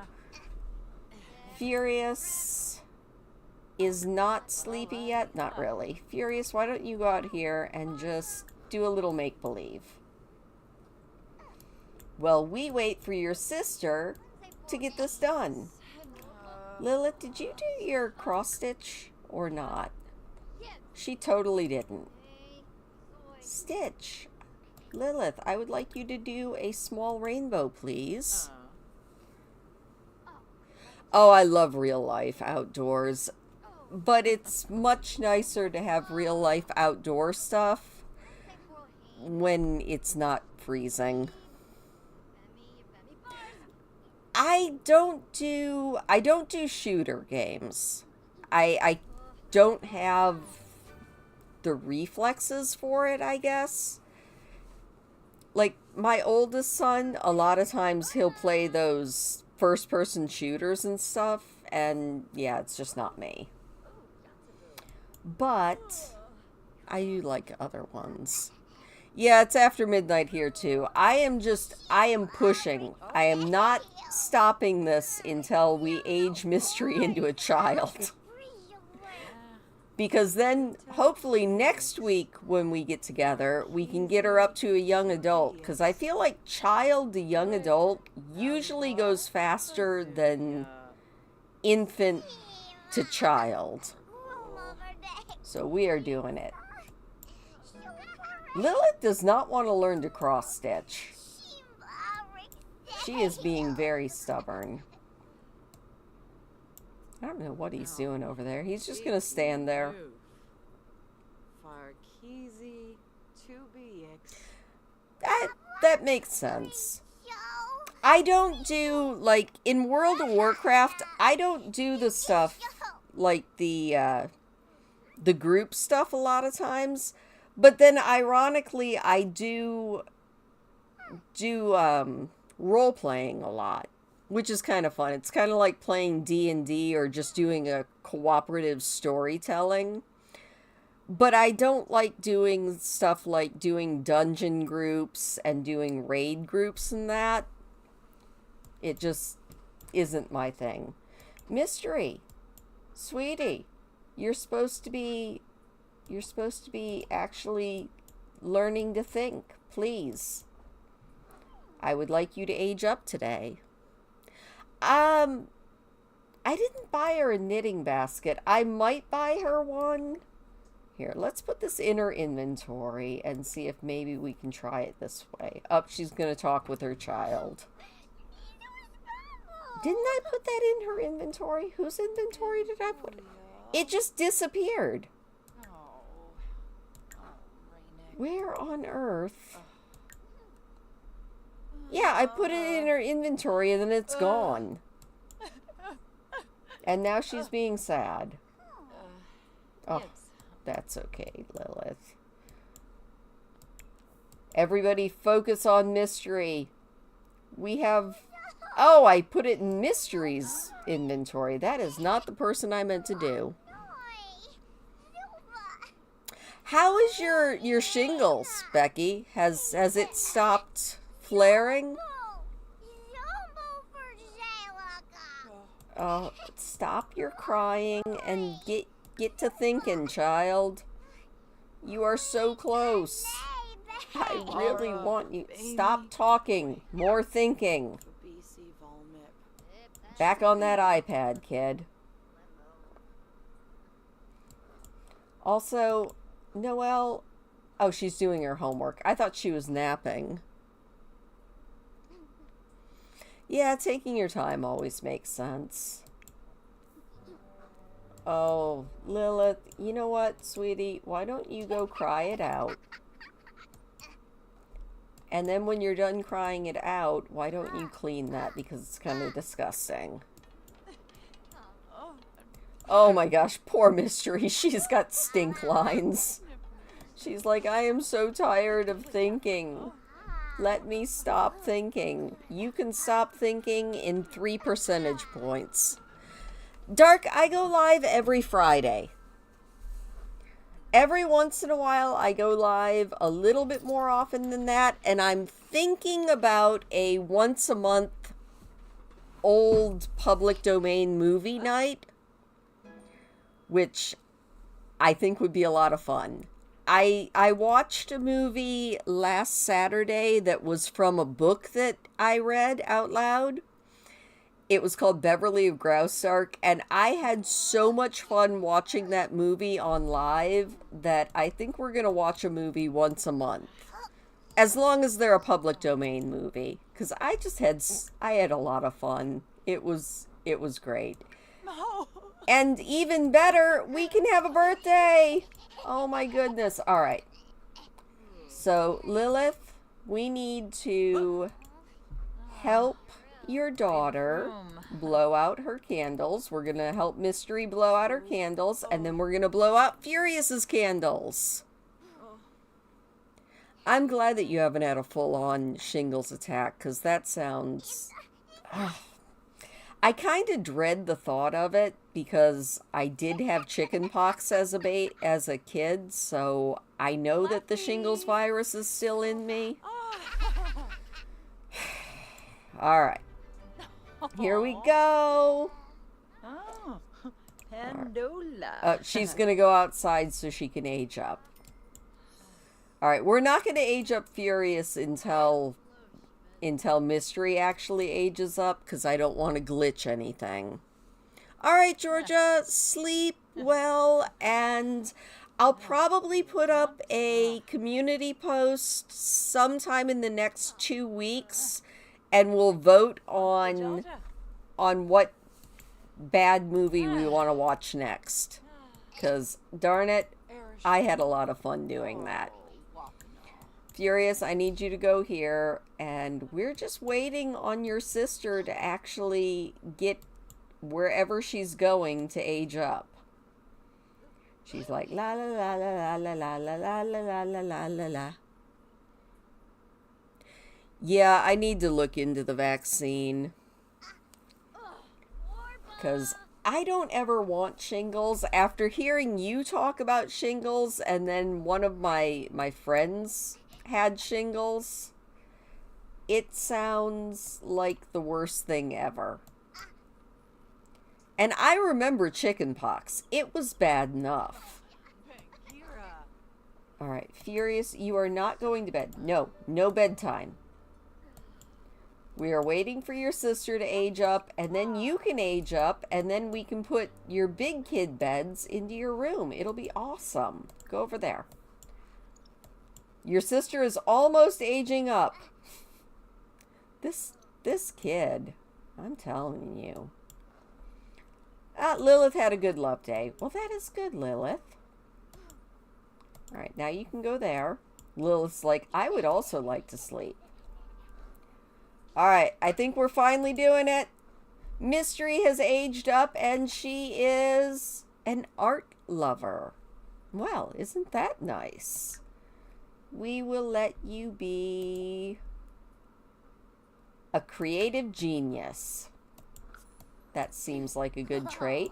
Furious is not sleepy yet. Not really. Furious, why don't you go out here and just do a little make-believe? Well, we wait for your sister to get this done. Lilith, did you do your cross-stitch or not? She totally didn't. Stitch. Lilith, I would like you to do a small rainbow, please. Oh, I love real life outdoors. But it's much nicer to have real life outdoor stuff when it's not freezing. I don't do shooter games. I don't have the reflexes for it, I guess. Like, my oldest son, a lot of times he'll play those first-person shooters and stuff, and yeah, it's just not me. But I do like other ones. Yeah, it's after midnight here, too. I am pushing. I am not stopping this until we age Mystery into a child. Because then, hopefully next week when we get together, we can get her up to a young adult. Because I feel like child to young adult usually goes faster than infant to child. So we are doing it. Lilith does not want to learn to cross stitch. She is being very stubborn. I don't know what he's doing over there. He's just going to stand there. That makes sense. I don't do, like, in World of Warcraft, I don't do the stuff like the group stuff a lot of times. But then, ironically, I do role-playing a lot, which is kind of fun. It's kind of like playing D&D or just doing a cooperative storytelling. But I don't like doing stuff like doing dungeon groups and doing raid groups and that. It just isn't my thing. Mystery. Sweetie, you're supposed to be actually learning to think, please. I would like you to age up today. I didn't buy her a knitting basket. I might buy her one. Here, let's put this in her inventory and see if maybe we can try it this way. She's going to talk with her child. Didn't I put that in her inventory? Whose inventory did I put it? It just disappeared. Where on earth? Yeah, I put it in her inventory and then it's gone. And now she's being sad. Oh, that's okay, Lilith. Everybody focus on Mystery. We have... Oh, I put it in Mystery's inventory. That is not the person I meant to do. How is your shingles, Becky? Has it stopped flaring? Oh, stop your crying and get to thinking, child. You are so close. I really want you. Stop talking. More thinking. Back on that iPad, kid. Also, Noelle... Oh, she's doing her homework. I thought she was napping. Yeah, taking your time always makes sense. Oh, Lilith, you know what, sweetie? Why don't you go cry it out? And then when you're done crying it out, why don't you clean that? Because it's kind of disgusting. Oh my gosh, poor Mystery. She's got stink lines. She's like, I am so tired of thinking. Let me stop thinking. You can stop thinking in 3 percentage points. Dark, I go live every Friday. Every once in a while, I go live a little bit more often than that, and I'm thinking about a once-a-month old public domain movie night, which I think would be a lot of fun. I watched a movie last Saturday that was from a book that I read out loud. It was called Beverly of Graustark, and I had so much fun watching that movie on live that I think we're going to watch a movie once a month. As long as they're a public domain movie. Because I had a lot of fun. It was great. No. And even better, we can have a birthday! Oh my goodness. Alright. So, Lilith, we need to help your daughter blow out her candles. We're going to help Mystery blow out her candles, and then we're going to blow out Furious's candles. I'm glad that you haven't had a full-on shingles attack, because that sounds... I kind of dread the thought of it, because I did have chicken pox as a kid, so I know that the shingles virus is still in me. Alright. Here we go. She's going to go outside so she can age up. All right, we're not going to age up Furious until Mystery actually ages up, because I don't want to glitch anything. All right, Georgia, sleep well, and I'll probably put up a community post sometime in the next 2 weeks, and we'll vote on what bad movie we want to watch next. Because, darn it, I had a lot of fun doing that. Furious, I need you to go here, and we're just waiting on your sister to actually get wherever she's going to age up. She's like, la la la la la la la la la la la la la. Yeah, I need to look into the vaccine. Because I don't ever want shingles. After hearing you talk about shingles, and then one of my friends had shingles, it sounds like the worst thing ever. And I remember chickenpox. It was bad enough. Alright, Furious, you are not going to bed. No, no bedtime. We are waiting for your sister to age up, and then you can age up, and then we can put your big kid beds into your room. It'll be awesome. Go over there. Your sister is almost aging up. This kid, I'm telling you. Lilith had a good love day. Well, that is good, Lilith. All right, now you can go there. Lilith's like, I would also like to sleep. All right, I think we're finally doing it. Mystery has aged up, and she is an art lover. Well, isn't that nice? We will let you be a creative genius. That seems like a good trait.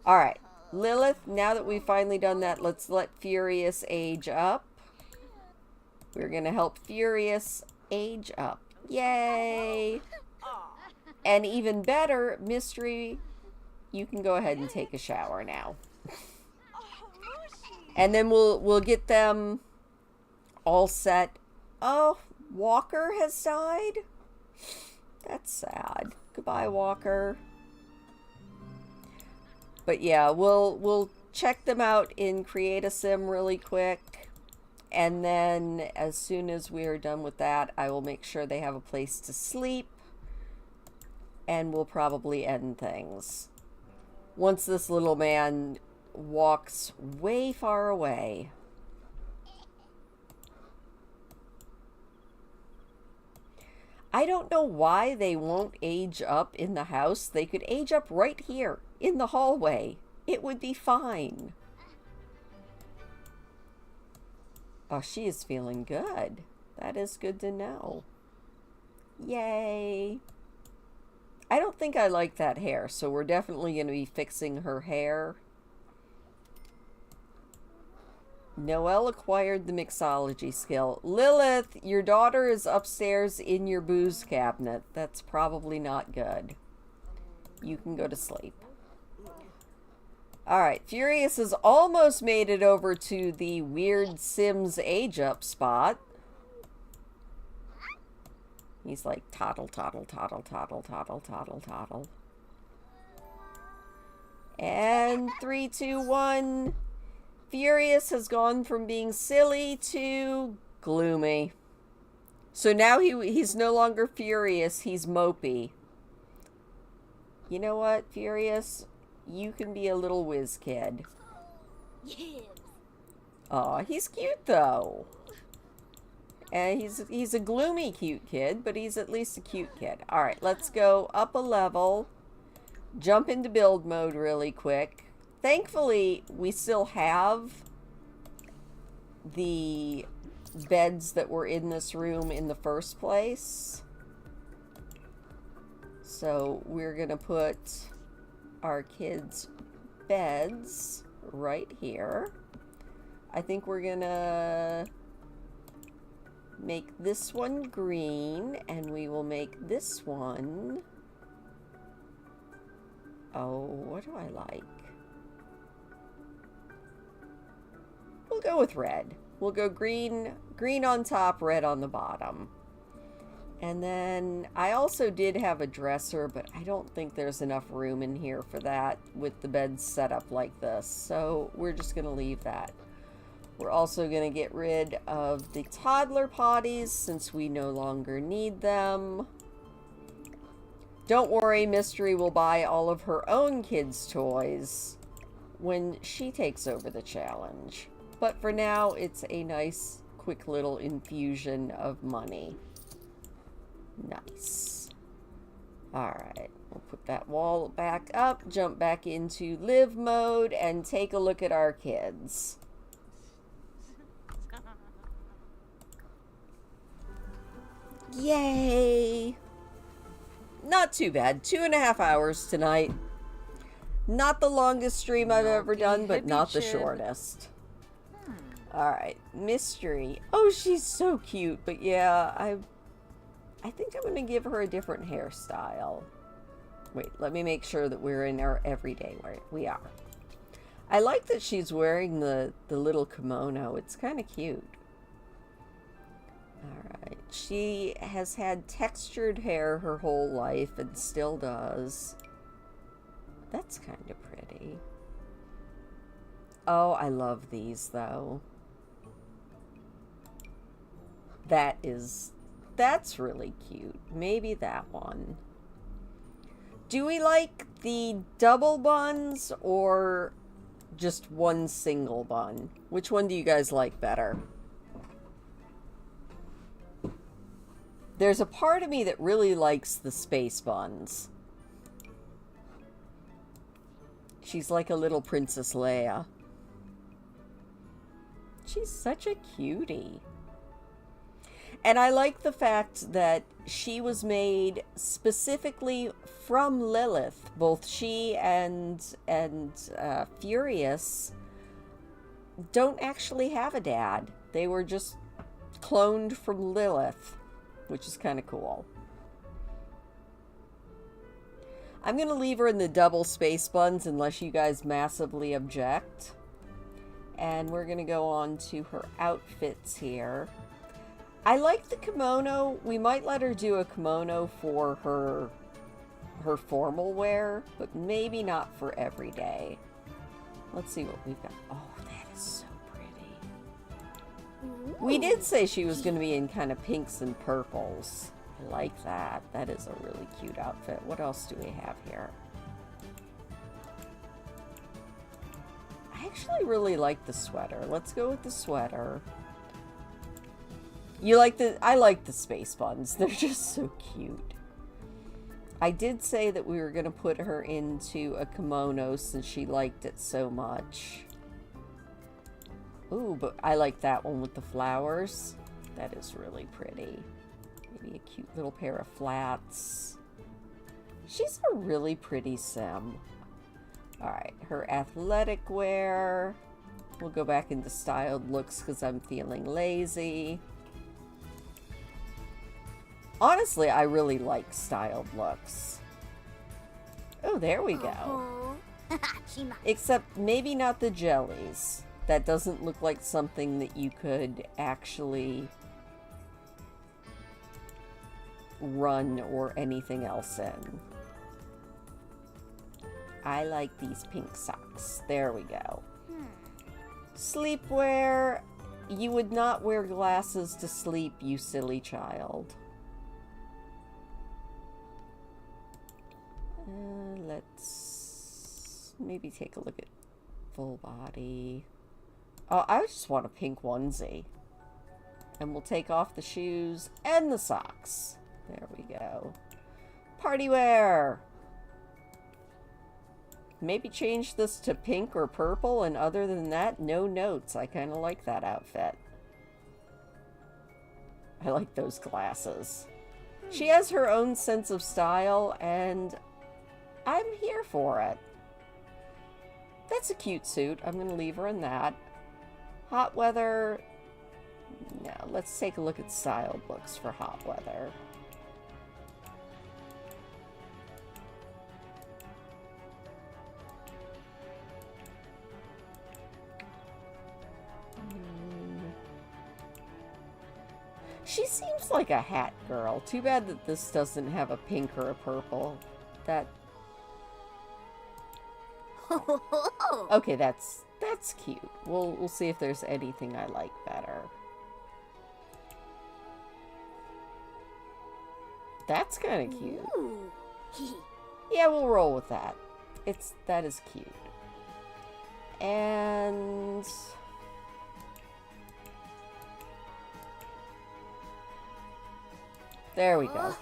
All right, Lilith, now that we've finally done that, let's let Furious age up. We're going to help Furious age up. Yay! And even better, Mystery, you can go ahead and take a shower now. And then we'll get them all set. Oh, Walker has died? That's sad. Goodbye, Walker. But yeah, we'll check them out in Create a Sim really quick. And then as soon as we are done with that, I will make sure they have a place to sleep. And we'll probably end things once this little man walks way far away. I don't know why they won't age up in the house. They could age up right here in the hallway. It would be fine. Oh, she is feeling good. That is good to know. Yay. I don't think I like that hair, so we're definitely going to be fixing her hair. Noelle acquired the mixology skill. Lilith, your daughter is upstairs in your booze cabinet. That's probably not good. You can go to sleep. Alright, Furious has almost made it over to the weird Sims age up spot. He's like, toddle, toddle, toddle, toddle, toddle, toddle, toddle. And 3, 2, 1. Furious has gone from being silly to gloomy. So now he's no longer furious, he's mopey. You know what, Furious? You can be a little whiz kid. Yes. Aw, he's cute though. And he's a gloomy cute kid, but he's at least a cute kid. Alright, let's go up a level. Jump into build mode really quick. Thankfully, we still have the beds that were in this room in the first place. So we're going to put our kids' beds right here. I think we're going to make this one green, and we will make this one... Oh, what do I like? we'll go with red. We'll go green on top, red on the bottom. And then I also did have a dresser, but I don't think there's enough room in here for that with the bed set up like this. So we're just going to leave that. We're also going to get rid of the toddler potties since we no longer need them. Don't worry, Mystery will buy all of her own kids' toys when she takes over the challenge. But for now, it's a nice, quick little infusion of money. Nice. Alright, we'll put that wall back up, jump back into live mode, and take a look at our kids. Yay! Not too bad. 2.5 hours tonight. Not the longest stream I've ever done, but not the shortest. Alright, Mystery. Oh, she's so cute, but yeah, I think I'm going to give her a different hairstyle. Wait, let me make sure that we're in our everyday wear. We are. I like that she's wearing the little kimono. It's kind of cute. Alright, she has had textured hair her whole life and still does. That's kind of pretty. Oh, I love these though. That's really cute. Maybe that one. Do we like the double buns or just one single bun? Which one do you guys like better? There's a part of me that really likes the space buns. She's like a little Princess Leia. She's such a cutie. And I like the fact that she was made specifically from Lilith. Both she and Furious don't actually have a dad. They were just cloned from Lilith, which is kind of cool. I'm going to leave her in the double space buns unless you guys massively object. And we're going to go on to her outfits here. I like the kimono. We might let her do a kimono for her formal wear, but maybe not for every day. Let's see what we've got. Oh, that is so pretty. Ooh. We did say she was going to be in kind of pinks and purples. I like that. That is a really cute outfit. What else do we have here? I actually really like the sweater. Let's go with the sweater. You like I like the space buns. They're just so cute. I did say that we were going to put her into a kimono since she liked it so much. Ooh, but I like that one with the flowers. That is really pretty. Maybe a cute little pair of flats. She's a really pretty sim. Alright, her athletic wear. We'll go back into styled looks because I'm feeling lazy. Honestly, I really like styled looks. Oh, there we go. Except maybe not the jellies. That doesn't look like something that you could actually run or anything else in. I like these pink socks. There we go. Sleepwear. You would not wear glasses to sleep, you silly child. Let's maybe take a look at full body. Oh, I just want a pink onesie. And we'll take off the shoes and the socks. There we go. Party wear. Maybe change this to pink or purple, and other than that, no notes. I kind of like that outfit. I like those glasses. She has her own sense of style, and I'm here for it. That's a cute suit. I'm going to leave her in that. Hot weather. No, let's take a look at styled looks for hot weather. She seems like a hat girl. Too bad that this doesn't have a pink or a purple. That... Okay, that's cute. We'll see if there's anything I like better. That's kind of cute. Yeah, we'll roll with that. That is cute. And there we go.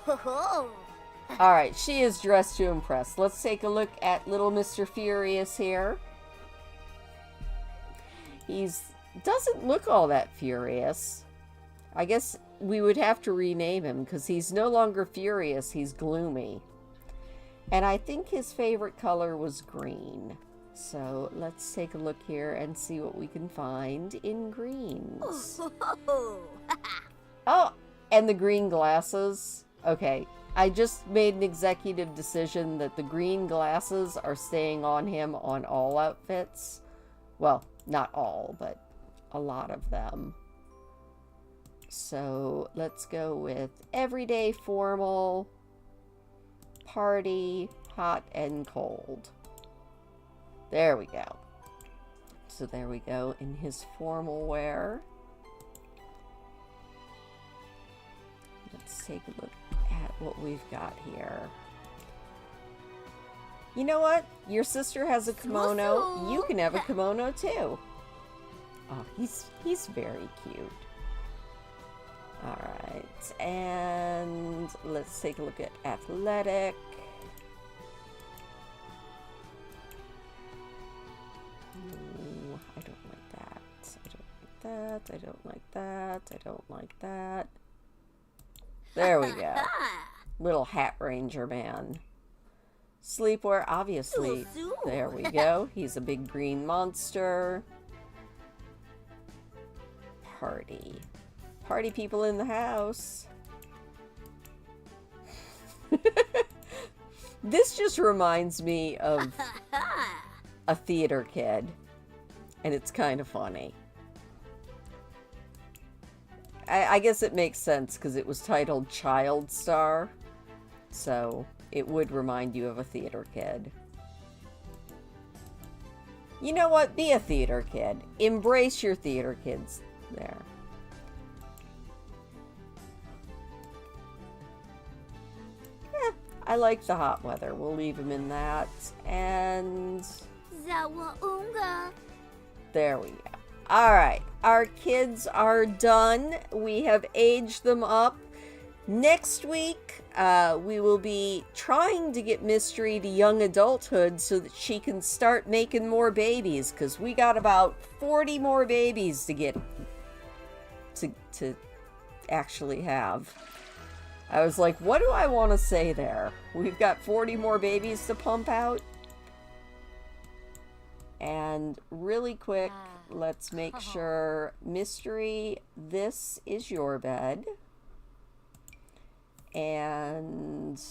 Alright, she is dressed to impress. Let's take a look at little Mr. Furious here. Doesn't look all that furious. I guess we would have to rename him because he's no longer furious, he's gloomy. And I think his favorite color was green. So let's take a look here and see what we can find in greens. Oh, and the green glasses. Okay, I just made an executive decision that the green glasses are staying on him on all outfits. Well, not all, but a lot of them. So let's go with everyday formal, party, hot and cold. There we go. So there we go in his formal wear. Let's take a look at what we've got here. You know what? Your sister has a kimono. You can have a kimono too. Oh, he's very cute. Alright, and let's take a look at athletic. Ooh, I don't like that. I don't like that. I don't like that. I don't like that. There we go. Little hat ranger man. Sleepwear, obviously. There we go. He's a big green monster. Party. Party people in the house. This just reminds me of a theater kid. And it's kind of funny. I guess it makes sense because it was titled Child Star. So it would remind you of a theater kid. You know what? Be a theater kid. Embrace your theater kids there. I like the hot weather. We'll leave him in that. And there we go. Alright, our kids are done. We have aged them up. Next week, we will be trying to get Mystery to young adulthood so that she can start making more babies, because we got about 40 more babies to get to actually have. I was like, what do I want to say there? We've got 40 more babies to pump out. And really quick, let's make sure, Mystery, this is your bed. And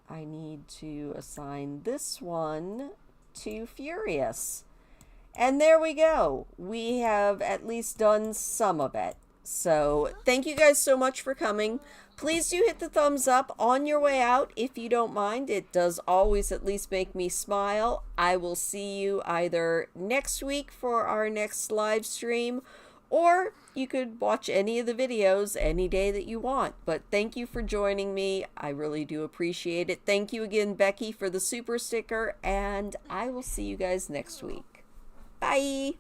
I need to assign this one to Furious. And there we go. We have at least done some of it. So thank you guys so much for coming. Please do hit the thumbs up on your way out if you don't mind. It does always at least make me smile. I will see you either next week for our next live stream, or you could watch any of the videos any day that you want. But thank you for joining me. I really do appreciate it. Thank you again, Becky, for the super sticker, and I will see you guys next week. Bye!